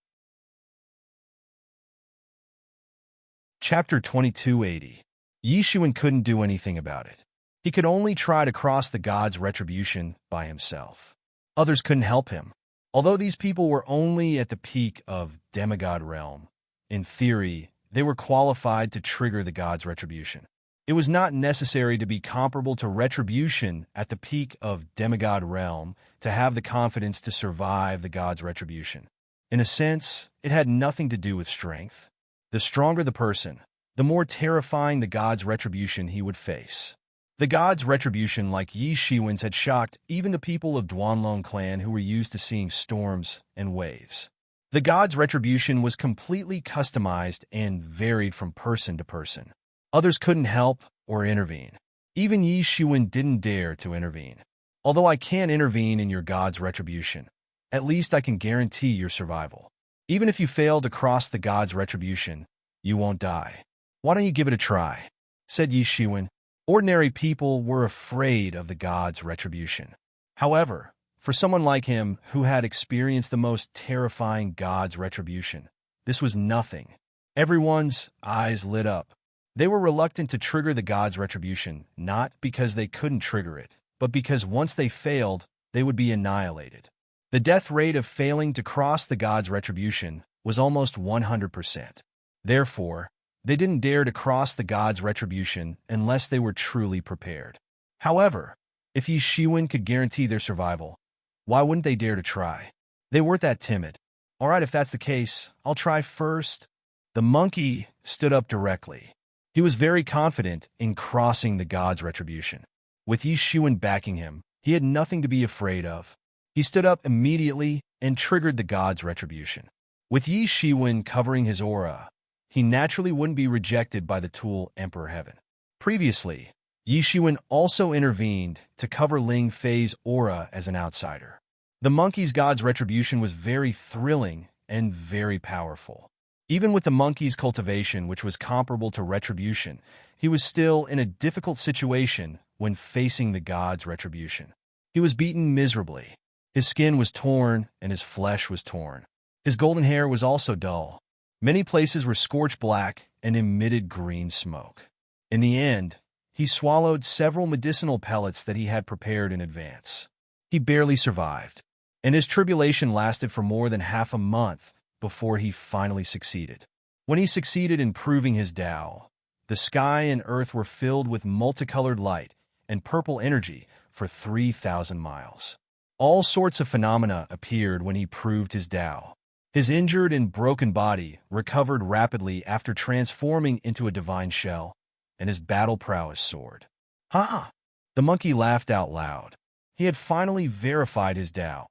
Chapter 2280. Yi Shiwen couldn't do anything about it. He could only try to cross the god's retribution by himself. Others couldn't help him. Although these people were only at the peak of demigod realm, in theory, they were qualified to trigger the god's retribution. It was not necessary to be comparable to retribution at the peak of demigod realm to have the confidence to survive the god's retribution. In a sense, it had nothing to do with strength. The stronger the person, the more terrifying the god's retribution he would face. The god's retribution, like Yi Shiwen's, had shocked even the people of Duanlong clan who were used to seeing storms and waves. The god's retribution was completely customized and varied from person to person. Others couldn't help or intervene. Even Yi Shiwen didn't dare to intervene. Although I can't intervene in your god's retribution, at least I can guarantee your survival. Even if you fail to cross the god's retribution, you won't die. Why don't you give it a try? Said Yi Shiwen. Ordinary people were afraid of the god's retribution. However, for someone like him who had experienced the most terrifying god's retribution, this was nothing. Everyone's eyes lit up. They were reluctant to trigger the god's retribution, not because they couldn't trigger it, but because once they failed, they would be annihilated. The death rate of failing to cross the god's retribution was almost 100%. Therefore, they didn't dare to cross the god's retribution unless they were truly prepared. However, if Yi Shiwen could guarantee their survival, why wouldn't they dare to try? They weren't that timid. All right, if that's the case, I'll try first. The monkey stood up directly. He was very confident in crossing the god's retribution. With Yi Shiwen backing him, he had nothing to be afraid of. He stood up immediately and triggered the god's retribution. With Yi Shiwen covering his aura, he naturally wouldn't be rejected by the tool Emperor Heaven. Previously, Yi Shiwen also intervened to cover Ling Fei's aura as an outsider. The monkey's god's retribution was very thrilling and very powerful. Even with the monkey's cultivation, which was comparable to retribution, he was still in a difficult situation when facing the god's retribution. He was beaten miserably. His skin was torn and his flesh was torn. His golden hair was also dull. Many places were scorched black and emitted green smoke. In the end, he swallowed several medicinal pellets that he had prepared in advance. He barely survived, and his tribulation lasted for more than half a month before he finally succeeded. When he succeeded in proving his Tao, the sky and earth were filled with multicolored light and purple energy for 3,000 miles. All sorts of phenomena appeared when he proved his Tao. His injured and broken body recovered rapidly after transforming into a divine shell, and his battle prowess soared. Ha! The monkey laughed out loud. He had finally verified his Tao.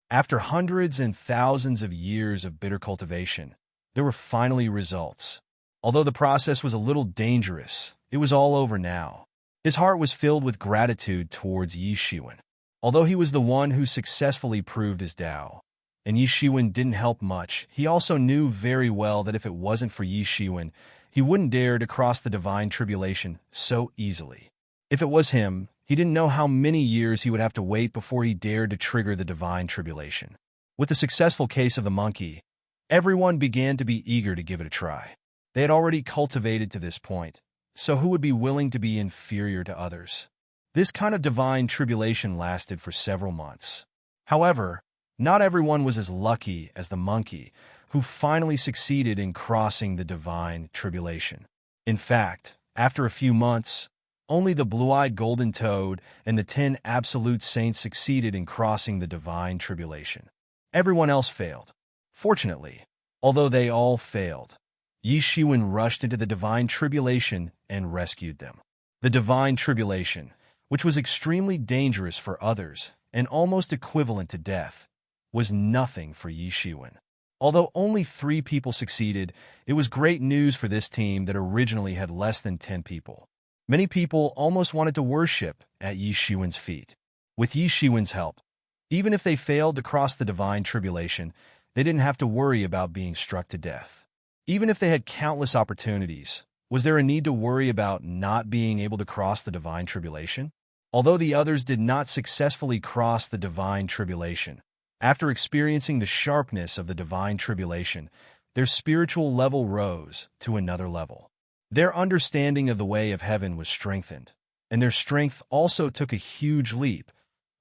After hundreds and thousands of years of bitter cultivation, there were finally results. Although the process was a little dangerous, it was all over now. His heart was filled with gratitude towards Yi Shiwen. Although he was the one who successfully proved his Tao, and Yi Shiwen didn't help much, he also knew very well that if it wasn't for Yi Shiwen, he wouldn't dare to cross the divine tribulation so easily. If it was him, he didn't know how many years he would have to wait before he dared to trigger the divine tribulation. With the successful case of the monkey, everyone began to be eager to give it a try. They had already cultivated to this point, so who would be willing to be inferior to others? This kind of divine tribulation lasted for several months. However, not everyone was as lucky as the monkey, who finally succeeded in crossing the divine tribulation. In fact, after a few months, only the blue-eyed golden toad and the 10 absolute saints succeeded in crossing the divine tribulation. Everyone else failed. Fortunately, although they all failed, Yi Shiwen rushed into the divine tribulation and rescued them. The divine tribulation, which was extremely dangerous for others and almost equivalent to death, was nothing for Yi Shiwen. Although only 3 people succeeded, it was great news for this team that originally had less than 10 people. Many people almost wanted to worship at Yi Shiwen's feet. With Yi Shiwen's help, even if they failed to cross the divine tribulation, they didn't have to worry about being struck to death. Even if they had countless opportunities, was there a need to worry about not being able to cross the divine tribulation? Although the others did not successfully cross the divine tribulation, after experiencing the sharpness of the divine tribulation, their spiritual level rose to another level. Their understanding of the way of heaven was strengthened, and their strength also took a huge leap,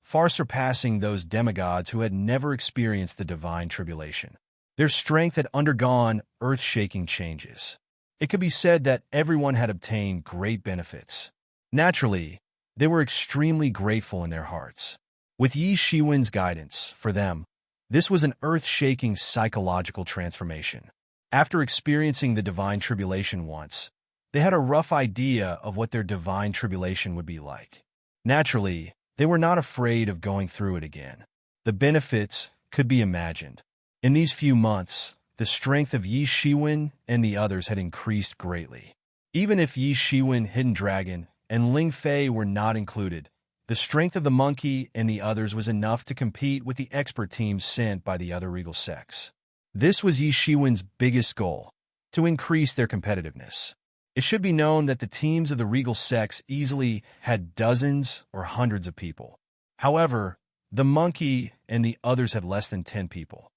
far surpassing those demigods who had never experienced the divine tribulation. Their strength had undergone earth-shaking changes. It could be said that everyone had obtained great benefits. Naturally, they were extremely grateful in their hearts. With Yi Shiwen's guidance, for them, this was an earth-shaking psychological transformation. After experiencing the divine tribulation once, they had a rough idea of what their divine tribulation would be like. Naturally, they were not afraid of going through it again. The benefits could be imagined. In these few months, the strength of Yi Shiwen and the others had increased greatly. Even if Yi Shiwen, Hidden Dragon, and Ling Fei were not included, the strength of the monkey and the others was enough to compete with the expert teams sent by the other regal sects. This was Yi Shiwen's biggest goal, to increase their competitiveness. It should be known that the teams of the regal sects easily had dozens or hundreds of people. However, the monkey and the others had less than 10 people.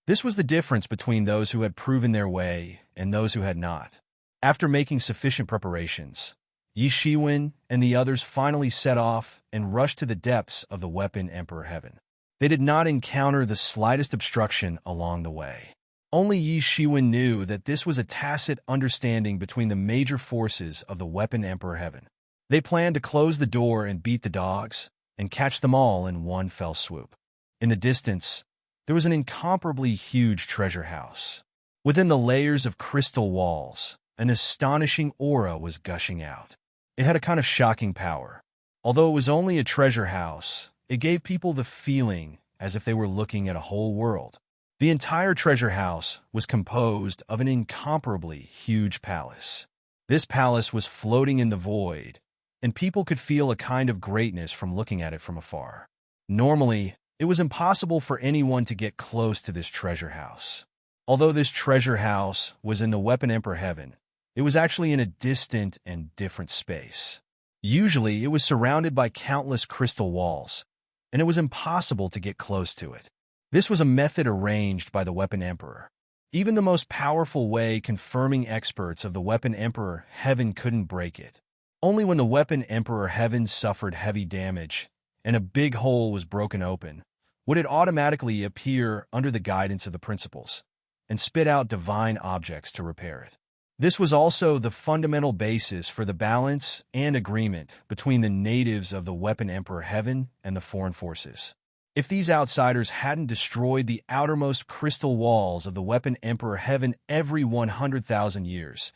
This was the difference between those who had proven their way and those who had not. After making sufficient preparations, Yi Shiwen and the others finally set off and rushed to the depths of the Weapon Emperor Heaven. They did not encounter the slightest obstruction along the way. Only Yi Shiwen knew that this was a tacit understanding between the major forces of the Weapon Emperor Heaven. They planned to close the door and beat the dogs, and catch them all in one fell swoop. In the distance, there was an incomparably huge treasure house. Within the layers of crystal walls, an astonishing aura was gushing out. It had a kind of shocking power. Although it was only a treasure house, it gave people the feeling as if they were looking at a whole world. The entire treasure house was composed of an incomparably huge palace. This palace was floating in the void, and people could feel a kind of greatness from looking at it from afar. Normally, it was impossible for anyone to get close to this treasure house. Although this treasure house was in the Weapon Emperor Heaven, it was actually in a distant and different space. Usually, it was surrounded by countless crystal walls, and it was impossible to get close to it. This was a method arranged by the Weapon Emperor. Even the most powerful way confirming experts of the Weapon Emperor Heaven couldn't break it. Only when the Weapon Emperor Heaven suffered heavy damage and a big hole was broken open, would it automatically appear under the guidance of the principles and spit out divine objects to repair it. This was also the fundamental basis for the balance and agreement between the natives of the Weapon Emperor Heaven and the foreign forces. If these outsiders hadn't destroyed the outermost crystal walls of the Weapon Emperor Heaven every 100,000 years,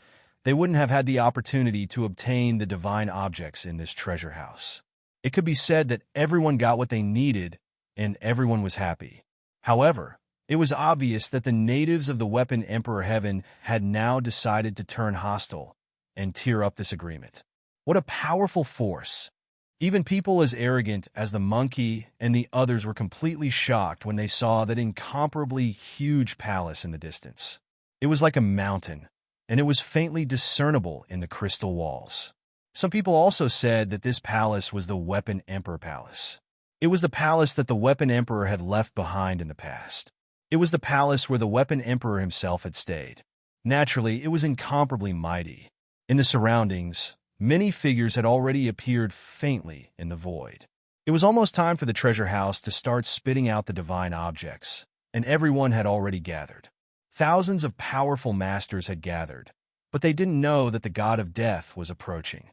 they wouldn't have had the opportunity to obtain the divine objects in this treasure house. It could be said that everyone got what they needed, and everyone was happy. However, it was obvious that the natives of the Weapon Emperor Heaven had now decided to turn hostile and tear up this agreement. What a powerful force! Even people as arrogant as the monkey and the others were completely shocked when they saw that incomparably huge palace in the distance. It was like a mountain, and it was faintly discernible in the crystal walls. Some people also said that this palace was the Weapon Emperor Palace. It was the palace that the Weapon Emperor had left behind in the past. It was the palace where the Weapon Emperor himself had stayed. Naturally, it was incomparably mighty. In the surroundings, many figures had already appeared faintly in the void. It was almost time for the treasure house to start spitting out the divine objects, and everyone had already gathered. Thousands of powerful masters had gathered, but they didn't know that the god of death was approaching.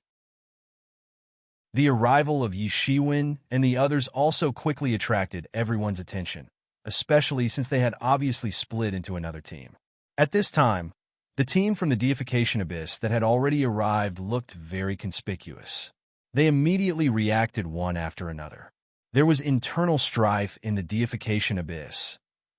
The arrival of Yishiwen and the others also quickly attracted everyone's attention, especially since they had obviously split into another team. At this time, the team from the Deification Abyss that had already arrived looked very conspicuous. They immediately reacted one after another. There was internal strife in the Deification Abyss,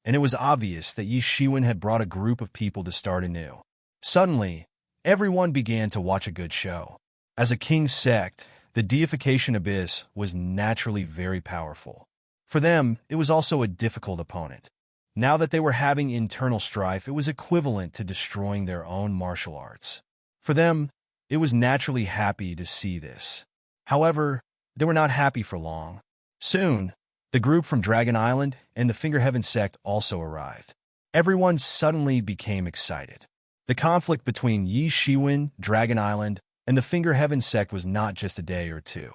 and it was obvious that Yishiwen had brought a group of people to start anew. Suddenly, everyone began to watch a good show. As a king sect, the Deification Abyss was naturally very powerful. For them, it was also a difficult opponent. Now that they were having internal strife, it was equivalent to destroying their own martial arts. For them, it was naturally happy to see this. However, they were not happy for long. Soon, the group from Dragon Island and the Finger Heaven sect also arrived. Everyone suddenly became excited. The conflict between Yi Shiwen, Dragon Island, and the Finger Heaven sect was not just a day or two.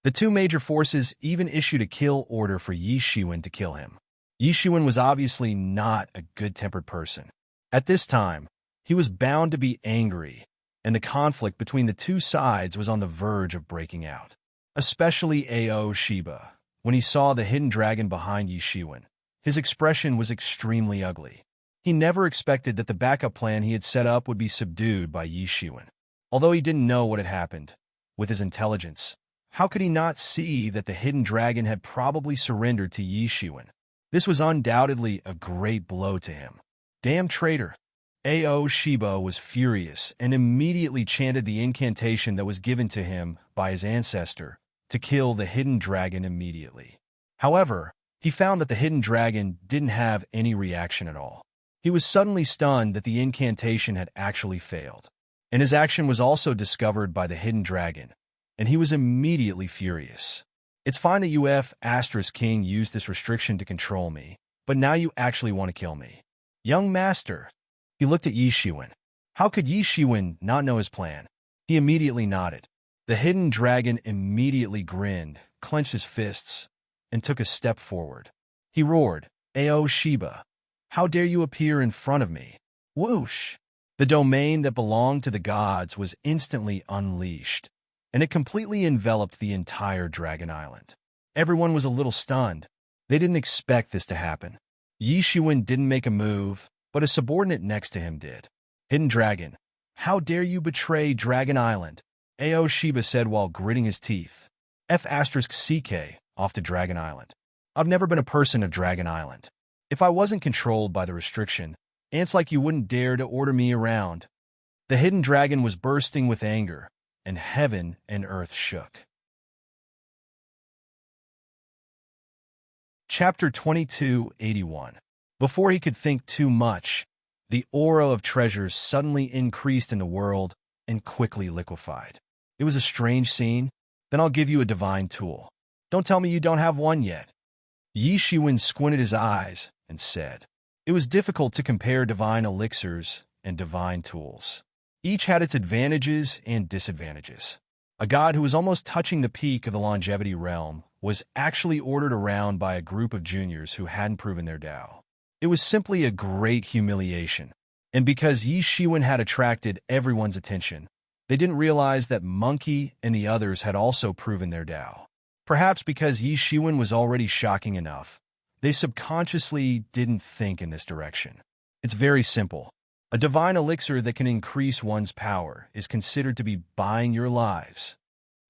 The two major forces even issued a kill order for Yi Shiwen to kill him. Yi Shiwen was obviously not a good-tempered person. At this time, he was bound to be angry, and the conflict between the two sides was on the verge of breaking out. Especially Ao Shiba, when he saw the hidden dragon behind Yi Shiwen. His expression was extremely ugly. He never expected that the backup plan he had set up would be subdued by Yi Shiwen. Although he didn't know what had happened, with his intelligence, how could he not see that the hidden dragon had probably surrendered to Yi Shiwen? This was undoubtedly a great blow to him. Damn traitor! Ao Shiba was furious and immediately chanted the incantation that was given to him by his ancestor to kill the hidden dragon immediately. However, he found that the hidden dragon didn't have any reaction at all. He was suddenly stunned that the incantation had actually failed. And his action was also discovered by the hidden dragon, and he was immediately furious. It's fine that UF** King used this restriction to control me, but now you actually want to kill me. Young master. He looked at Yi Shiwen. How could Yi Shiwen not know his plan? He immediately nodded. The hidden dragon immediately grinned, clenched his fists, and took a step forward. He roared, Ao Shiba, how dare you appear in front of me? Whoosh! The domain that belonged to the gods was instantly unleashed, and it completely enveloped the entire Dragon Island. Everyone was a little stunned. They didn't expect this to happen. Yi Shiwen didn't make a move, but a subordinate next to him did. Hidden Dragon, how dare you betray Dragon Island? Ao Shiba said while gritting his teeth. F***CK, off to Dragon Island. I've never been a person of Dragon Island. If I wasn't controlled by the restriction, ants like you wouldn't dare to order me around. The hidden dragon was bursting with anger, and heaven and earth shook. Chapter 2281. Before he could think too much, the aura of treasures suddenly increased in the world and quickly liquefied. It was a strange scene. Then I'll give you a divine tool. Don't tell me you don't have one yet. Yi Shiwen squinted his eyes and said. It was difficult to compare divine elixirs and divine tools. Each had its advantages and disadvantages. A god who was almost touching the peak of the longevity realm was actually ordered around by a group of juniors who hadn't proven their Tao. It was simply a great humiliation, and because Yi Shiwen had attracted everyone's attention, they didn't realize that Monkey and the others had also proven their Tao. Perhaps because Yi Shiwen was already shocking enough, they subconsciously didn't think in this direction. It's very simple. A divine elixir that can increase one's power is considered to be buying your lives.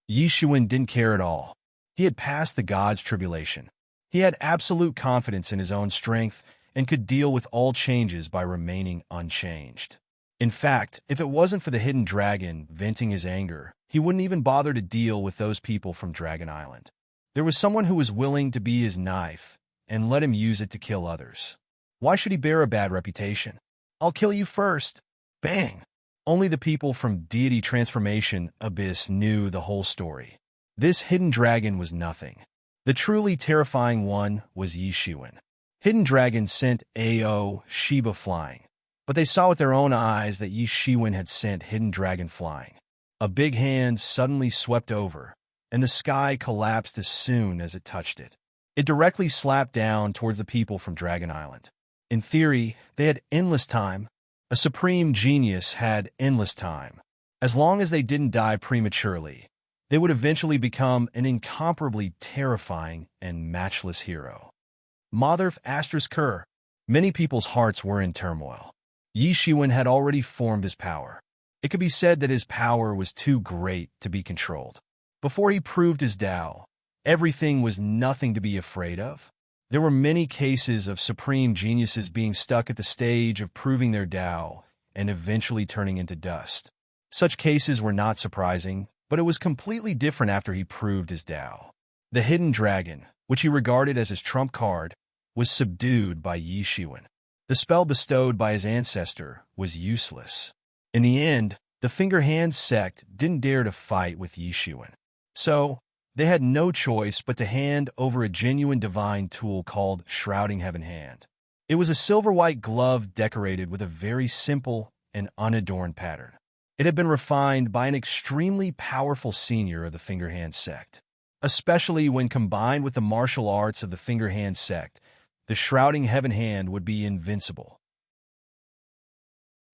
Yi Shiwen didn't care at all. He had passed the god's tribulation. He had absolute confidence in his own strength and could deal with all changes by remaining unchanged. In fact, if it wasn't for the hidden dragon venting his anger, he wouldn't even bother to deal with those people from Dragon Island. There was someone who was willing to be his knife and let him use it to kill others. Why should he bear a bad reputation? I'll kill you first. Bang! Only the people from Deity Transformation Abyss knew the whole story. This hidden dragon was nothing. The truly terrifying one was Yi Shiwen. Hidden Dragon sent Ao Shiba flying, but they saw with their own eyes that Yi Shiwen had sent Hidden Dragon flying. A big hand suddenly swept over, and the sky collapsed as soon as it touched it. It directly slapped down towards the people from Dragon Island. In theory, they had endless time. A supreme genius had endless time. As long as they didn't die prematurely, they would eventually become an incomparably terrifying and matchless hero. Motherf Astris Kerr. Many people's hearts were in turmoil. Yi Shiwen had already formed his power. It could be said that his power was too great to be controlled. Before he proved his Tao, everything was nothing to be afraid of. There were many cases of supreme geniuses being stuck at the stage of proving their Tao and eventually turning into dust. Such cases were not surprising, but it was completely different after he proved his Tao. The hidden dragon, which he regarded as his trump card, was subdued by Yi Shiwen. The spell bestowed by his ancestor was useless. In the end, the Finger Hand sect didn't dare to fight with Yi Shiwen. So, they had no choice but to hand over a genuine divine tool called Shrouding Heaven Hand. It was a silver-white glove decorated with a very simple and unadorned pattern. It had been refined by an extremely powerful senior of the Finger Hand sect. Especially when combined with the martial arts of the Finger Hand sect, the Shrouding Heaven Hand would be invincible.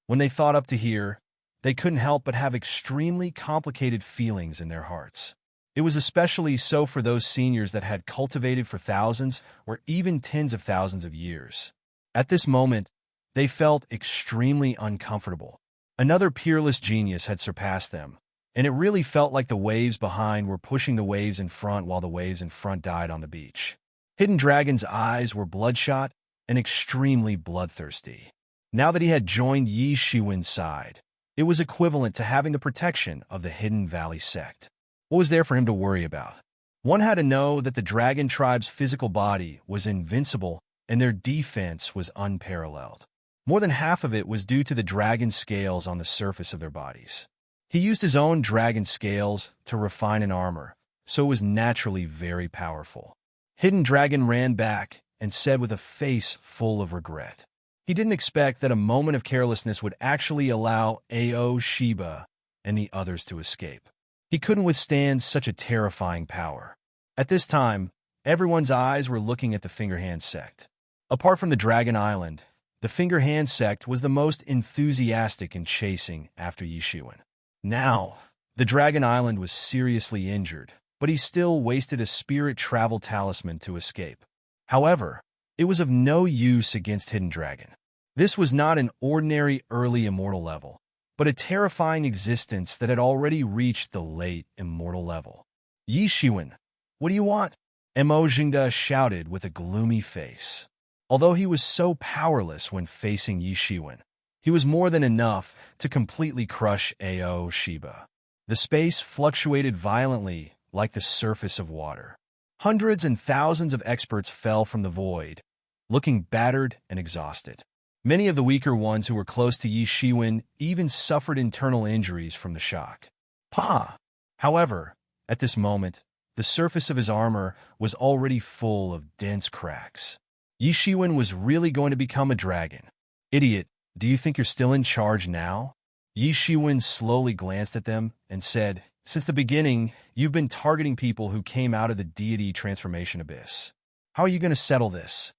When they thought up to here, they couldn't help but have extremely complicated feelings in their hearts. It was especially so for those seniors that had cultivated for thousands or even tens of thousands of years. At this moment, they felt extremely uncomfortable. Another peerless genius had surpassed them, and it really felt like the waves behind were pushing the waves in front while the waves in front died on the beach. Hidden Dragon's eyes were bloodshot and extremely bloodthirsty. Now that he had joined Yi Shiwen's side, it was equivalent to having the protection of the Hidden Valley sect. What was there for him to worry about? One had to know that the dragon tribe's physical body was invincible and their defense was unparalleled. More than half of it was due to the dragon scales on the surface of their bodies. He used his own dragon scales to refine an armor, so it was naturally very powerful. Hidden Dragon ran back and said with a face full of regret. He didn't expect that a moment of carelessness would actually allow Ao Shiba and the others to escape. He couldn't withstand such a terrifying power. At this time, everyone's eyes were looking at the Finger Hand sect. Apart from the Dragon Island, the Finger Hand sect was the most enthusiastic in chasing after Yi Shiwen. Now, the Dragon Island was seriously injured, but he still wasted a spirit travel talisman to escape. However, it was of no use against Hidden Dragon. This was not an ordinary early immortal level, but a terrifying existence that had already reached the late immortal level. Yi Shiwen, what do you want? Mo Jingda shouted with a gloomy face. Although he was so powerless when facing Yi Shiwen, he was more than enough to completely crush Ao Shiba. The space fluctuated violently like the surface of water. Hundreds and thousands of experts fell from the void, looking battered and exhausted. Many of the weaker ones who were close to Yi Shiwen even suffered internal injuries from the shock. However, at this moment, the surface of his armor was already full of dense cracks. Yi Shiwen was really going to become a dragon. Idiot, do you think you're still in charge now? Yi Shiwen slowly glanced at them and said, since the beginning, you've been targeting people who came out of the Deity Transformation Abyss. How are you going to settle this?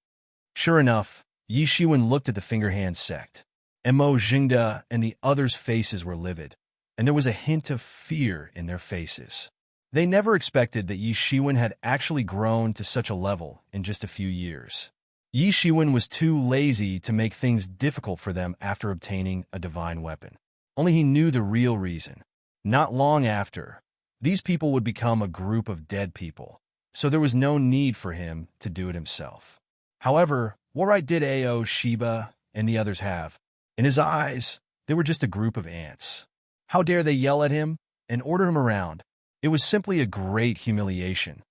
Sure enough, Yi Shiwen looked at the Finger Hand sect. Mo Jingda and the others' faces were livid, and there was a hint of fear in their faces. They never expected that Yi Shiwen had actually grown to such a level in just a few years. Yi Shiwen was too lazy to make things difficult for them after obtaining a divine weapon. Only he knew the real reason. Not long after, these people would become a group of dead people, so there was no need for him to do it himself. However, what right did Ao, Sheba, and the others have? In his eyes, they were just a group of ants. How dare they yell at him and order him around? It was simply a great humiliation.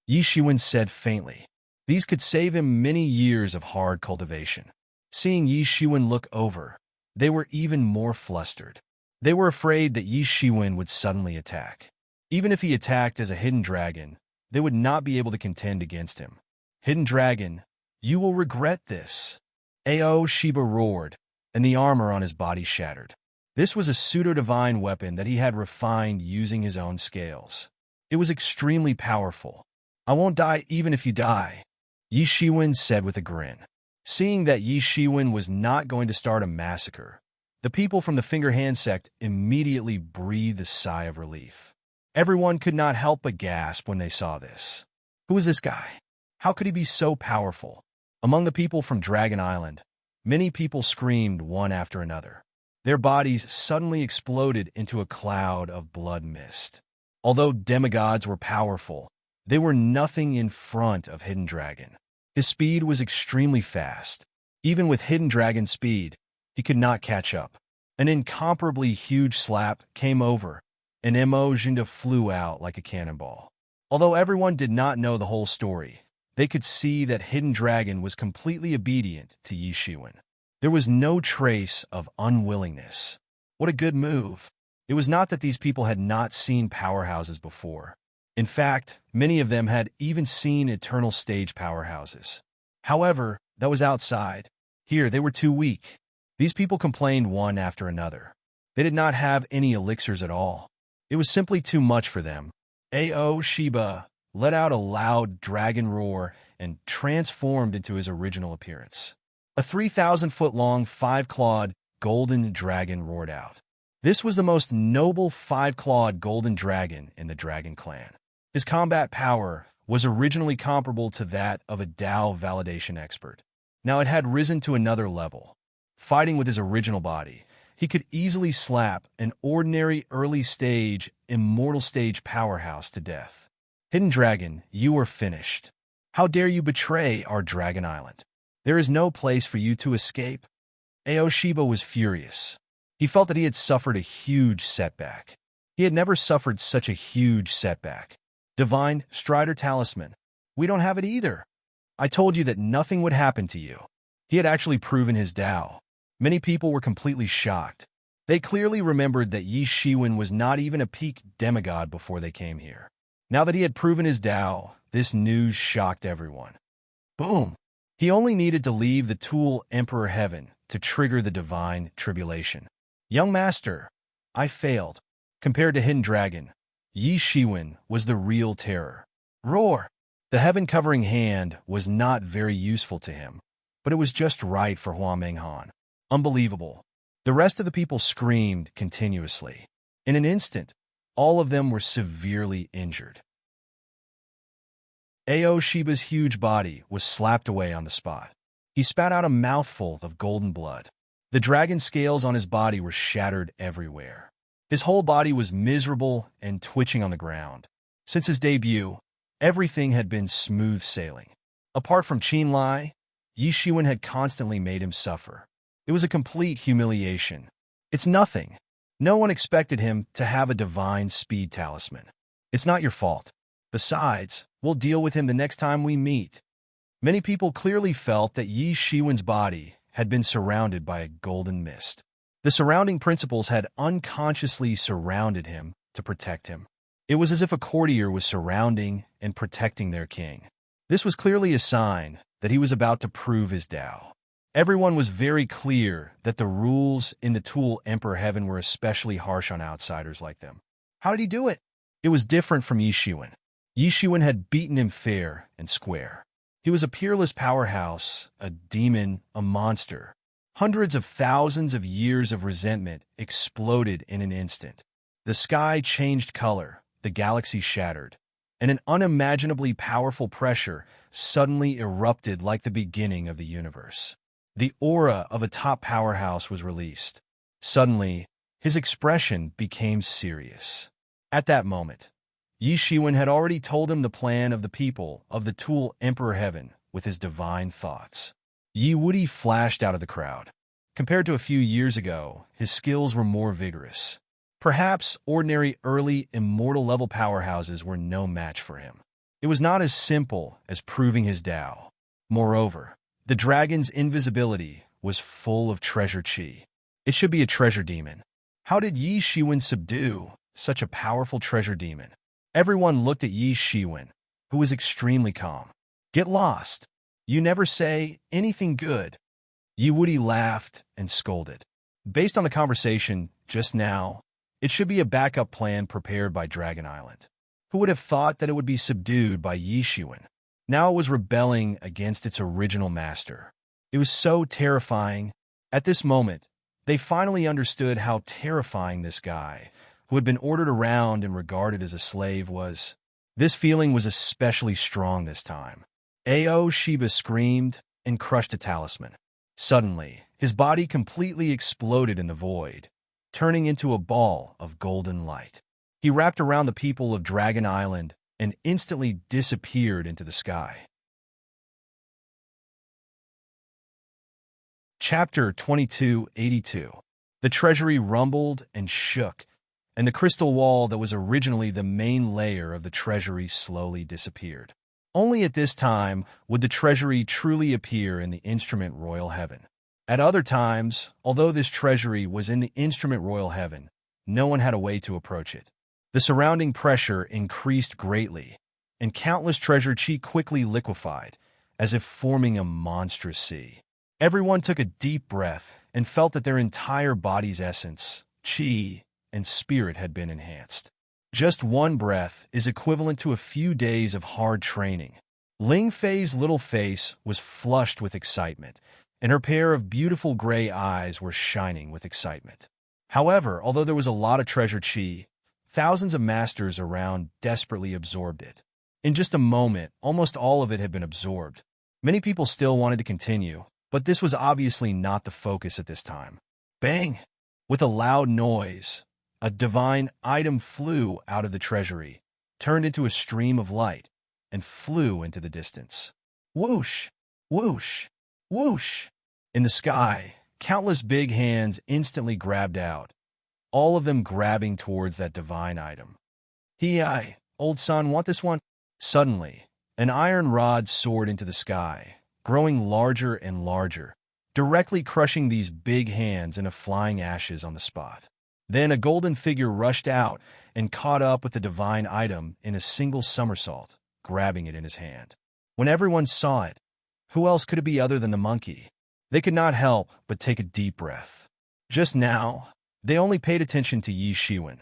Yi Shiwen said faintly. These could save him many years of hard cultivation. Seeing Yi Shiwen look over, they were even more flustered. They were afraid that Yi Shiwen would suddenly attack. Even if he attacked as a hidden dragon, they would not be able to contend against him. Hidden dragon, you will regret this. Ao Sheba roared, and the armor on his body shattered. This was a pseudo-divine weapon that he had refined using his own scales. It was extremely powerful. I won't die even if you die, Yi Shiwen said with a grin. Seeing that Yi Shiwen was not going to start a massacre, the people from the Finger Hand sect immediately breathed a sigh of relief. Everyone could not help but gasp when they saw this. Who was this guy? How could he be so powerful? Among the people from Dragon Island, many people screamed one after another. Their bodies suddenly exploded into a cloud of blood mist. Although demigods were powerful, they were nothing in front of Hidden Dragon. His speed was extremely fast. Even with Hidden Dragon's speed, he could not catch up. An incomparably huge slap came over, and Emojinda flew out like a cannonball. Although everyone did not know the whole story, they could see that Hidden Dragon was completely obedient to Yi Shiwen. There was no trace of unwillingness. What a good move. It was not that these people had not seen powerhouses before. In fact, many of them had even seen eternal stage powerhouses. However, that was outside. Here, they were too weak. These people complained one after another. They did not have any elixirs at all. It was simply too much for them. Ao Sheba let out a loud dragon roar and transformed into his original appearance. A 3,000-foot-long, five-clawed golden dragon roared out. This was the most noble five-clawed golden dragon in the Dragon Clan. His combat power was originally comparable to that of a Dao validation expert. Now it had risen to another level. Fighting with his original body, he could easily slap an ordinary early-stage, immortal stage powerhouse to death. Hidden Dragon, you are finished. How dare you betray our Dragon Island? There is no place for you to escape. Ao Sheba was furious. He felt that he had suffered a huge setback. He had never suffered such a huge setback. Divine Strider Talisman. We don't have it either. I told you that nothing would happen to you. He had actually proven his Dao. Many people were completely shocked. They clearly remembered that Yi Shiwen was not even a peak demigod before they came here. Now that he had proven his Dao, this news shocked everyone. Boom! He only needed to leave the tool Emperor Heaven to trigger the divine tribulation. Young Master, I failed. Compared to Hidden Dragon, Yi Shiwen was the real terror. Roar! The heaven-covering hand was not very useful to him, but it was just right for Hua Menghan. Unbelievable. The rest of the people screamed continuously. In an instant, all of them were severely injured. Ao Sheba's huge body was slapped away on the spot. He spat out a mouthful of golden blood. The dragon scales on his body were shattered everywhere. His whole body was miserable and twitching on the ground. Since his debut, everything had been smooth sailing. Apart from Qin Lai, Yi Shiwen had constantly made him suffer. It was a complete humiliation. It's nothing. No one expected him to have a divine speed talisman. It's not your fault. Besides, we'll deal with him the next time we meet. Many people clearly felt that Yi Shiwen's body had been surrounded by a golden mist. The surrounding principles had unconsciously surrounded him to protect him. It was as if a courtier was surrounding and protecting their king. This was clearly a sign that he was about to prove his Dao. Everyone was very clear that the rules in the tool Emperor Heaven were especially harsh on outsiders like them. How did he do it? It was different from Yi Shiwen. Yi Shiwen had beaten him fair and square. He was a peerless powerhouse, a demon, a monster. Hundreds of thousands of years of resentment exploded in an instant. The sky changed color, the galaxy shattered, and an unimaginably powerful pressure suddenly erupted like the beginning of the universe. The aura of a top powerhouse was released. Suddenly, his expression became serious. At that moment, Yi Shiwen had already told him the plan of the people of the Tool Emperor Heaven with his divine thoughts. Yi Wudi flashed out of the crowd. Compared to a few years ago, his skills were more vigorous. Perhaps ordinary early immortal level powerhouses were no match for him. It was not as simple as proving his Tao. Moreover, the dragon's invisibility was full of treasure chi. It should be a treasure demon. How did Yi Shiwen subdue such a powerful treasure demon? Everyone looked at Yi Shiwen, who was extremely calm. Get lost. You never say anything good. Yi Wudi laughed and scolded. Based on the conversation just now, it should be a backup plan prepared by Dragon Island. Who would have thought that it would be subdued by Yi Shiwen? Now it was rebelling against its original master. It was so terrifying. At this moment, they finally understood how terrifying this guy, who had been ordered around and regarded as a slave, was. This feeling was especially strong this time. Ao Shiba screamed and crushed a talisman. Suddenly, his body completely exploded in the void, turning into a ball of golden light. He wrapped around the people of Dragon Island and instantly disappeared into the sky. Chapter 2282. The treasury rumbled and shook, and the crystal wall that was originally the main layer of the treasury slowly disappeared. Only at this time would the treasury truly appear in the instrument royal heaven. At other times, although this treasury was in the instrument royal heaven, no one had a way to approach it. The surrounding pressure increased greatly, and countless treasure chi quickly liquefied, as if forming a monstrous sea. Everyone took a deep breath and felt that their entire body's essence, chi, and spirit had been enhanced. Just one breath is equivalent to a few days of hard training. Ling Fei's little face was flushed with excitement, and her pair of beautiful gray eyes were shining with excitement. However, although there was a lot of treasure chi, thousands of masters around desperately absorbed it. In just a moment, almost all of it had been absorbed. Many people still wanted to continue, but this was obviously not the focus at this time. Bang! With a loud noise, a divine item flew out of the treasury, turned into a stream of light, and flew into the distance. Whoosh! Whoosh! Whoosh! In the sky, countless big hands instantly grabbed out, all of them grabbing towards that divine item. Old son, want this one? Suddenly, an iron rod soared into the sky, growing larger and larger, directly crushing these big hands into flying ashes on the spot. Then a golden figure rushed out and caught up with the divine item in a single somersault, grabbing it in his hand. When everyone saw it, who else could it be other than the monkey? They could not help but take a deep breath. Just now, they only paid attention to Yi Shiwen,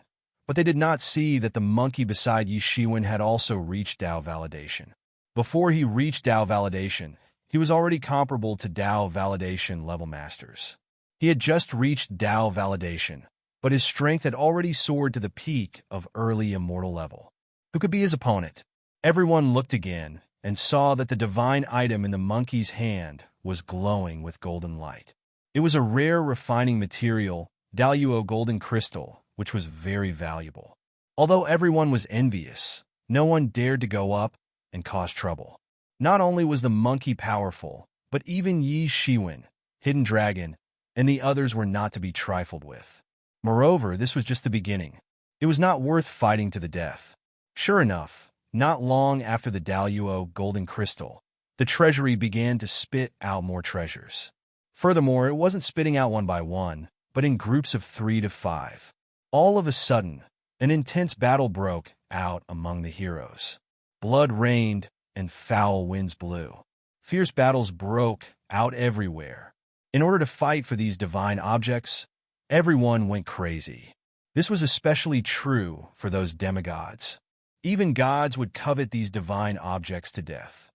but they did not see that the monkey beside Yi Shiwen had also reached Dao validation. Before he reached Dao validation, he was already comparable to Dao validation level masters. He had just reached Dao validation, but his strength had already soared to the peak of early immortal level. Who could be his opponent? Everyone looked again and saw that the divine item in the monkey's hand was glowing with golden light. It was a rare refining material, Daluo golden crystal, which was very valuable. Although everyone was envious, no one dared to go up and cause trouble. Not only was the monkey powerful, but even Yi Shiwen, Hidden Dragon, and the others were not to be trifled with. Moreover, this was just the beginning. It was not worth fighting to the death. Sure enough, not long after the Daluo golden crystal, the treasury began to spit out more treasures. Furthermore, it wasn't spitting out one by one, but in groups of 3 to 5. All of a sudden, an intense battle broke out among the heroes. Blood rained and foul winds blew. Fierce battles broke out everywhere. In order to fight for these divine objects, everyone went crazy. This was especially true for those demigods. Even gods would covet these divine objects to death.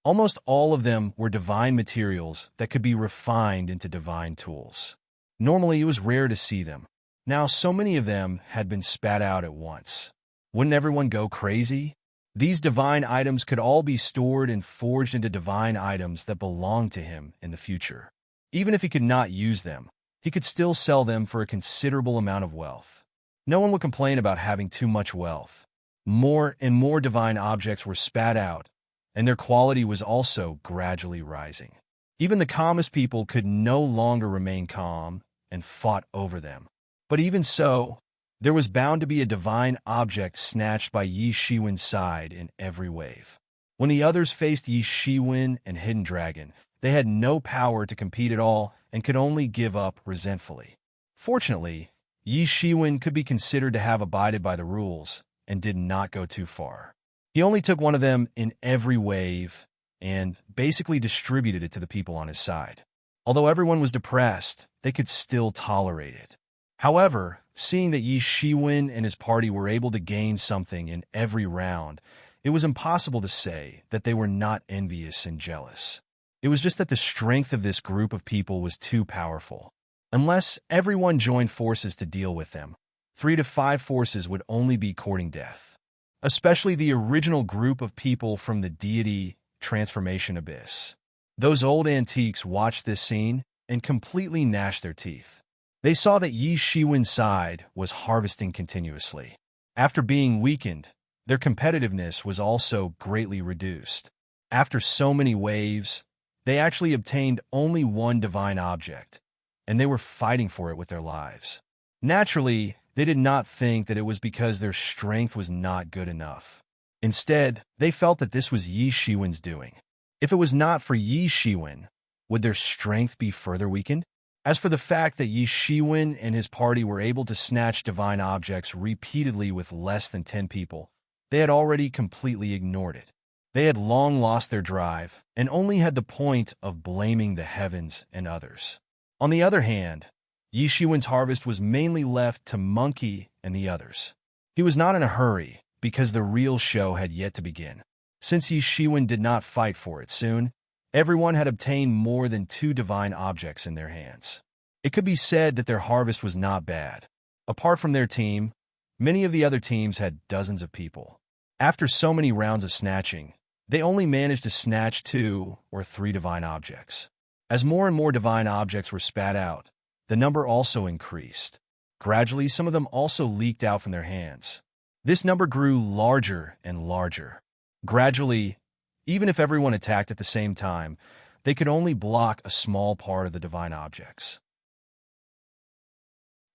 Almost all of them were divine materials that could be refined into divine tools. Normally, it was rare to see them. Now, so many of them had been spat out at once. Wouldn't everyone go crazy? These divine items could all be stored and forged into divine items that belonged to him in the future. Even if he could not use them, he could still sell them for a considerable amount of wealth. No one would complain about having too much wealth. More and more divine objects were spat out, and their quality was also gradually rising. Even the calmest people could no longer remain calm and fought over them. But even so, there was bound to be a divine object snatched by Yi Shiwen's side in every wave. When the others faced Yi Shiwen and Hidden Dragon, they had no power to compete at all and could only give up resentfully. Fortunately, Yi Shiwen could be considered to have abided by the rules and did not go too far. He only took one of them in every wave and basically distributed it to the people on his side. Although everyone was depressed, they could still tolerate it. However, seeing that Yi Shiwen and his party were able to gain something in every round, it was impossible to say that they were not envious and jealous. It was just that the strength of this group of people was too powerful. Unless everyone joined forces to deal with them, 3 to 5 forces would only be courting death. Especially the original group of people from the deity transformation abyss. Those old antiques watched this scene and completely gnashed their teeth. They saw that Yi Shiwen's side was harvesting continuously. After being weakened, their competitiveness was also greatly reduced. After so many waves, they actually obtained only one divine object, and they were fighting for it with their lives. Naturally, they did not think that it was because their strength was not good enough. Instead, they felt that this was Yi Shiwen's doing. If it was not for Yi Shiwen, would their strength be further weakened? As for the fact that Yi Shiwen and his party were able to snatch divine objects repeatedly with less than 10 people, they had already completely ignored it. They had long lost their drive and only had the point of blaming the heavens and others. On the other hand, Yi Shiwen's harvest was mainly left to Monkey and the others. He was not in a hurry because the real show had yet to begin. Since Yi Shiwen did not fight for it soon, everyone had obtained more than 2 divine objects in their hands. It could be said that their harvest was not bad. Apart from their team, many of the other teams had dozens of people. After so many rounds of snatching, they only managed to snatch 2 or 3 divine objects. As more and more divine objects were spat out, the number also increased. Gradually, some of them also leaked out from their hands. This number grew larger and larger. Gradually, even if everyone attacked at the same time, they could only block a small part of the divine objects.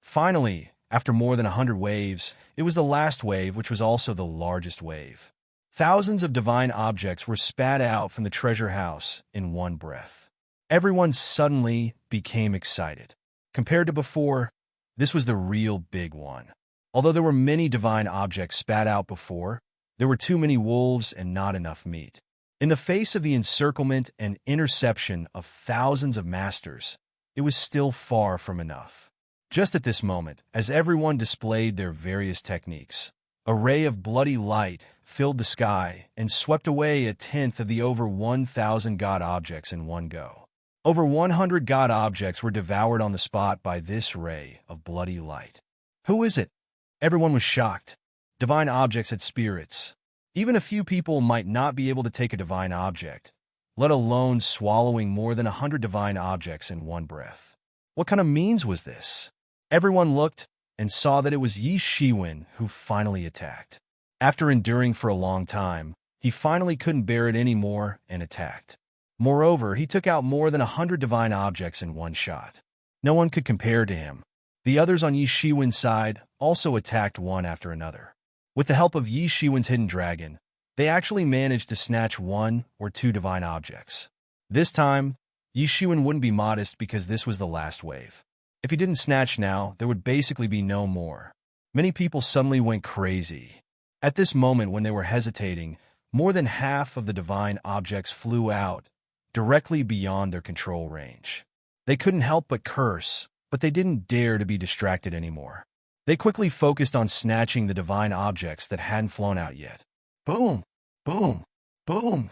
Finally, after more than 100 waves, it was the last wave which was also the largest wave. Thousands of divine objects were spat out from the treasure house in one breath. Everyone suddenly became excited. Compared to before, this was the real big one. Although there were many divine objects spat out before, there were too many wolves and not enough meat. In the face of the encirclement and interception of thousands of masters, it was still far from enough. Just at this moment, as everyone displayed their various techniques, a ray of bloody light filled the sky and swept away a tenth of the over 1,000 god objects in one go. Over 100 god objects were devoured on the spot by this ray of bloody light. Who is it? Everyone was shocked. Divine objects had spirits. Even a few people might not be able to take a divine object, let alone swallowing more than 100 divine objects in one breath. What kind of means was this? Everyone looked and saw that it was Yi Shiwen who finally attacked. After enduring for a long time, he finally couldn't bear it anymore and attacked. Moreover, he took out more than 100 divine objects in one shot. No one could compare to him. The others on Yi Shiwen's side also attacked one after another. With the help of Yi Shiwen's hidden dragon, they actually managed to snatch 1 or 2 divine objects. This time, Yi Shiwen wouldn't be modest because this was the last wave. If he didn't snatch now, there would basically be no more. Many people suddenly went crazy. At this moment when they were hesitating, more than half of the divine objects flew out, directly beyond their control range. They couldn't help but curse, but they didn't dare to be distracted anymore. They quickly focused on snatching the divine objects that hadn't flown out yet. Boom! Boom! Boom!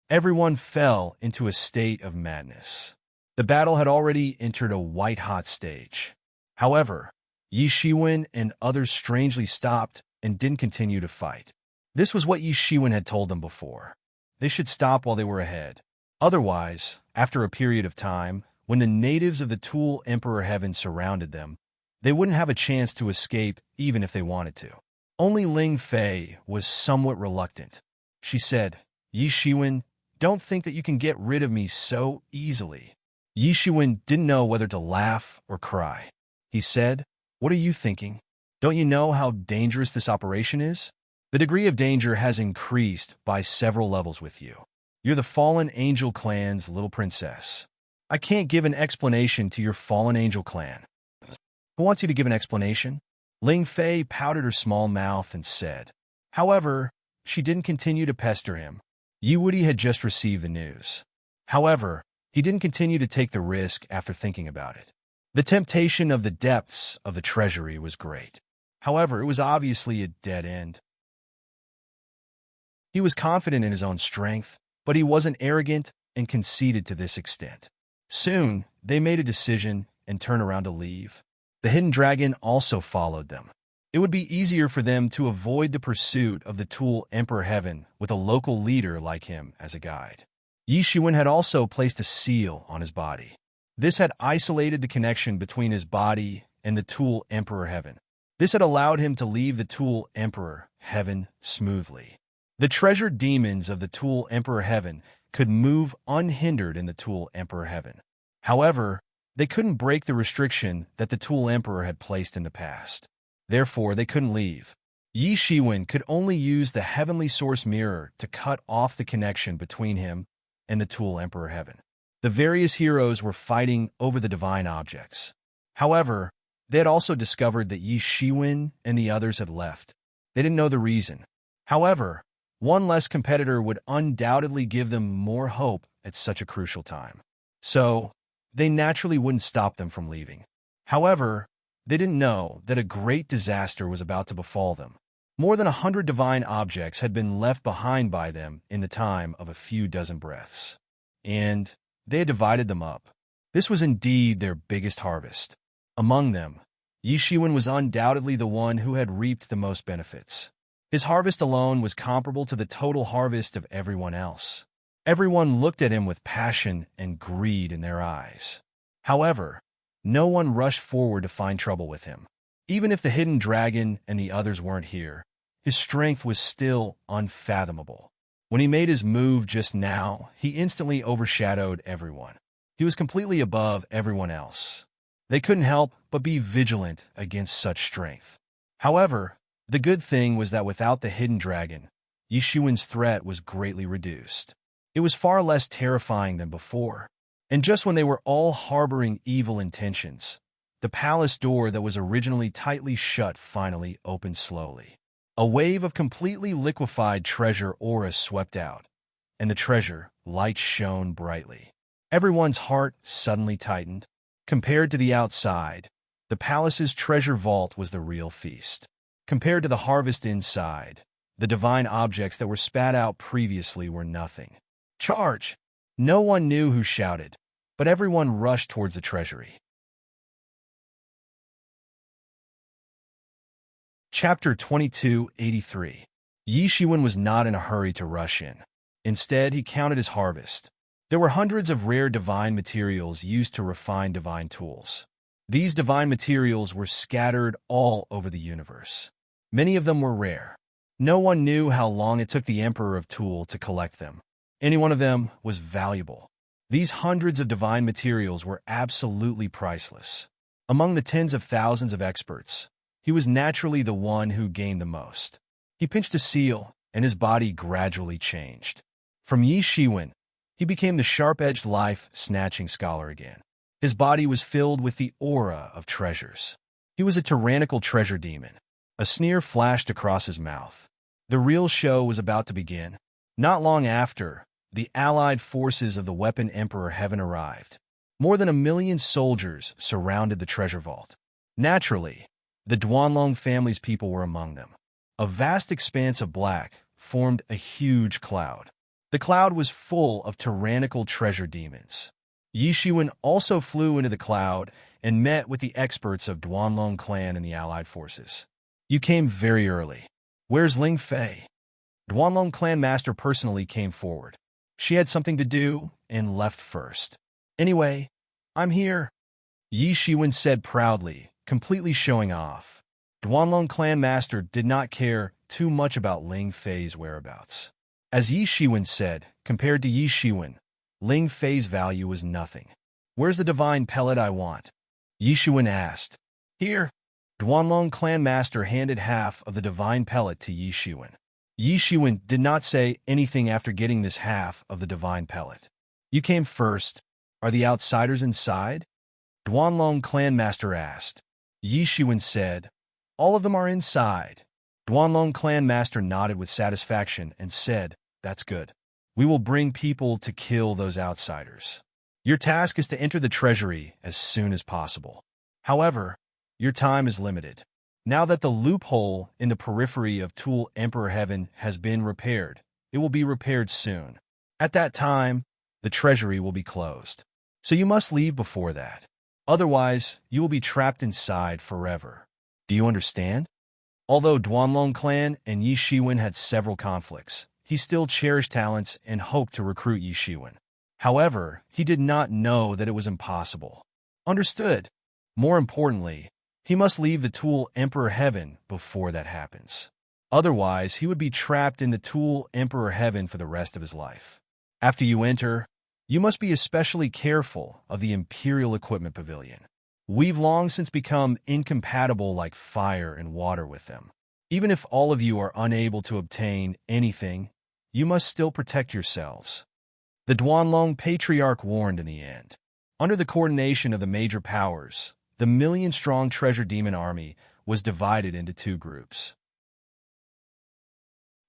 Everyone fell into a state of madness. The battle had already entered a white-hot stage. However, Yi Shiwen and others strangely stopped and didn't continue to fight. This was what Yi Shiwen had told them before. They should stop while they were ahead. Otherwise, after a period of time, when the natives of the Tool Emperor Heaven surrounded them, they wouldn't have a chance to escape even if they wanted to. Only Ling Fei was somewhat reluctant. She said, Yi Shiwen, don't think that you can get rid of me so easily. Yi Shiwen didn't know whether to laugh or cry. He said, what are you thinking? Don't you know how dangerous this operation is? The degree of danger has increased by several levels with you. You're the fallen angel clan's little princess. I can't give an explanation to your fallen angel clan. Who wants you to give an explanation? Ling Fei pouted her small mouth and said. However, she didn't continue to pester him. Yi Wudi had just received the news. However, he didn't continue to take the risk after thinking about it. The temptation of the depths of the treasury was great. However, it was obviously a dead end. He was confident in his own strength, but he wasn't arrogant and conceited to this extent. Soon, they made a decision and turned around to leave. The hidden dragon also followed them. It would be easier for them to avoid the pursuit of the Tool Emperor Heaven with a local leader like him as a guide. Yi Shiwen had also placed a seal on his body. This had isolated the connection between his body and the Tool Emperor Heaven. This had allowed him to leave the Tool Emperor Heaven smoothly. The treasured demons of the Tool Emperor Heaven could move unhindered in the Tool Emperor Heaven. However, they couldn't break the restriction that the Tool Emperor had placed in the past. Therefore, they couldn't leave. Yi Shiwen could only use the Heavenly Source Mirror to cut off the connection between him and the Tool Emperor Heaven. The various heroes were fighting over the divine objects. However, they had also discovered that Yi Shiwen and the others had left. They didn't know the reason. However, one less competitor would undoubtedly give them more hope at such a crucial time. So, they naturally wouldn't stop them from leaving. However, they didn't know that a great disaster was about to befall them. More than 100 divine objects had been left behind by them in the time of a few dozen breaths. And they had divided them up. This was indeed their biggest harvest. Among them, Yi Shiwen was undoubtedly the one who had reaped the most benefits. His harvest alone was comparable to the total harvest of everyone else. Everyone looked at him with passion and greed in their eyes. However, no one rushed forward to find trouble with him. Even if the hidden dragon and the others weren't here, his strength was still unfathomable. When he made his move just now, he instantly overshadowed everyone. He was completely above everyone else. They couldn't help but be vigilant against such strength. However, the good thing was that without the hidden dragon, Yi Shiwen's threat was greatly reduced. It was far less terrifying than before. And just when they were all harboring evil intentions, the palace door that was originally tightly shut finally opened slowly. A wave of completely liquefied treasure aura swept out, and the treasure light shone brightly. Everyone's heart suddenly tightened. Compared to the outside, the palace's treasure vault was the real feast. Compared to the harvest inside, the divine objects that were spat out previously were nothing. Charge! No one knew who shouted, but everyone rushed towards the treasury. Chapter 2283. Yi Shiwen was not in a hurry to rush in. Instead, he counted his harvest. There were hundreds of rare divine materials used to refine divine tools. These divine materials were scattered all over the universe. Many of them were rare. No one knew how long it took the Emperor of Tool to collect them. Any one of them was valuable. These hundreds of divine materials were absolutely priceless. Among the tens of thousands of experts, he was naturally the one who gained the most. He pinched a seal, and his body gradually changed. From Yi Shiwen, he became the sharp-edged life-snatching scholar again. His body was filled with the aura of treasures. He was a tyrannical treasure demon. A sneer flashed across his mouth. The real show was about to begin. Not long after, the allied forces of the Weapon Emperor Heaven arrived. More than 1 million soldiers surrounded the treasure vault. Naturally, the Duanlong family's people were among them. A vast expanse of black formed a huge cloud. The cloud was full of tyrannical treasure demons. Yi Shiwen also flew into the cloud and met with the experts of Duanlong clan and the allied forces. You came very early. Where's Ling Fei? Duanlong clan master personally came forward. She had something to do and left first. Anyway, I'm here, Yi Shiwen said proudly, completely showing off. Duanlong clan master did not care too much about Ling Fei's whereabouts. As Yi Shiwen said, compared to Yi Shiwen, Ling Fei's value was nothing. Where's the divine pellet I want? Yi Shiwen asked. Here. Duanlong clan master handed half of the divine pellet to Yi Shiwen. Yi Shiwen did not say anything after getting this half of the divine pellet. You came first. Are the outsiders inside? Duanlong clan master asked. Yi Shiwen said, all of them are inside. Duanlong clan master nodded with satisfaction and said, that's good. We will bring people to kill those outsiders. Your task is to enter the treasury as soon as possible. However, your time is limited. Now that the loophole in the periphery of Tool Emperor Heaven has been repaired, it will be repaired soon. At that time, the treasury will be closed. So you must leave before that. Otherwise, you will be trapped inside forever. Do you understand? Although Duanlong clan and Yi Shiwen had several conflicts, he still cherished talents and hoped to recruit Yi Shiwen. However, he did not know that it was impossible. Understood. More importantly, he must leave the Tool Emperor Heaven before that happens. Otherwise, he would be trapped in the Tool Emperor Heaven for the rest of his life. After you enter, you must be especially careful of the Imperial Equipment Pavilion. We've long since become incompatible like fire and water with them. Even if all of you are unable to obtain anything, you must still protect yourselves. The Duanlong Patriarch warned in the end. Under the coordination of the major powers, the million-strong treasure demon army was divided into two groups.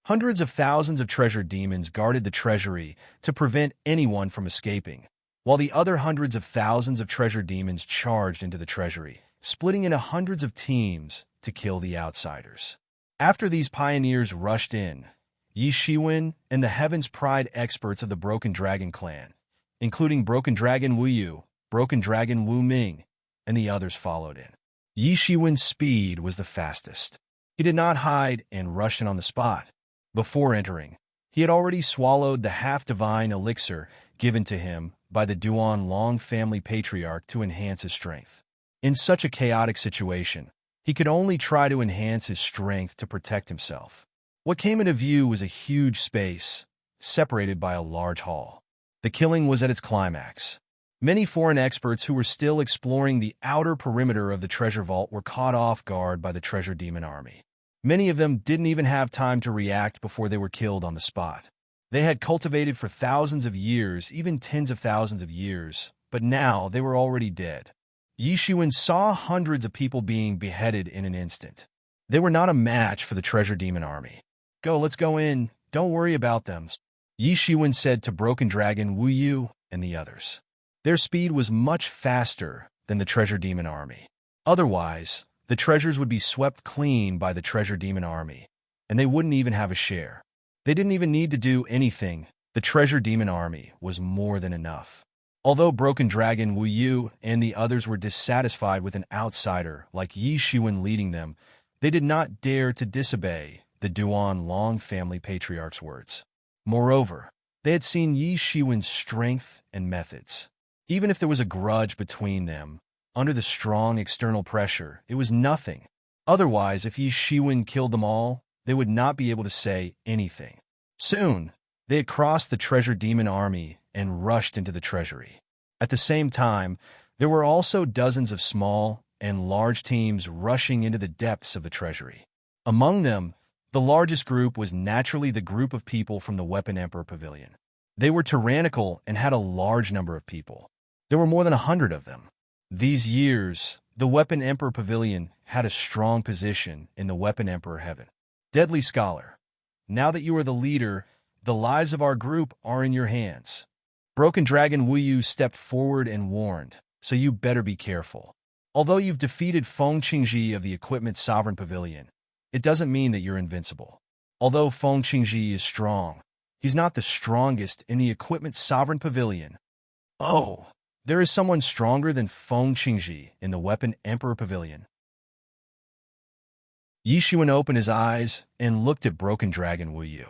Hundreds of thousands of treasure demons guarded the treasury to prevent anyone from escaping, while the other hundreds of thousands of treasure demons charged into the treasury, splitting into hundreds of teams to kill the outsiders. After these pioneers rushed in, Yi Shiwen and the Heaven's Pride experts of the Broken Dragon clan, including Broken Dragon Wu Yu, Broken Dragon Wu Ming, and the others followed in. Yi Shiwen's speed was the fastest. He did not hide and rushed in on the spot. Before entering, he had already swallowed the half-divine elixir given to him by the Duanlong family patriarch to enhance his strength. In such a chaotic situation, he could only try to enhance his strength to protect himself. What came into view was a huge space, separated by a large hall. The killing was at its climax. Many foreign experts who were still exploring the outer perimeter of the treasure vault were caught off guard by the treasure demon army. Many of them didn't even have time to react before they were killed on the spot. They had cultivated for thousands of years, even tens of thousands of years, but now they were already dead. Yi Shiwen saw hundreds of people being beheaded in an instant. They were not a match for the treasure demon army. Let's go in. Don't worry about them, Yi Shiwen said to Broken Dragon Wu Yu and the others. Their speed was much faster than the treasure demon army. Otherwise, the treasures would be swept clean by the treasure demon army, and they wouldn't even have a share. They didn't even need to do anything. The treasure demon army was more than enough. Although Broken Dragon Wu Yu and the others were dissatisfied with an outsider like Yi Shiwen leading them, they did not dare to disobey the Duanlong family patriarch's words. Moreover, they had seen Yi Shiwen's strength and methods. Even if there was a grudge between them, under the strong external pressure, it was nothing. Otherwise, if Yi Shiwen killed them all, they would not be able to say anything. Soon, they had crossed the treasure demon army and rushed into the treasury. At the same time, there were also dozens of small and large teams rushing into the depths of the treasury. Among them, the largest group was naturally the group of people from the Weapon Emperor Pavilion. They were tyrannical and had a large number of people. There were more than 100 of them. These years, the Weapon Emperor Pavilion had a strong position in the Weapon Emperor Heaven. Deadly Scholar, now that you are the leader, the lives of our group are in your hands. Broken Dragon Wu Yu stepped forward and warned, so you better be careful. Although you've defeated Feng Qingji of the Equipment Sovereign Pavilion, it doesn't mean that you're invincible. Although Feng Qingji is strong, he's not the strongest in the Equipment Sovereign Pavilion. Oh, there is someone stronger than Feng Qingji in the Weapon Emperor Pavilion. Yi Shiwen opened his eyes and looked at Broken Dragon Wu Yu.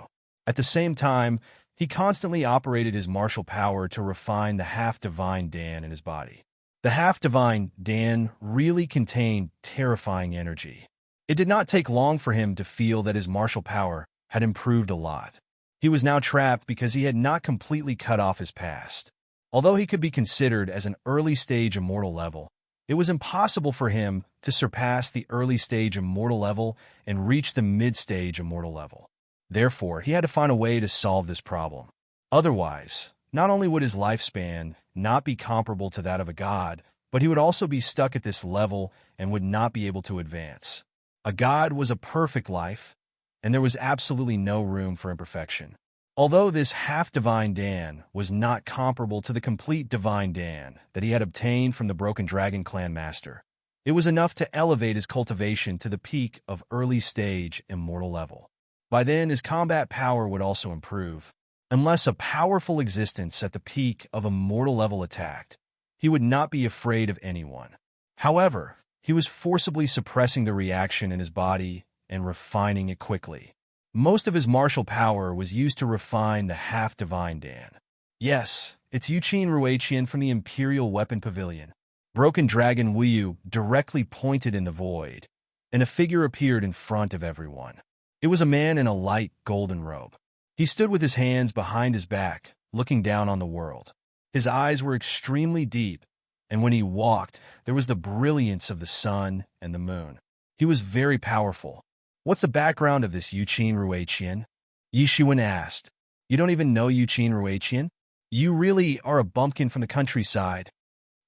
At the same time, he constantly operated his martial power to refine the half-divine Dan in his body. The half-divine Dan really contained terrifying energy. It did not take long for him to feel that his martial power had improved a lot. He was now trapped because he had not completely cut off his past. Although he could be considered as an early-stage immortal level, it was impossible for him to surpass the early-stage immortal level and reach the mid-stage immortal level. Therefore, he had to find a way to solve this problem. Otherwise, not only would his lifespan not be comparable to that of a god, but he would also be stuck at this level and would not be able to advance. A god was a perfect life, and there was absolutely no room for imperfection. Although this half-divine Dan was not comparable to the complete divine Dan that he had obtained from the Broken Dragon Clan Master, it was enough to elevate his cultivation to the peak of early-stage immortal level. By then, his combat power would also improve. Unless a powerful existence at the peak of immortal level attacked, he would not be afraid of anyone. However, he was forcibly suppressing the reaction in his body and refining it quickly. Most of his martial power was used to refine the half-divine Dan. Yes, it's Yuqin Ruiqian from the Imperial Weapon Pavilion. Broken Dragon Wu Yu directly pointed in the void, and a figure appeared in front of everyone. It was a man in a light golden robe. He stood with his hands behind his back, looking down on the world. His eyes were extremely deep, and when he walked, there was the brilliance of the sun and the moon. He was very powerful. What's the background of this Yuqin Ruiqian? Yi Shiwen asked. You don't even know Yuqin Ruiqian? You really are a bumpkin from the countryside.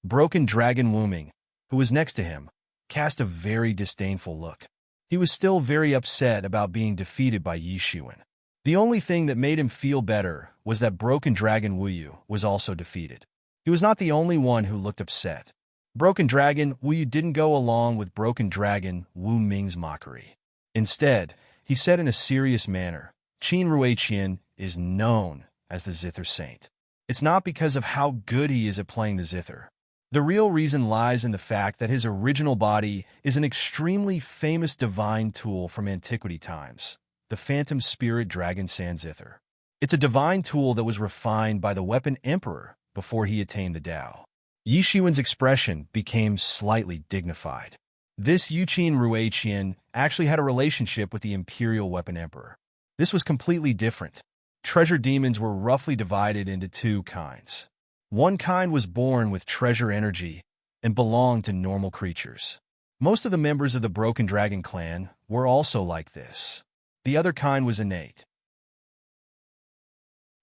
Broken Dragon Wu Ming, who was next to him, cast a very disdainful look. He was still very upset about being defeated by Yi Shiwen. The only thing that made him feel better was that Broken Dragon Wu Yu was also defeated. He was not the only one who looked upset. Broken Dragon Wu Yu didn't go along with Broken Dragon Wu Ming's mockery. Instead, he said in a serious manner, Qin Ruiqian is known as the Zither Saint. It's not because of how good he is at playing the zither. The real reason lies in the fact that his original body is an extremely famous divine tool from antiquity times, the Phantom Spirit Dragon Sand Zither. It's a divine tool that was refined by the Weapon Emperor before he attained the Tao. Yi Shiwen's expression became slightly dignified. This Yuqin Ruiqian actually had a relationship with the Imperial Weapon Emperor. This was completely different. Treasure demons were roughly divided into two kinds. One kind was born with treasure energy and belonged to normal creatures. Most of the members of the Broken Dragon clan were also like this. The other kind was innate.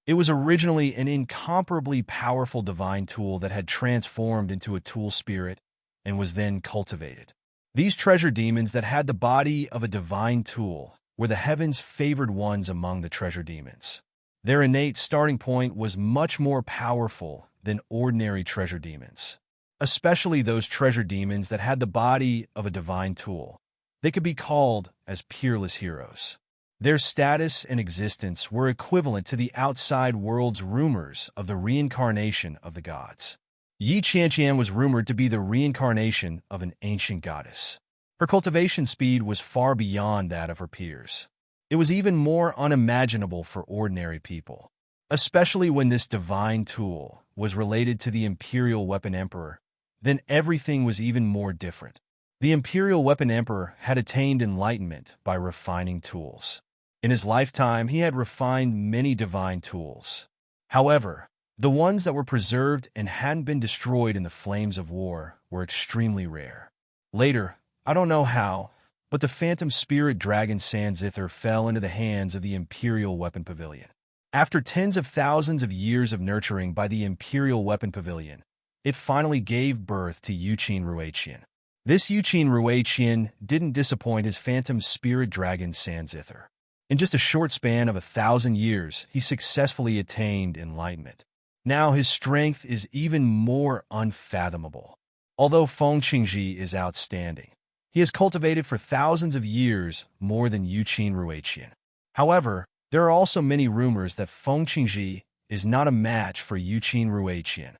It was originally an incomparably powerful divine tool that had transformed into a tool spirit and was then cultivated. These treasure demons that had the body of a divine tool were the heaven's favored ones among the treasure demons. Their innate starting point was much more powerful than ordinary treasure demons, especially those treasure demons that had the body of a divine tool. They could be called as peerless heroes. Their status and existence were equivalent to the outside world's rumors of the reincarnation of the gods. Yi Qianqian was rumored to be the reincarnation of an ancient goddess. Her cultivation speed was far beyond that of her peers. It was even more unimaginable for ordinary people, especially when this divine tool was related to the Imperial Weapon Emperor. Then everything was even more different. The Imperial Weapon Emperor had attained enlightenment by refining tools. In his lifetime, he had refined many divine tools. However, the ones that were preserved and hadn't been destroyed in the flames of war were extremely rare. Later, I don't know how, but the Phantom Spirit Dragon Sand Zither fell into the hands of the Imperial Weapon Pavilion. After tens of thousands of years of nurturing by the Imperial Weapon Pavilion, it finally gave birth to Yuqin Ruiqian. This Yuqin Ruiqian didn't disappoint his Phantom Spirit Dragon Sand Zither. In just a short span of 1,000 years, he successfully attained enlightenment. Now his strength is even more unfathomable. Although Feng Qingji is outstanding, he has cultivated for thousands of years more than Yuqin Ruiqian. However, there are also many rumors that Feng Qingji is not a match for Yuqin Ruiqian.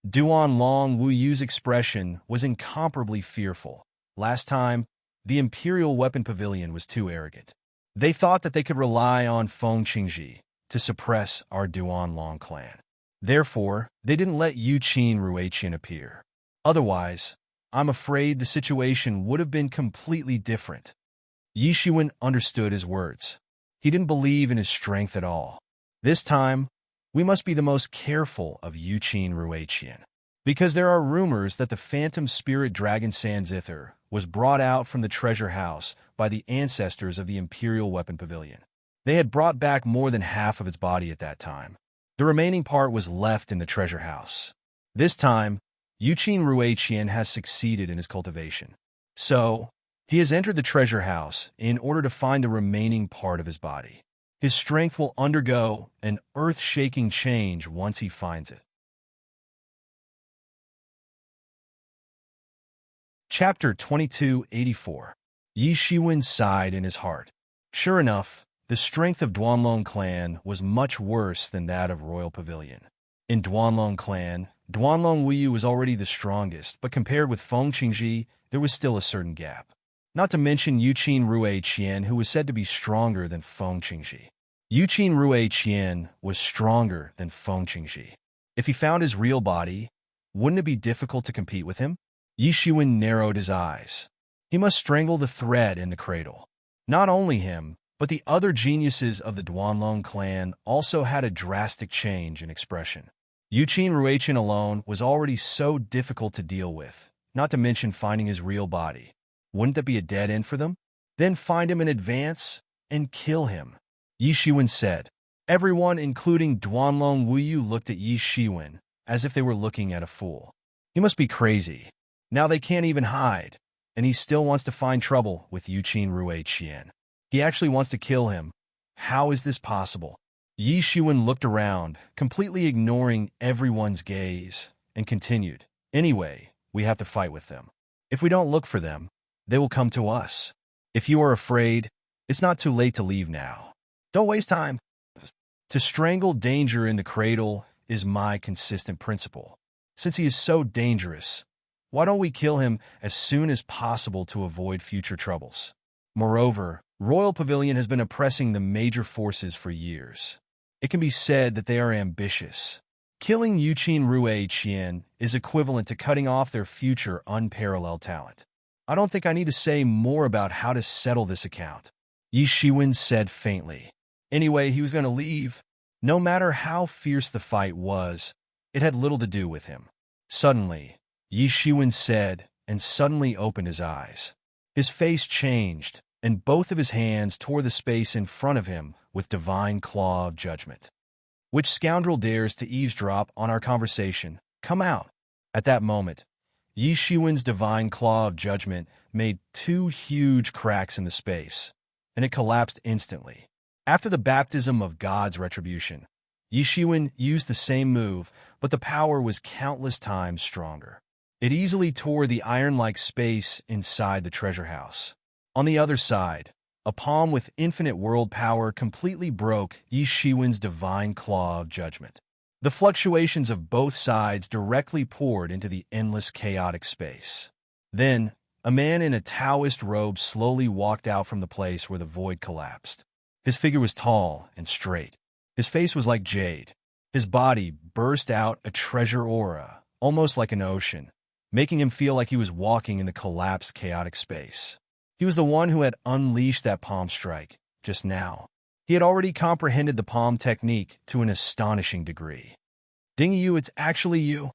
Duan Long Wu Yu's expression was incomparably fearful. Last time, the Imperial Weapon Pavilion was too arrogant. They thought that they could rely on Feng Qingji to suppress our Duanlong clan. Therefore, they didn't let Yuqin Ruiqian appear. Otherwise, I'm afraid the situation would have been completely different. Yi Shiwen understood his words. He didn't believe in his strength at all. This time, we must be the most careful of Yuqin Ruiqian, because there are rumors that the phantom spirit dragon Sanzither was brought out from the treasure house by the ancestors of the Imperial Weapon Pavilion. They had brought back more than half of its body at that time. The remaining part was left in the treasure house. This time, Yuqin Ruiqian has succeeded in his cultivation. So, he has entered the treasure house in order to find the remaining part of his body. His strength will undergo an earth-shaking change once he finds it. Chapter 2284. Yi Shiwen sighed in his heart. Sure enough, the strength of Duanlong clan was much worse than that of Royal Pavilion. In Duanlong clan, Duanlong Wuyu was already the strongest, but compared with Feng Qingji, there was still a certain gap. Not to mention Yuqin Ruiqian, who was said to be stronger than Feng Qingji. Yuqin Ruiqian was stronger than Feng Qingji. If he found his real body, wouldn't it be difficult to compete with him? Yi Shiwen narrowed his eyes. He must strangle the thread in the cradle. Not only him, but the other geniuses of the Duanlong clan also had a drastic change in expression. Yuqin Ruiqian alone was already so difficult to deal with, not to mention finding his real body. Wouldn't that be a dead end for them? Then find him in advance and kill him. Yi Shiwen said. Everyone, including Duanlong Wuyu, looked at Yi Shiwen as if they were looking at a fool. He must be crazy. Now they can't even hide, and he still wants to find trouble with Yuqin Ruiqian. He actually wants to kill him. How is this possible? Yi Shiwen looked around, completely ignoring everyone's gaze, and continued. Anyway, we have to fight with them. If we don't look for them, they will come to us. If you are afraid, it's not too late to leave now. Don't waste time. To strangle danger in the cradle is my consistent principle. Since he is so dangerous, why don't we kill him as soon as possible to avoid future troubles? Moreover, Royal Pavilion has been oppressing the major forces for years. It can be said that they are ambitious. Killing Yuqin Ruiqian is equivalent to cutting off their future unparalleled talent. I don't think I need to say more about how to settle this account. Yi Shiwen said faintly. Anyway, he was going to leave. No matter how fierce the fight was, it had little to do with him. Suddenly, Yi Shiwen said, and suddenly opened his eyes. His face changed, and both of his hands tore the space in front of him with divine claw of judgment. Which scoundrel dares to eavesdrop on our conversation? Come out. At that moment, Yi Shiwen's divine claw of judgment made two huge cracks in the space, and it collapsed instantly. After the baptism of God's retribution, Yi Shiwen used the same move, but the power was countless times stronger. It easily tore the iron-like space inside the treasure house. On the other side, a palm with infinite world power completely broke Yi Shiwen's divine claw of judgment. The fluctuations of both sides directly poured into the endless chaotic space. Then, a man in a Taoist robe slowly walked out from the place where the void collapsed. His figure was tall and straight. His face was like jade. His body burst out a treasure aura, almost like an ocean, making him feel like he was walking in the collapsed chaotic space. He was the one who had unleashed that palm strike, just now. He had already comprehended the palm technique to an astonishing degree. Ding Yu, it's actually you.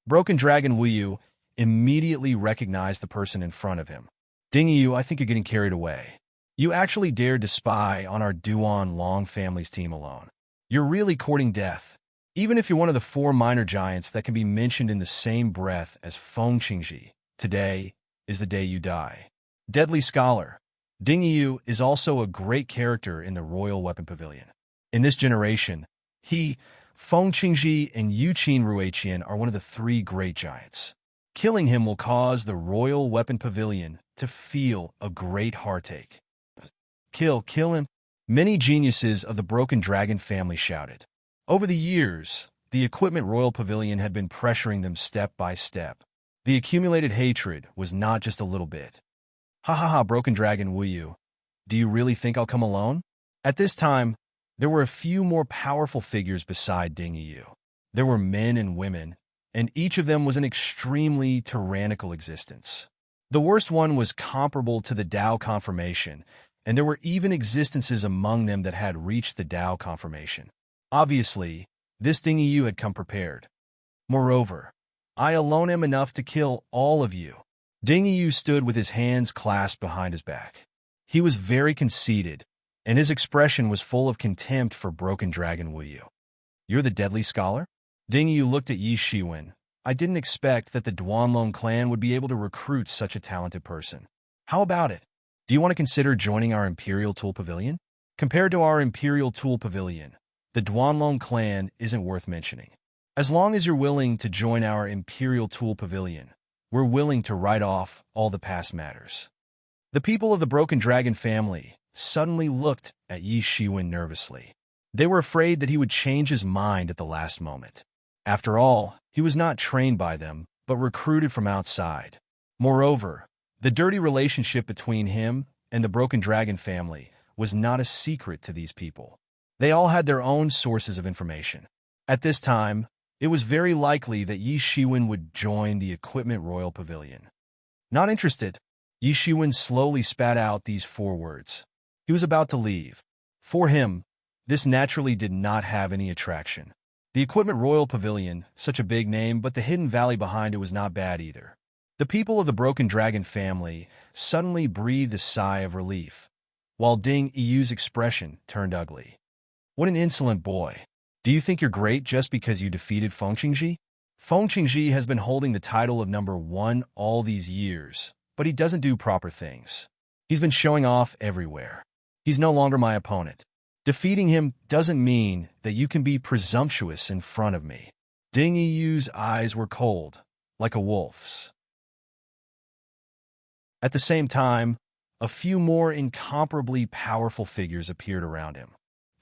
Broken Dragon Wuyu immediately recognized the person in front of him. Ding Yu, I think you're getting carried away. You actually dared to spy on our Duanlong family's team alone. You're really courting death. Even if you're one of the 4 minor giants that can be mentioned in the same breath as Feng Qingji, today is the day you die. Deadly Scholar. Ding Yu is also a great character in the Royal Weapon Pavilion. In this generation, he, Feng Qingji, and Yuqin Ruiqian are one of the 3 great giants. Killing him will cause the Royal Weapon Pavilion to feel a great heartache. Kill him. Many geniuses of the Broken Dragon family shouted. Over the years, the Equipment Royal Pavilion had been pressuring them step by step. The accumulated hatred was not just a little bit. Ha ha ha, Broken Dragon Wuyu. Do you really think I'll come alone? At this time, there were a few more powerful figures beside Ding Yu. There were men and women, and each of them was an extremely tyrannical existence. The worst one was comparable to the Dao confirmation, and there were even existences among them that had reached the Dao confirmation. Obviously, this Ding Yu had come prepared. Moreover, I alone am enough to kill all of you. Ding Yu stood with his hands clasped behind his back. He was very conceited, and his expression was full of contempt for Broken Dragon Wuyu. You're the deadly scholar? Ding Yu looked at Yi Shiwen. I didn't expect that the Duanlong clan would be able to recruit such a talented person. How about it? Do you want to consider joining our Imperial Tool Pavilion? Compared to our Imperial Tool Pavilion, the Duanlong clan isn't worth mentioning. As long as you're willing to join our Imperial Tool Pavilion, we're willing to write off all the past matters. The people of the Broken Dragon family suddenly looked at Yi Shiwen nervously. They were afraid that he would change his mind at the last moment. After all, he was not trained by them, but recruited from outside. Moreover, the dirty relationship between him and the Broken Dragon family was not a secret to these people. They all had their own sources of information. At this time, it was very likely that Yi Shiwen would join the Equipment Royal Pavilion. Not interested, Yi Shiwen slowly spat out these 4 words. He was about to leave. For him, this naturally did not have any attraction. The Equipment Royal Pavilion, such a big name, but the hidden valley behind it was not bad either. The people of the Broken Dragon family suddenly breathed a sigh of relief, while Ding Yu's expression turned ugly. What an insolent boy. Do you think you're great just because you defeated Feng Qingji? Feng Qingji has been holding the title of #1 all these years, but he doesn't do proper things. He's been showing off everywhere. He's no longer my opponent. Defeating him doesn't mean that you can be presumptuous in front of me. Ding Yu's eyes were cold, like a wolf's. At the same time, a few more incomparably powerful figures appeared around him.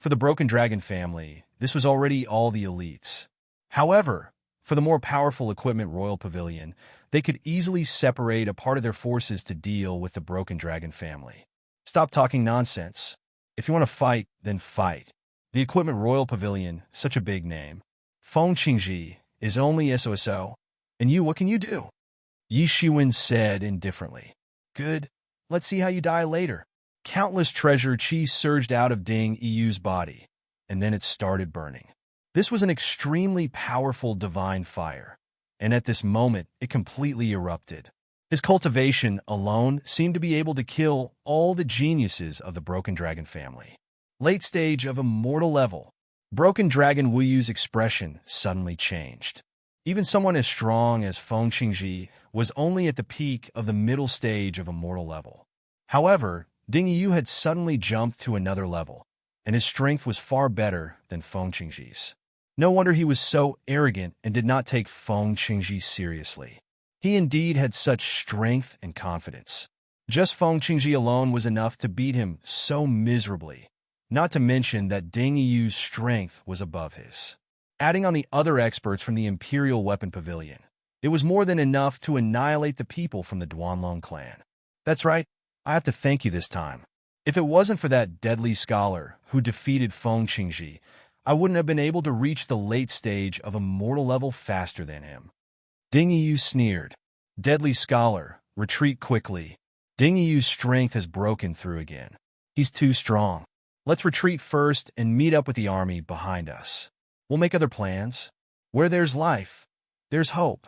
For the Broken Dragon family, this was already all the elites. However, for the more powerful Equipment Royal Pavilion, they could easily separate a part of their forces to deal with the Broken Dragon family. Stop talking nonsense. If you want to fight, then fight. The Equipment Royal Pavilion, such a big name. Feng Qingji is only SOSO, and you, what can you do? Yi Shiwen said indifferently. Good, let's see how you die later. Countless treasure chi surged out of Ding Yu's body, and then it started burning. This was an extremely powerful divine fire, and at this moment it completely erupted. His cultivation alone seemed to be able to kill all the geniuses of the Broken Dragon family. Late stage of immortal level. Broken Dragon Wuyu's expression suddenly changed. Even someone as strong as Feng Qingji was only at the peak of the middle stage of immortal level. However, Ding Yu had suddenly jumped to another level, and his strength was far better than Feng Qingji's. No wonder he was so arrogant and did not take Feng Qingji seriously. He indeed had such strength and confidence. Just Feng Qingji alone was enough to beat him so miserably, not to mention that Ding Yu's strength was above his. Adding on the other experts from the Imperial Weapon Pavilion, it was more than enough to annihilate the people from the Duanlong clan. That's right, I have to thank you this time. If it wasn't for that deadly scholar who defeated Feng Qingji, I wouldn't have been able to reach the late stage of immortal level faster than him. Ding Yu sneered. Deadly scholar, retreat quickly. Ding Yu's strength has broken through again. He's too strong. Let's retreat first and meet up with the army behind us. We'll make other plans. Where there's life, there's hope.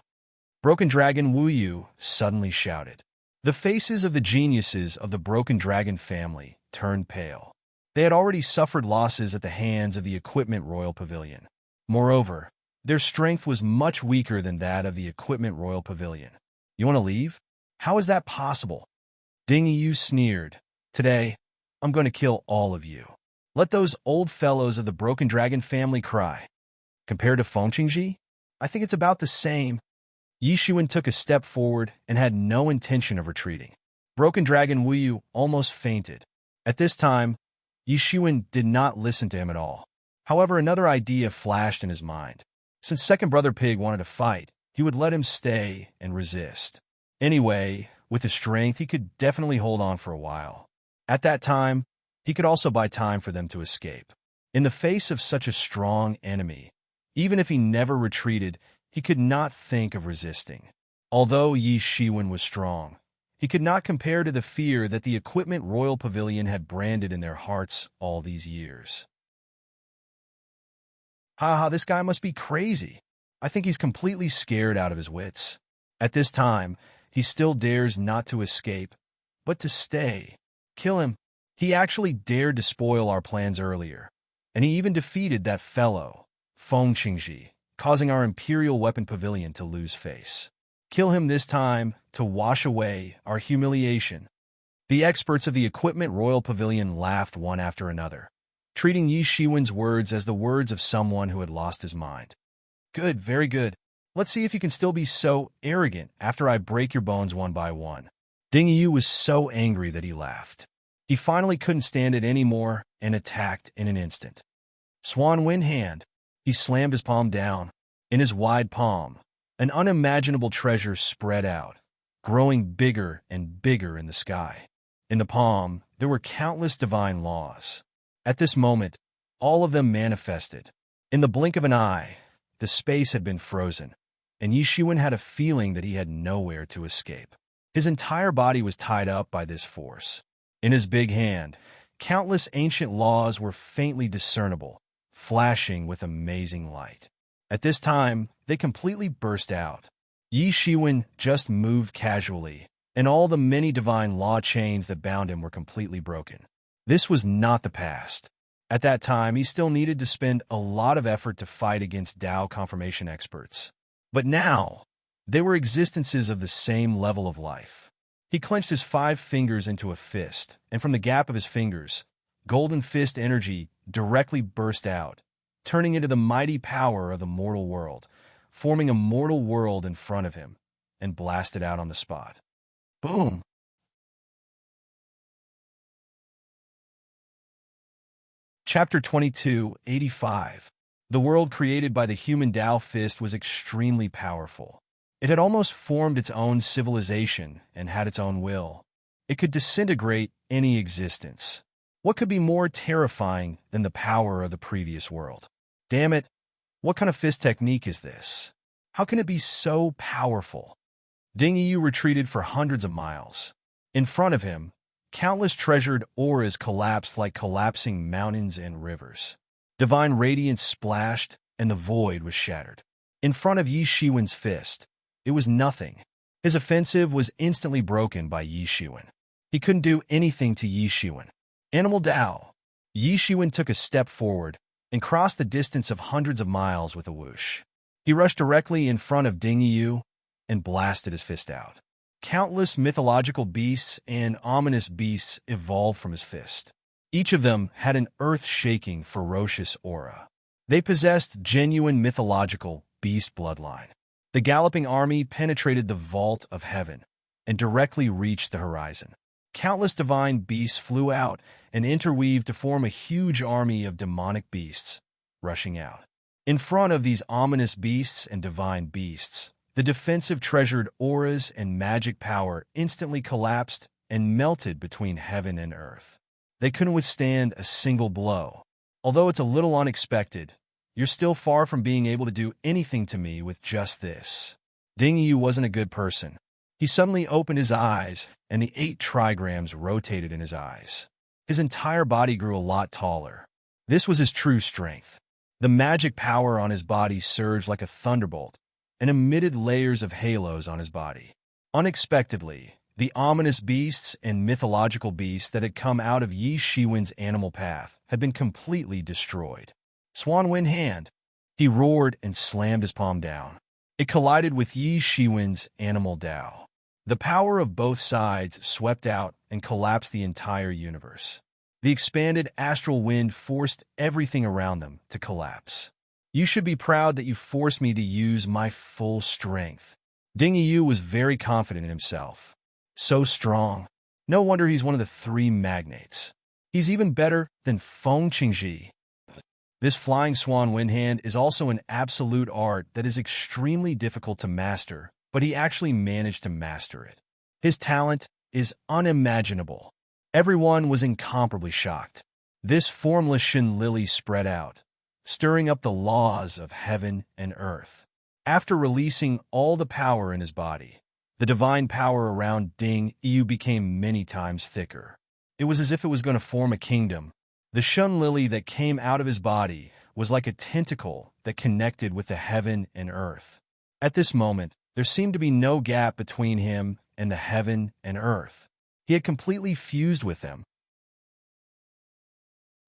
Broken Dragon Wuyu suddenly shouted. The faces of the geniuses of the Broken Dragon family turned pale. They had already suffered losses at the hands of the Equipment Royal Pavilion. Moreover, their strength was much weaker than that of the Equipment Royal Pavilion. You want to leave? How is that possible? Ding Yu sneered. Today, I'm going to kill all of you. Let those old fellows of the Broken Dragon family cry. Compared to Feng Qingji, I think it's about the same. Yi Shiwen took a step forward and had no intention of retreating. Broken Dragon Wuyu almost fainted. At this time, Yi Shiwen did not listen to him at all. However, another idea flashed in his mind. Since Second Brother Pig wanted to fight, he would let him stay and resist. Anyway, with his strength, he could definitely hold on for a while. At that time, he could also buy time for them to escape. In the face of such a strong enemy, even if he never retreated, he could not think of resisting. Although Yi Shiwen was strong, he could not compare to the fear that the Equipment Royal Pavilion had branded in their hearts all these years. Haha, this guy must be crazy. I think he's completely scared out of his wits. At this time, he still dares not to escape, but to stay. Kill him. He actually dared to spoil our plans earlier, and he even defeated that fellow, Feng Qingji, causing our Imperial Weapon Pavilion to lose face. Kill him this time to wash away our humiliation. The experts of the Equipment Royal Pavilion laughed one after another, treating Yi Shiwen's words as the words of someone who had lost his mind. Good, very good. Let's see if you can still be so arrogant after I break your bones one by one. Ding Yu was so angry that he laughed. He finally couldn't stand it anymore and attacked in an instant. Swan Wind Hand. He slammed his palm down. In his wide palm, an unimaginable treasure spread out, growing bigger and bigger in the sky. In the palm, there were countless divine laws. At this moment, all of them manifested. In the blink of an eye, the space had been frozen, and Yi Shiwen had a feeling that he had nowhere to escape. His entire body was tied up by this force. In his big hand, countless ancient laws were faintly discernible, flashing with amazing light. At this time, they completely burst out. Yi Shiwen just moved casually, and all the many divine law chains that bound him were completely broken. This was not the past. At that time, he still needed to spend a lot of effort to fight against Dao confirmation experts. But now, they were existences of the same level of life. He clenched his 5 fingers into a fist, and from the gap of his fingers, golden fist energy directly burst out, turning into the mighty power of the mortal world, forming a mortal world in front of him, and blasted out on the spot. Boom! Chapter 22, 85. The world created by the human Dao fist was extremely powerful. It had almost formed its own civilization and had its own will. It could disintegrate any existence. What could be more terrifying than the power of the previous world? Damn it, what kind of fist technique is this? How can it be so powerful? Ding Yu retreated for hundreds of miles. In front of him, countless treasured auras collapsed like collapsing mountains and rivers. Divine radiance splashed, and the void was shattered. In front of Yi Shiwen's fist, it was nothing. His offensive was instantly broken by Yi Shiwen. He couldn't do anything to Yi Shiwen. Animal Dao. Yi Shiwen took a step forward and crossed the distance of hundreds of miles with a whoosh. He rushed directly in front of Ding Yu and blasted his fist out. Countless mythological beasts and ominous beasts evolved from his fist. Each of them had an earth-shaking, ferocious aura. They possessed genuine mythological beast bloodline. The galloping army penetrated the vault of heaven and directly reached the horizon. Countless divine beasts flew out and interweaved to form a huge army of demonic beasts, rushing out. In front of these ominous beasts and divine beasts, the defensive treasured auras and magic power instantly collapsed and melted between heaven and earth. They couldn't withstand a single blow. Although it's a little unexpected, you're still far from being able to do anything to me with just this. Ding Yu wasn't a good person. He suddenly opened his eyes, and the 8 trigrams rotated in his eyes. His entire body grew a lot taller. This was his true strength. The magic power on his body surged like a thunderbolt and emitted layers of halos on his body. Unexpectedly, the ominous beasts and mythological beasts that had come out of Yi Shiwen's animal path had been completely destroyed. Swan Wind Hand. He roared and slammed his palm down. It collided with Yi Shiwen's animal Dao. The power of both sides swept out and collapsed the entire universe. The expanded astral wind forced everything around them to collapse. You should be proud that you forced me to use my full strength. Ding Yu was very confident in himself. So strong. No wonder he's one of the 3 magnates. He's even better than Feng Qingji. This flying swan wind hand is also an absolute art that is extremely difficult to master, but he actually managed to master it. His talent is unimaginable. Everyone was incomparably shocked. This formless shin lily spread out, stirring up the laws of heaven and earth. After releasing all the power in his body, the divine power around Ding Yu became many times thicker. It was as if it was going to form a kingdom. The shun lily that came out of his body was like a tentacle that connected with the heaven and earth. At this moment, there seemed to be no gap between him and the heaven and earth. He had completely fused with them.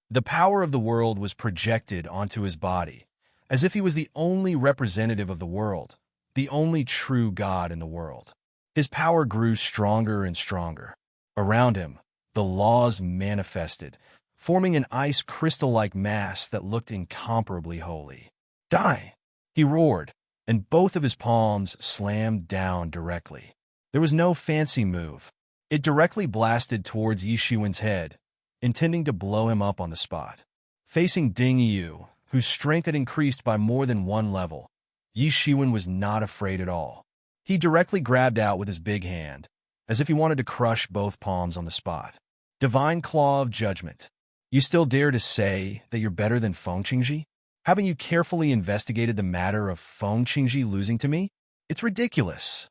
The power of the world was projected onto his body, as if he was the only representative of the world, the only true God in the world. His power grew stronger and stronger. Around him, the laws manifested, forming an ice crystal-like mass that looked incomparably holy. Die! He roared, and both of his palms slammed down directly. There was no fancy move. It directly blasted towards Yi Shiwen's head, intending to blow him up on the spot. Facing Ding Yu, whose strength had increased by more than one level, Yi Shiwen was not afraid at all. He directly grabbed out with his big hand, as if he wanted to crush both palms on the spot. Divine Claw of Judgment. You still dare to say that you're better than Feng Qingji? Haven't you carefully investigated the matter of Feng Qingji losing to me? It's ridiculous.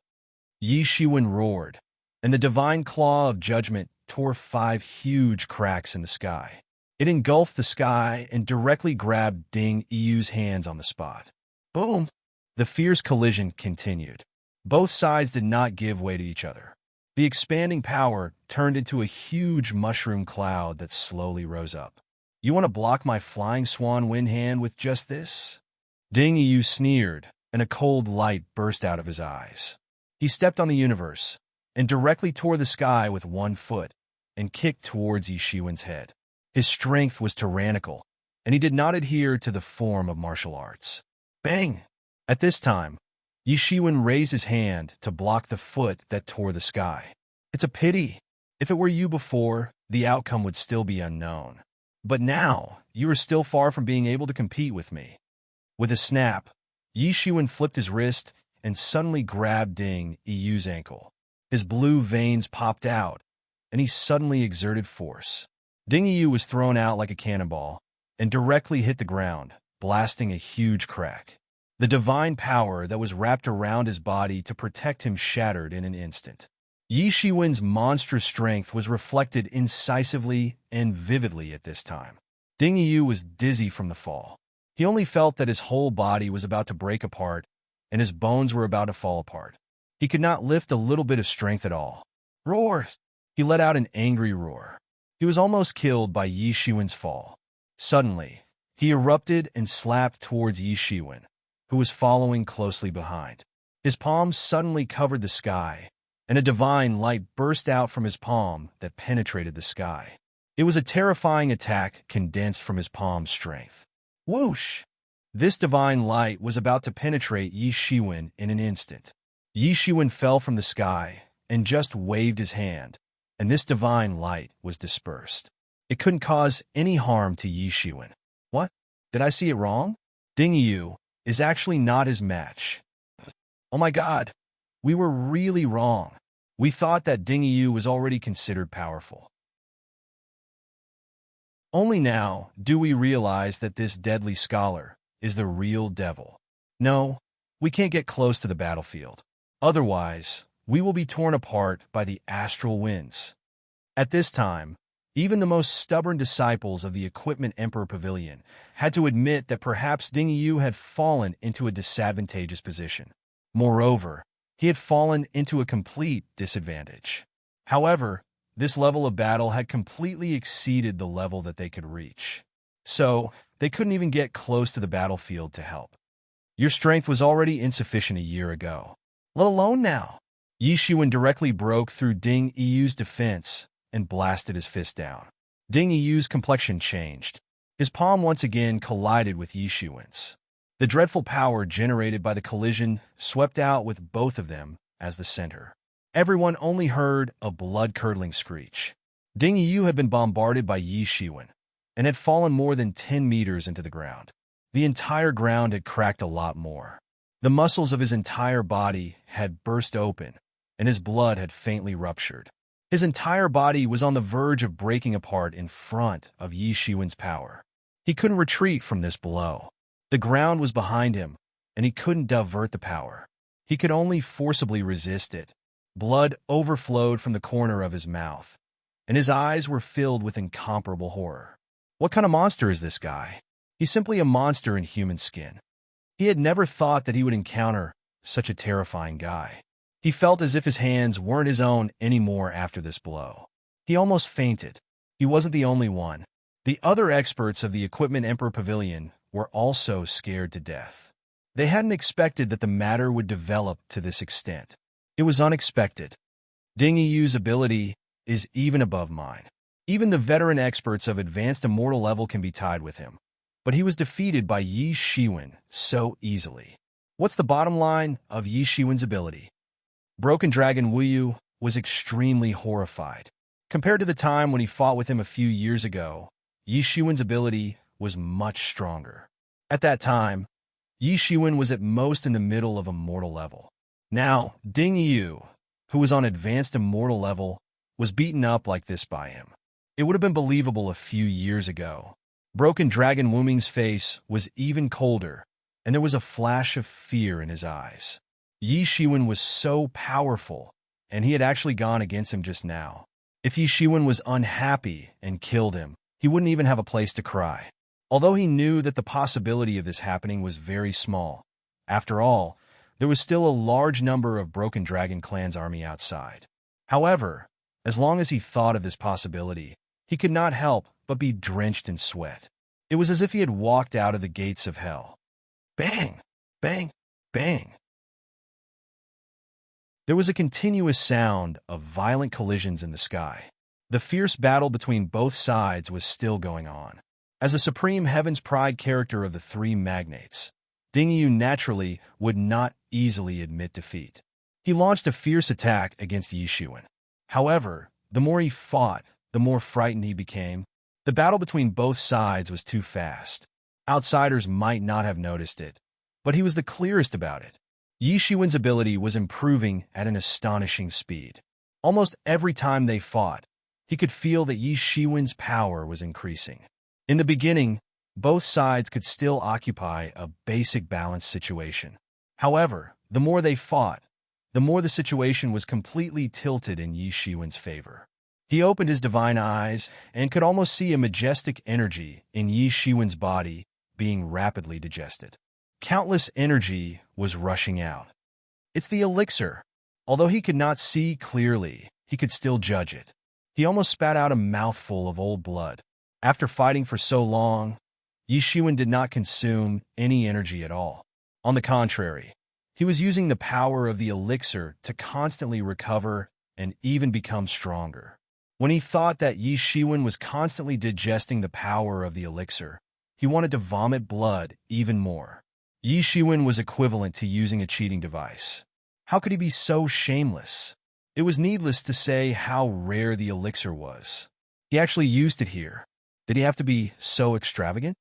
Yi Shiwen roared, and the Divine Claw of Judgment tore 5 huge cracks in the sky. It engulfed the sky and directly grabbed Ding Yu's hands on the spot. Boom! The fierce collision continued. Both sides did not give way to each other. The expanding power turned into a huge mushroom cloud that slowly rose up. You want to block my flying swan wind hand with just this? Ding Yu sneered, and a cold light burst out of his eyes. He stepped on the universe and directly tore the sky with one foot and kicked towards Yi Shiwen's head. His strength was tyrannical, and he did not adhere to the form of martial arts. Bang! At this time, Yi Shiwen raised his hand to block the foot that tore the sky. It's a pity. If it were you before, the outcome would still be unknown. But now, you are still far from being able to compete with me. With a snap, Yi Shiwen flipped his wrist and suddenly grabbed Ding Yu's ankle. His blue veins popped out, and he suddenly exerted force. Ding Yu was thrown out like a cannonball and directly hit the ground, blasting a huge crack. The divine power that was wrapped around his body to protect him shattered in an instant. Yi Shiwen's monstrous strength was reflected incisively and vividly at this time. Ding Yu was dizzy from the fall. He only felt that his whole body was about to break apart and his bones were about to fall apart. He could not lift a little bit of strength at all. Roar! He let out an angry roar. He was almost killed by Yi Shiwen's fall. Suddenly, he erupted and slapped towards Yi Shiwen, who was following closely behind. His palms suddenly covered the sky, and a divine light burst out from his palm that penetrated the sky. It was a terrifying attack condensed from his palm's strength. Whoosh! This divine light was about to penetrate Yi Shiwen in an instant. Yi Shiwen fell from the sky and just waved his hand, and this divine light was dispersed. It couldn't cause any harm to Yi Shiwen. What? Did I see it wrong? Ding Yu is actually not his match. Oh my god, we were really wrong. We thought that Ding Yu was already considered powerful. Only now do we realize that this deadly scholar is the real devil. No, we can't get close to the battlefield. Otherwise, we will be torn apart by the astral winds. At this time, even the most stubborn disciples of the Equipment Emperor Pavilion had to admit that perhaps Ding Yu had fallen into a disadvantageous position. Moreover, he had fallen into a complete disadvantage. However, this level of battle had completely exceeded the level that they could reach. So, they couldn't even get close to the battlefield to help. Your strength was already insufficient a year ago, let alone now. Yi Shiwen directly broke through Ding Yu's defense and blasted his fist down. Ding Yu's complexion changed. His palm once again collided with Yi Shiwen's. The dreadful power generated by the collision swept out with both of them as the center. Everyone only heard a blood-curdling screech. Ding Yu had been bombarded by Yi Shiwen, and had fallen more than 10 meters into the ground. The entire ground had cracked a lot more. The muscles of his entire body had burst open, and his blood had faintly ruptured. His entire body was on the verge of breaking apart in front of Yi Shiwen's power. He couldn't retreat from this blow. The ground was behind him, and he couldn't divert the power. He could only forcibly resist it. Blood overflowed from the corner of his mouth, and his eyes were filled with incomparable horror. What kind of monster is this guy? He's simply a monster in human skin. He had never thought that he would encounter such a terrifying guy. He felt as if his hands weren't his own anymore after this blow. He almost fainted. He wasn't the only one. The other experts of the Equipment Emperor Pavilion were also scared to death. They hadn't expected that the matter would develop to this extent. It was unexpected. Ding Yiyu's ability is even above mine. Even the veteran experts of advanced immortal level can be tied with him. But he was defeated by Yi Shiwen so easily. What's the bottom line of Yi Shiwen's ability? Broken Dragon Wuyu was extremely horrified. Compared to the time when he fought with him a few years ago, Yi Shiwen's ability was much stronger. At that time, Yi Shiwen was at most in the middle of immortal level. Now, Ding Yiyu, who was on advanced immortal level, was beaten up like this by him. It would have been believable a few years ago. Broken Dragon Wuming's face was even colder, and there was a flash of fear in his eyes. Yi Shiwen was so powerful, and he had actually gone against him just now. If Yi Shiwen was unhappy and killed him, he wouldn't even have a place to cry. Although he knew that the possibility of this happening was very small, after all, there was still a large number of Broken Dragon Clan's army outside. However, as long as he thought of this possibility, he could not help but be drenched in sweat. It was as if he had walked out of the gates of hell. Bang! Bang! Bang! There was a continuous sound of violent collisions in the sky. The fierce battle between both sides was still going on. As a supreme Heaven's Pride character of the three magnates, Ding Yiyu naturally would not easily admit defeat. He launched a fierce attack against Yi Shiwen. However, the more he fought, the more frightened he became. The battle between both sides was too fast. Outsiders might not have noticed it, but he was the clearest about it. Yi Shiwen's ability was improving at an astonishing speed. Almost every time they fought, he could feel that Yi Shiwen's power was increasing. In the beginning, both sides could still occupy a basic balance situation. However, the more they fought, the more the situation was completely tilted in Yi Shiwen's favor. He opened his divine eyes and could almost see a majestic energy in Yi Shiwen's body being rapidly digested. Countless energy was rushing out. It's the elixir. Although he could not see clearly, he could still judge it. He almost spat out a mouthful of old blood. After fighting for so long, Yi Shiwen did not consume any energy at all. On the contrary, he was using the power of the elixir to constantly recover and even become stronger. When he thought that Yi Shiwen was constantly digesting the power of the elixir, he wanted to vomit blood even more. Yi Shiwen was equivalent to using a cheating device. How could he be so shameless? It was needless to say how rare the elixir was. He actually used it here. Did he have to be so extravagant?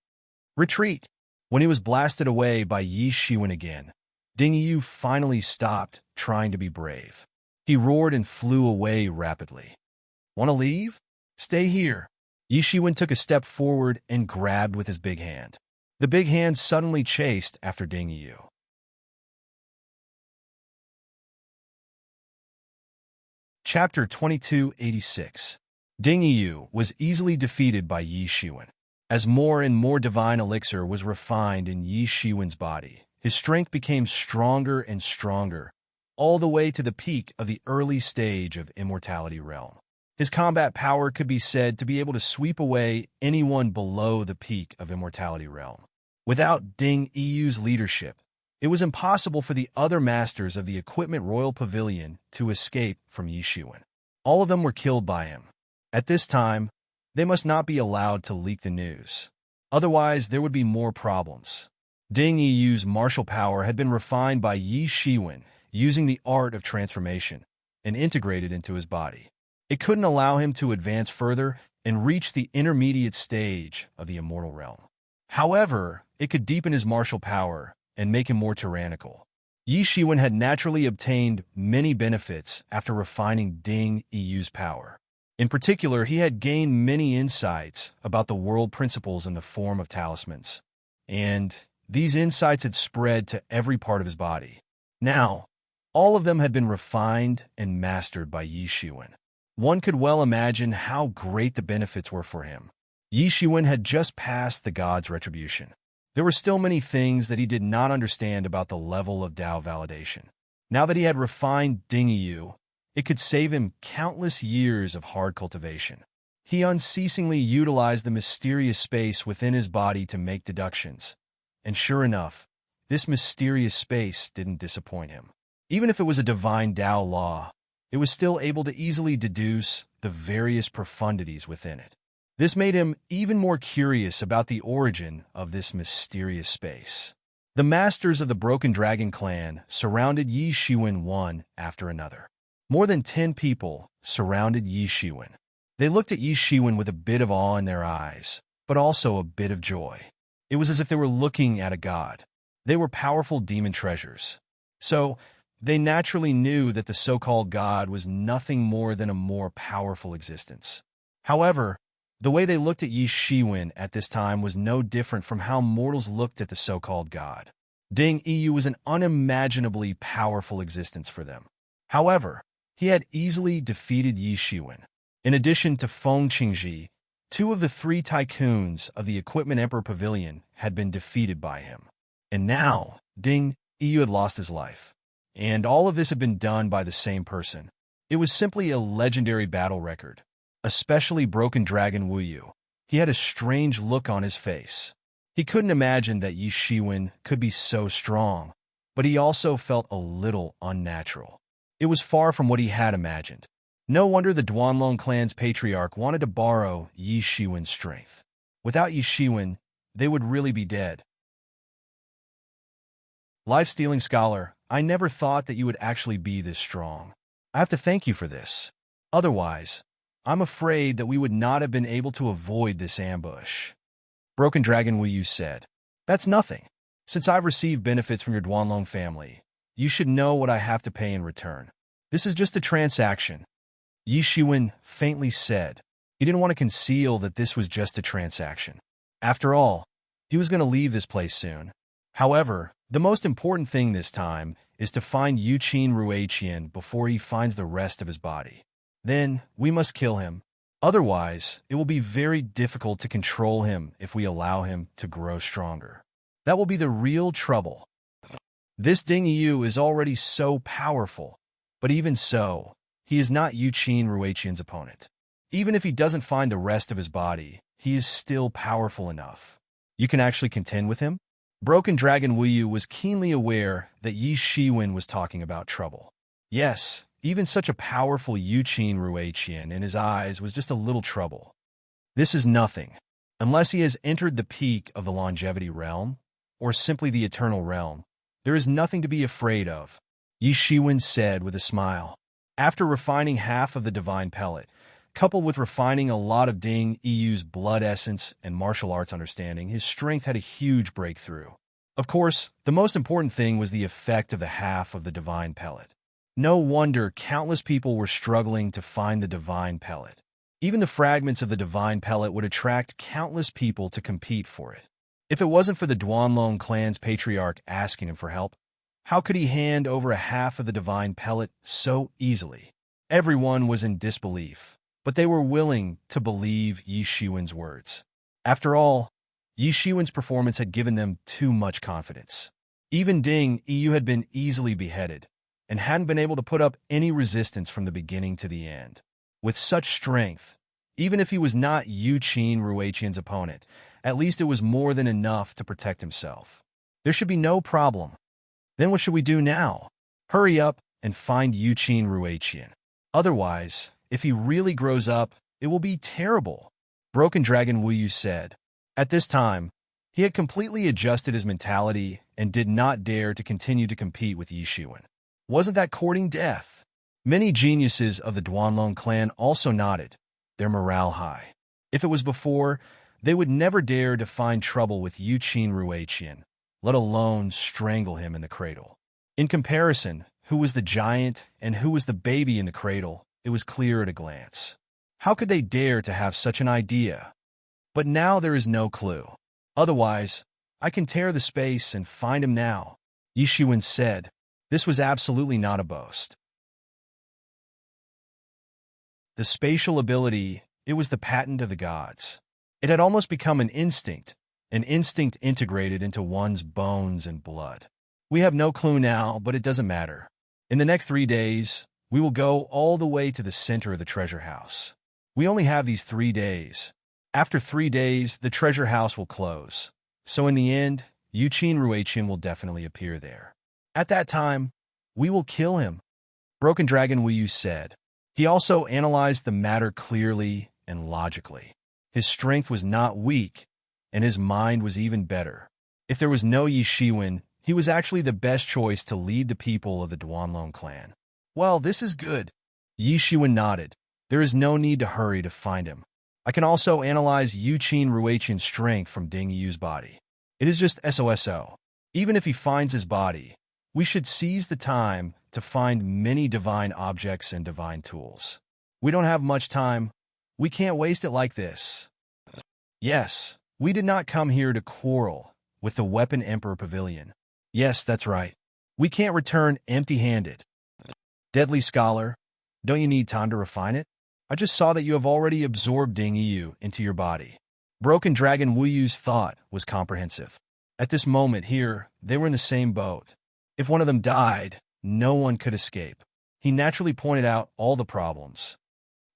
Retreat! When he was blasted away by Yi Shiwen again, Ding Yiyu finally stopped trying to be brave. He roared and flew away rapidly. Want to leave? Stay here. Yi Shiwen took a step forward and grabbed with his big hand. The big hand suddenly chased after Ding Yiyu. Chapter 2286. Ding Yiyu was easily defeated by Yi Shiwen. As more and more divine elixir was refined in Yi Shiwen's body, his strength became stronger and stronger, all the way to the peak of the early stage of Immortality Realm. His combat power could be said to be able to sweep away anyone below the peak of Immortality Realm. Without Ding Yiyu's leadership, it was impossible for the other masters of the Equipment Royal Pavilion to escape from Yi Shiwen. All of them were killed by him. At this time, they must not be allowed to leak the news. Otherwise, there would be more problems. Ding Yiyu's martial power had been refined by Yi Shiwen using the art of transformation and integrated into his body. It couldn't allow him to advance further and reach the intermediate stage of the immortal realm. However, it could deepen his martial power and make him more tyrannical. Yi Shiwen had naturally obtained many benefits after refining Ding Yu's power. In particular, he had gained many insights about the world principles in the form of talismans, and these insights had spread to every part of his body. Now, all of them had been refined and mastered by Yi Shiwen. One could well imagine how great the benefits were for him. Yi Shiwen had just passed the god's retribution. There were still many things that he did not understand about the level of Dao validation. Now that he had refined Ding Yu, it could save him countless years of hard cultivation. He unceasingly utilized the mysterious space within his body to make deductions. And sure enough, this mysterious space didn't disappoint him. Even if it was a divine Dao law, it was still able to easily deduce the various profundities within it. This made him even more curious about the origin of this mysterious space. The masters of the Broken Dragon clan surrounded Yi Shiwen one after another. More than 10 people surrounded Yi Shiwen. They looked at Yi Shiwen with a bit of awe in their eyes, but also a bit of joy. It was as if they were looking at a god. They were powerful demon treasures. So, they naturally knew that the so-called god was nothing more than a more powerful existence. However, the way they looked at Yi Shiwen at this time was no different from how mortals looked at the so-called god. Ding Yu was an unimaginably powerful existence for them. However, he had easily defeated Yi Shiwen. In addition to Feng Qingji, 2 of the 3 tycoons of the Equipment Emperor Pavilion had been defeated by him. And now, Ding Yu had lost his life. And all of this had been done by the same person. It was simply a legendary battle record. Especially Broken Dragon Wu Yu. He had a strange look on his face. He couldn't imagine that Yi Shiwen could be so strong, but he also felt a little unnatural. It was far from what he had imagined. No wonder the Duanlong clan's patriarch wanted to borrow Yi Shiwen's strength. Without Yi Shiwen, they would really be dead. Life-stealing scholar, I never thought that you would actually be this strong. I have to thank you for this. Otherwise, I'm afraid that we would not have been able to avoid this ambush. Broken Dragon Wu Yu said, That's nothing. Since I've received benefits from your Duanlong family, you should know what I have to pay in return. This is just a transaction. Yi Shiwen faintly said. He didn't want to conceal that this was just a transaction. After all, he was going to leave this place soon. However, the most important thing this time is to find Yuqin Ruiqian before he finds the rest of his body. Then, we must kill him. Otherwise, it will be very difficult to control him if we allow him to grow stronger. That will be the real trouble. This Ding Yu is already so powerful, but even so, he is not Yuqin Ruiqian's opponent. Even if he doesn't find the rest of his body, he is still powerful enough. You can actually contend with him? Broken Dragon Wu Yu was keenly aware that Yi Shiwen was talking about trouble. Yes, even such a powerful Yuqin Ruiqian in his eyes was just a little trouble. This is nothing. Unless he has entered the peak of the longevity realm, or simply the eternal realm, there is nothing to be afraid of, Yi Shiwen said with a smile. After refining half of the divine pellet, coupled with refining a lot of Ding Yu's blood essence and martial arts understanding, his strength had a huge breakthrough. Of course, the most important thing was the effect of the half of the divine pellet. No wonder countless people were struggling to find the divine pellet. Even the fragments of the divine pellet would attract countless people to compete for it. If it wasn't for the Duanlong clan's patriarch asking him for help, how could he hand over a half of the divine pellet so easily? Everyone was in disbelief, but they were willing to believe Yi Shiwen's words. After all, Yi Shiwen's performance had given them too much confidence. Even Ding Yu had been easily beheaded, and hadn't been able to put up any resistance from the beginning to the end. With such strength, even if he was not Yuqin Ruiqian's opponent, at least it was more than enough to protect himself. There should be no problem. Then what should we do now? Hurry up and find Yuqin Ruiqian. Otherwise, if he really grows up, it will be terrible, Broken Dragon Wu Yu said. At this time, he had completely adjusted his mentality and did not dare to continue to compete with Yi Shiwen. Wasn't that courting death? Many geniuses of the Duanlong clan also nodded, their morale high. If it was before, they would never dare to find trouble with Yuqin Ruiqian, let alone strangle him in the cradle. In comparison, who was the giant and who was the baby in the cradle, it was clear at a glance. How could they dare to have such an idea? But now there is no clue. Otherwise, I can tear the space and find him now, Yishuin said. This was absolutely not a boast. The spatial ability, it was the patent of the gods. It had almost become an instinct integrated into one's bones and blood. We have no clue now, but it doesn't matter. In the next 3 days, we will go all the way to the center of the treasure house. We only have these 3 days. After 3 days, the treasure house will close. So in the end, Yuqin Ruiqian will definitely appear there. At that time, we will kill him, Broken Dragon Wuyu said. He also analyzed the matter clearly and logically. His strength was not weak, and his mind was even better. If there was no Yi Shiwen, he was actually the best choice to lead the people of the Duanlong clan. Well, this is good. Yi Shiwen nodded. There is no need to hurry to find him. I can also analyze Yuqin Ruiqian's strength from Ding Yu's body. It is just SOSO. Even if he finds his body, we should seize the time to find many divine objects and divine tools. We don't have much time. We can't waste it like this. Yes, we did not come here to quarrel with the Weapon Emperor Pavilion. Yes, that's right. We can't return empty-handed. Deadly Scholar, don't you need time to refine it? I just saw that you have already absorbed Ding Yu into your body. Broken Dragon Wuyu's thought was comprehensive. At this moment here, they were in the same boat. If one of them died, no one could escape. He naturally pointed out all the problems.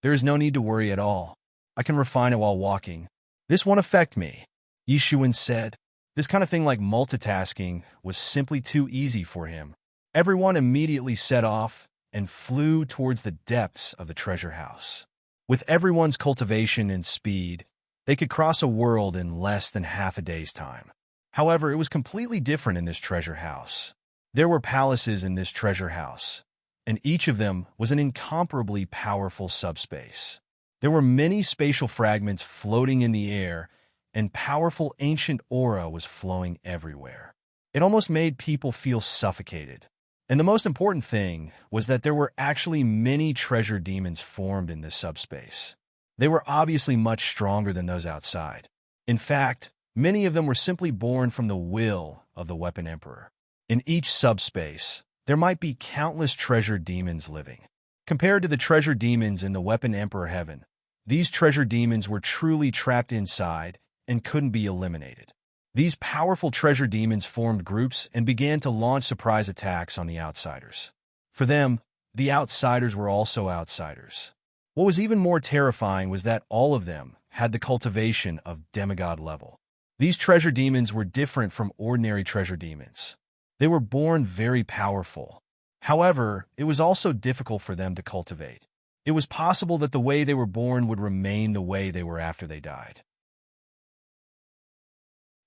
There is no need to worry at all. I can refine it while walking. This won't affect me, Yishuin said. This kind of thing like multitasking was simply too easy for him. Everyone immediately set off and flew towards the depths of the treasure house. With everyone's cultivation and speed, they could cross a world in less than half a day's time. However, it was completely different in this treasure house. There were palaces in this treasure house, and each of them was an incomparably powerful subspace. There were many spatial fragments floating in the air, and powerful ancient aura was flowing everywhere. It almost made people feel suffocated. And the most important thing was that there were actually many treasure demons formed in this subspace. They were obviously much stronger than those outside. In fact, many of them were simply born from the will of the Weapon Emperor. In each subspace, there might be countless treasure demons living. Compared to the treasure demons in the Weapon Emperor heaven, these treasure demons were truly trapped inside and couldn't be eliminated. These powerful treasure demons formed groups and began to launch surprise attacks on the outsiders. For them, the outsiders were also outsiders. What was even more terrifying was that all of them had the cultivation of demigod level. These treasure demons were different from ordinary treasure demons. They were born very powerful. However, it was also difficult for them to cultivate. It was possible that the way they were born would remain the way they were after they died.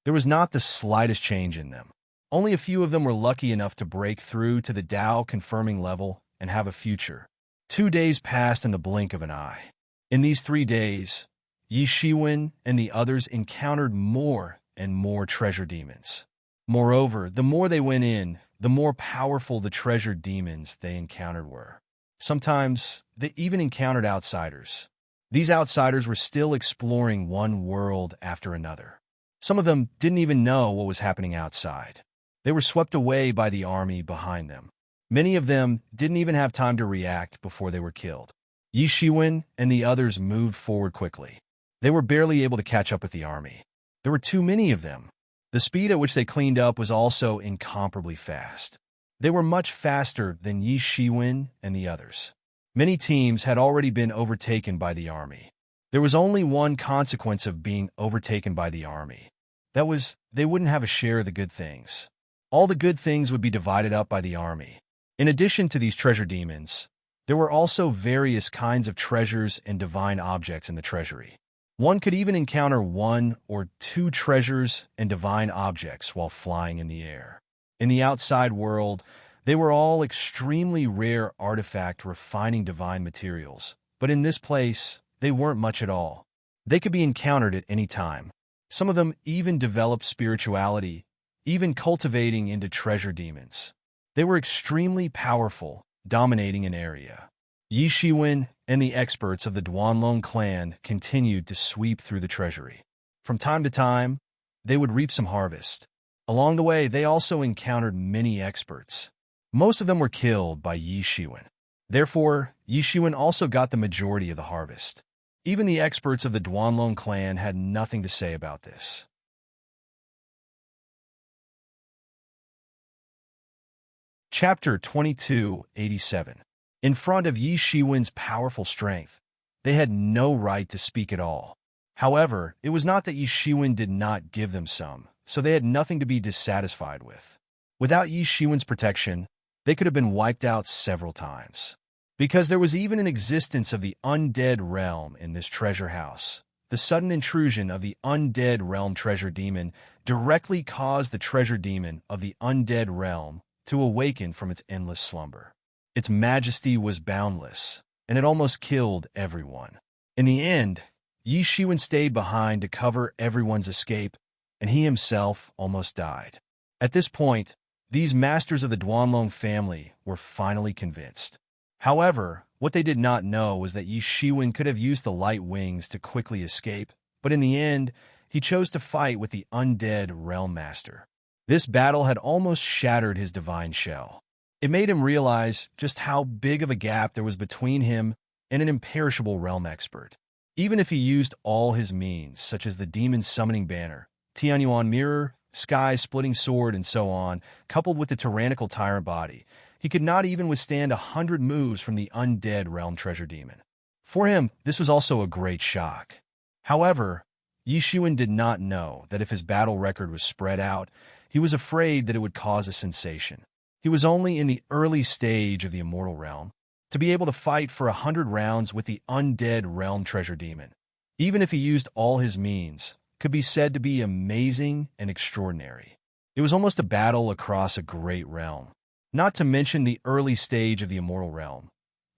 There was not the slightest change in them. Only a few of them were lucky enough to break through to the Tao-confirming level and have a future. 2 days passed in the blink of an eye. In these 3 days, Yi Shiwen and the others encountered more and more treasure demons. Moreover, the more they went in, the more powerful the treasure demons they encountered were. Sometimes, they even encountered outsiders. These outsiders were still exploring one world after another. Some of them didn't even know what was happening outside. They were swept away by the army behind them. Many of them didn't even have time to react before they were killed. Yi Shiwen and the others moved forward quickly. They were barely able to catch up with the army. There were too many of them. The speed at which they cleaned up was also incomparably fast. They were much faster than Yi Shiwen and the others. Many teams had already been overtaken by the army. There was only one consequence of being overtaken by the army. That was, they wouldn't have a share of the good things. All the good things would be divided up by the army. In addition to these treasure demons, there were also various kinds of treasures and divine objects in the treasury. One could even encounter 1 or 2 treasures and divine objects while flying in the air. In the outside world, They were all extremely rare artifact refining divine materials, but in this place, they weren't much at all. They could be encountered at any time. Some of them even developed spirituality, even cultivating into treasure demons. They were extremely powerful, dominating an area. Yi Shiwen and the experts of the Duanlong clan continued to sweep through the treasury. From time to time, they would reap some harvest. Along the way, they also encountered many experts. Most of them were killed by Yi Shiwen. Therefore, Yi Shiwen also got the majority of the harvest. Even the experts of the Duanlong clan had nothing to say about this. Chapter 2287. In front of Yi Shiwen's powerful strength, they had no right to speak at all. However, it was not that Yi Shiwen did not give them some, so they had nothing to be dissatisfied with. Without Yi Shiwen's protection, they could have been wiped out several times. Because there was even an existence of the undead realm in this treasure house, the sudden intrusion of the undead realm treasure demon directly caused the treasure demon of the undead realm to awaken from its endless slumber. Its majesty was boundless, and it almost killed everyone. In the end, Yi Shiwen stayed behind to cover everyone's escape, and he himself almost died. At this point, these masters of the Duanlong family were finally convinced. However, what they did not know was that Yi Shiwen could have used the light wings to quickly escape, but in the end, he chose to fight with the undead realm master. This battle had almost shattered his divine shell. It made him realize just how big of a gap there was between him and an imperishable realm expert. Even if he used all his means, such as the demon summoning banner, Tianyuan mirror, sky-splitting sword, and so on, coupled with the tyrannical tyrant body, he could not even withstand 100 moves from the undead realm treasure demon. For him, this was also a great shock. However, Yi Shiwen did not know that if his battle record was spread out, he was afraid that it would cause a sensation. He was only in the early stage of the immortal realm. To be able to fight for 100 rounds with the undead realm treasure demon, even if he used all his means, could be said to be amazing and extraordinary. It was almost a battle across a great realm. Not to mention the early stage of the immortal realm.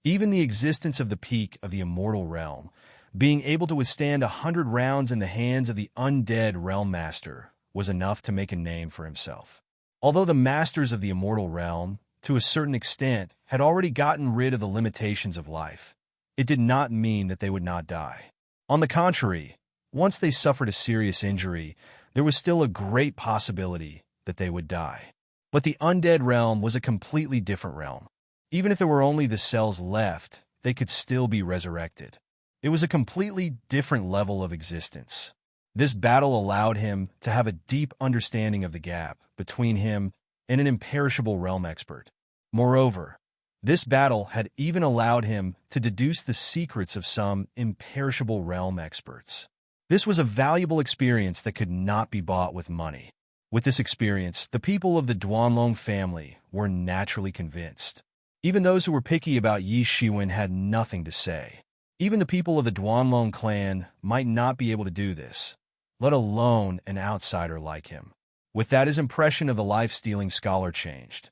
Even the existence of the peak of the immortal realm, being able to withstand 100 rounds in the hands of the undead realm master, was enough to make a name for himself. Although the masters of the immortal realm, to a certain extent, had already gotten rid of the limitations of life, it did not mean that they would not die. On the contrary, once they suffered a serious injury, there was still a great possibility that they would die. But the undead realm was a completely different realm. Even if there were only the cells left, they could still be resurrected. It was a completely different level of existence. This battle allowed him to have a deep understanding of the gap between him and an imperishable realm expert. Moreover, this battle had even allowed him to deduce the secrets of some imperishable realm experts. This was a valuable experience that could not be bought with money. With this experience, the people of the Duanlong family were naturally convinced. Even those who were picky about Yi Shiwen had nothing to say. Even the people of the Duanlong clan might not be able to do this, let alone an outsider like him. With that, his impression of the life-stealing scholar changed.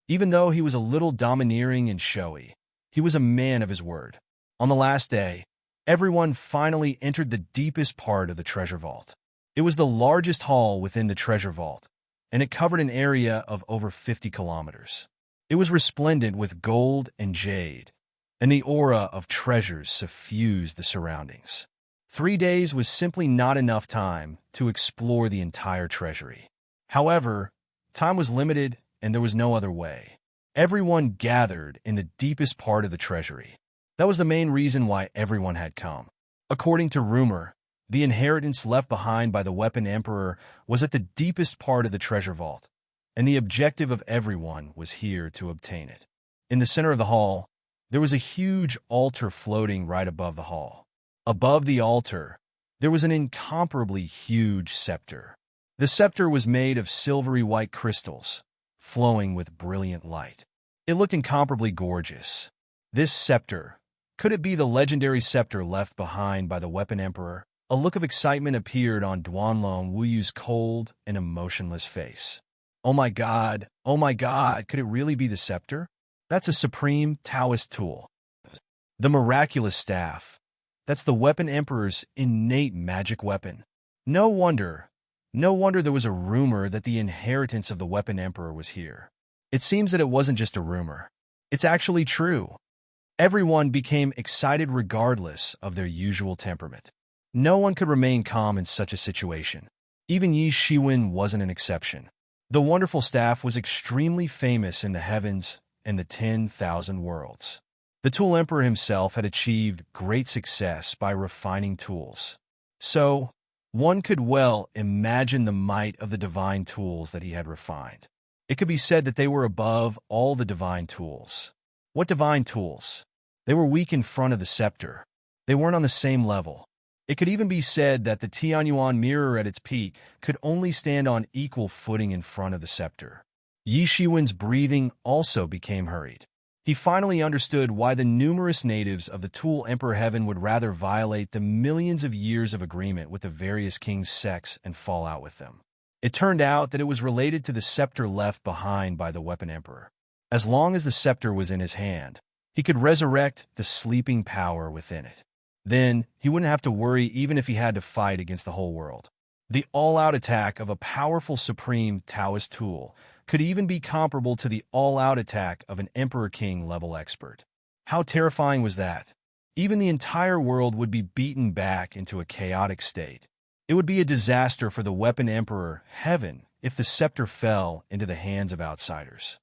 Even though he was a little domineering and showy, he was a man of his word. On the last day, everyone finally entered the deepest part of the treasure vault. It was the largest hall within the treasure vault, and it covered an area of over 50 kilometers. It was resplendent with gold and jade, and the aura of treasures suffused the surroundings. 3 days was simply not enough time to explore the entire treasury. However, time was limited, and there was no other way. Everyone gathered in the deepest part of the treasury. That was the main reason why everyone had come. According to rumor, the inheritance left behind by the Weapon Emperor was at the deepest part of the treasure vault, and the objective of everyone was here to obtain it. In the center of the hall, there was a huge altar floating right above the hall. Above the altar, there was an incomparably huge scepter. The scepter was made of silvery white crystals, flowing with brilliant light. It looked incomparably gorgeous. This scepter, could it be the legendary scepter left behind by the Weapon Emperor? A look of excitement appeared on Duanlong Wuyu's cold and emotionless face. oh my god, could it really be the scepter? That's a supreme Taoist tool. The miraculous staff. That's the weapon emperor's innate magic weapon. No wonder, no wonder there was a rumor that the inheritance of the weapon emperor was here. It seems that it wasn't just a rumor. It's actually true. Everyone became excited regardless of their usual temperament. No one could remain calm in such a situation. Even Yi Shiwen wasn't an exception. The wonderful staff was extremely famous in the heavens and the 10,000 worlds. The Tool Emperor himself had achieved great success by refining tools. So, one could well imagine the might of the divine tools that he had refined. It could be said that they were above all the divine tools. What divine tools? They were weak in front of the scepter. They weren't on the same level. It could even be said that the Tianyuan mirror at its peak could only stand on equal footing in front of the scepter. Yi Shiwen's breathing also became hurried. He finally understood why the numerous natives of the Tool Emperor Heaven would rather violate the millions of years of agreement with the various kings' sects and fall out with them. It turned out that it was related to the scepter left behind by the Weapon Emperor. As long as the scepter was in his hand, he could resurrect the sleeping power within it. Then, he wouldn't have to worry even if he had to fight against the whole world. The all-out attack of a powerful supreme Taoist tool could even be comparable to the all-out attack of an Emperor King level expert. How terrifying was that? Even the entire world would be beaten back into a chaotic state. It would be a disaster for the Weapon Emperor Heaven if the scepter fell into the hands of outsiders.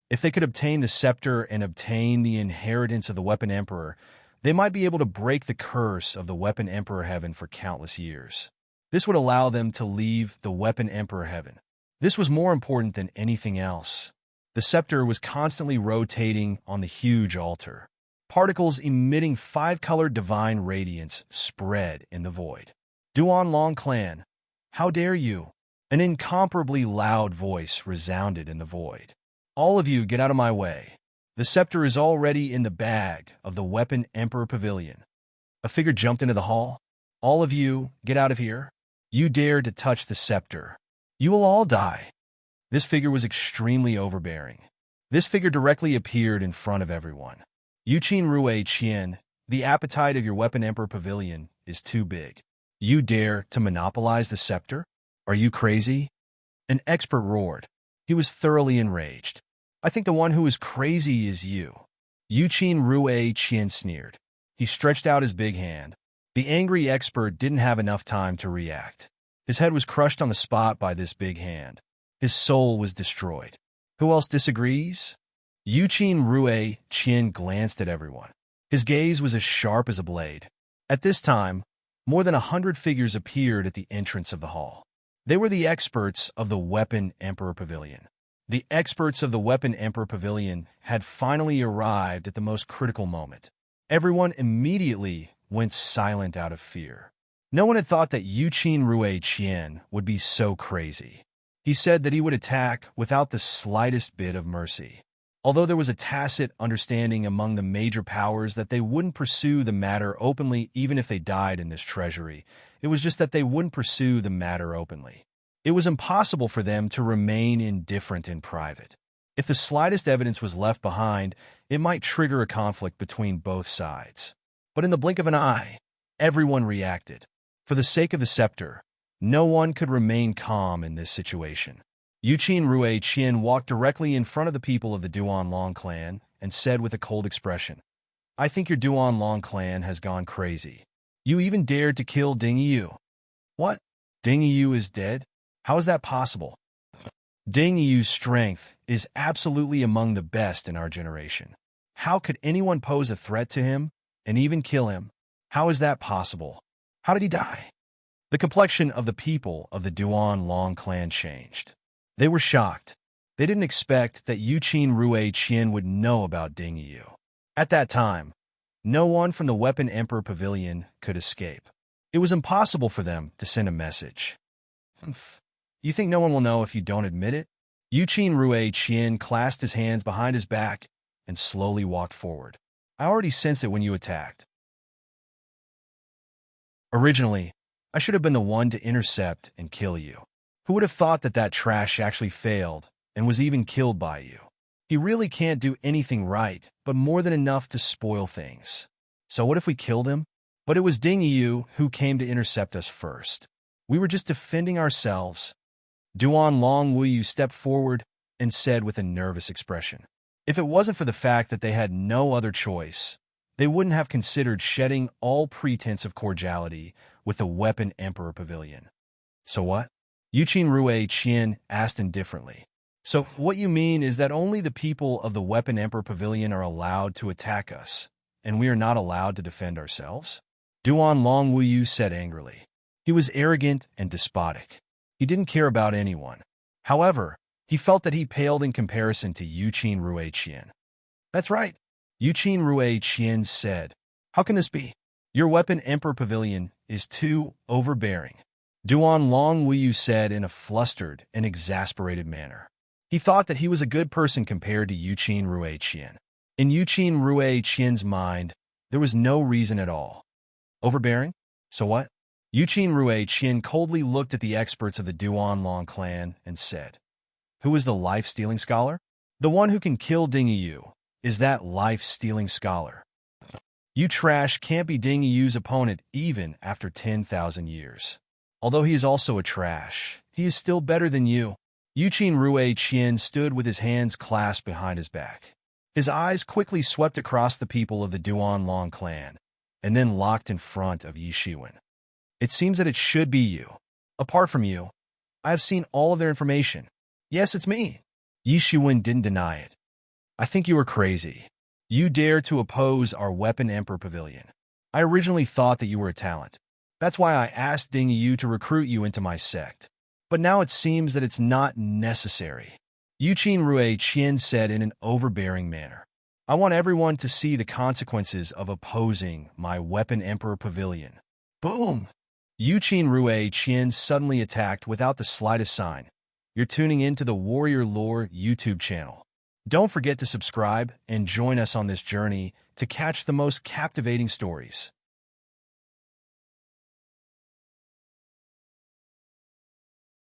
If they could obtain the scepter and obtain the inheritance of the Weapon Emperor, they might be able to break the curse of the Weapon Emperor Heaven for countless years. This would allow them to leave the Weapon Emperor Heaven. This was more important than anything else. The scepter was constantly rotating on the huge altar. Particles emitting five-colored divine radiance spread in the void. Duan Long Clan, how dare you? An incomparably loud voice resounded in the void. All of you get out of my way. The scepter is already in the bag of the Weapon Emperor Pavilion. A figure jumped into the hall. All of you, get out of here. You dare to touch the scepter. You will all die. This figure was extremely overbearing. This figure directly appeared in front of everyone. Yuqin Rui Qian, the appetite of your Weapon Emperor Pavilion is too big. You dare to monopolize the scepter? Are you crazy? An expert roared. He was thoroughly enraged. I think the one who is crazy is you. Yuqin Rui Qian sneered. He stretched out his big hand. The angry expert didn't have enough time to react. His head was crushed on the spot by this big hand. His soul was destroyed. Who else disagrees? Yuqin Rui Qian glanced at everyone. His gaze was as sharp as a blade. At this time, more than 100 figures appeared at the entrance of the hall. They were the experts of the Weapon Emperor Pavilion. The experts of the Weapon Emperor Pavilion had finally arrived at the most critical moment. Everyone immediately went silent out of fear. No one had thought that Yuqin Rui Qian would be so crazy. He said that he would attack without the slightest bit of mercy. Although there was a tacit understanding among the major powers that they wouldn't pursue the matter openly even if they died in this treasury, it was just that they wouldn't pursue the matter openly. It was impossible for them to remain indifferent in private. If the slightest evidence was left behind, it might trigger a conflict between both sides. But in the blink of an eye, everyone reacted. For the sake of the scepter, no one could remain calm in this situation. Yuqin Rui Qian walked directly in front of the people of the Duan Long clan and said with a cold expression, I think your Duan Long clan has gone crazy. You even dared to kill Ding Yu. What? Ding Yu is dead? How is that possible? Ding Yu's strength is absolutely among the best in our generation. How could anyone pose a threat to him and even kill him? How is that possible? How did he die? The complexion of the people of the Duan Long clan changed. They were shocked. They didn't expect that Yuqin Rui Qian would know about Ding Yu. At that time, no one from the Weapon Emperor Pavilion could escape. It was impossible for them to send a message. You think no one will know if you don't admit it? Yuqin Rui Qian clasped his hands behind his back and slowly walked forward. I already sensed it when you attacked. Originally, I should have been the one to intercept and kill you. Who would have thought that that trash actually failed and was even killed by you? He really can't do anything right, but more than enough to spoil things. So what if we killed him? But it was Ding Yu who came to intercept us first. We were just defending ourselves. Duan Long Wuyu stepped forward and said with a nervous expression. If it wasn't for the fact that they had no other choice, they wouldn't have considered shedding all pretense of cordiality with the Weapon Emperor Pavilion. So what? Yuqin Rui Qian asked indifferently. So what you mean is that only the people of the Weapon Emperor Pavilion are allowed to attack us, and we are not allowed to defend ourselves? Duan Long Wuyu said angrily. He was arrogant and despotic. He didn't care about anyone. However, he felt that he paled in comparison to Yuqin Rui Qian. That's right, Yuqin Rui Qian said. How can this be? Your Weapon Emperor Pavilion is too overbearing. Duan Long Wuyu said in a flustered and exasperated manner. He thought that he was a good person compared to Yuqin Rui Qian. In Yuqin Rui Qian's mind, there was no reason at all. Overbearing? So what? Yuqin Rui Qian coldly looked at the experts of the Duan Long clan and said, Who is the life-stealing scholar? The one who can kill Ding Yu is that life-stealing scholar. You trash can't be Ding Yu's opponent even after 10,000 years. Although he is also a trash, he is still better than you. Yuqin Rui Qian stood with his hands clasped behind his back. His eyes quickly swept across the people of the Duan Long clan, and then locked in front of Yi Shiwen. It seems that it should be you. Apart from you, I have seen all of their information. Yes, it's me. Yi Shiwen didn't deny it. I think you are crazy. You dare to oppose our Weapon Emperor Pavilion. I originally thought that you were a talent. That's why I asked Ding Yu to recruit you into my sect. But now it seems that it's not necessary. Yuqin Rui Qian said in an overbearing manner. I want everyone to see the consequences of opposing my Weapon Emperor Pavilion. Boom! Yuqin Rui Qian suddenly attacked without the slightest sign. You're tuning into the Warrior Lore YouTube channel. Don't forget to subscribe and join us on this journey to catch the most captivating stories.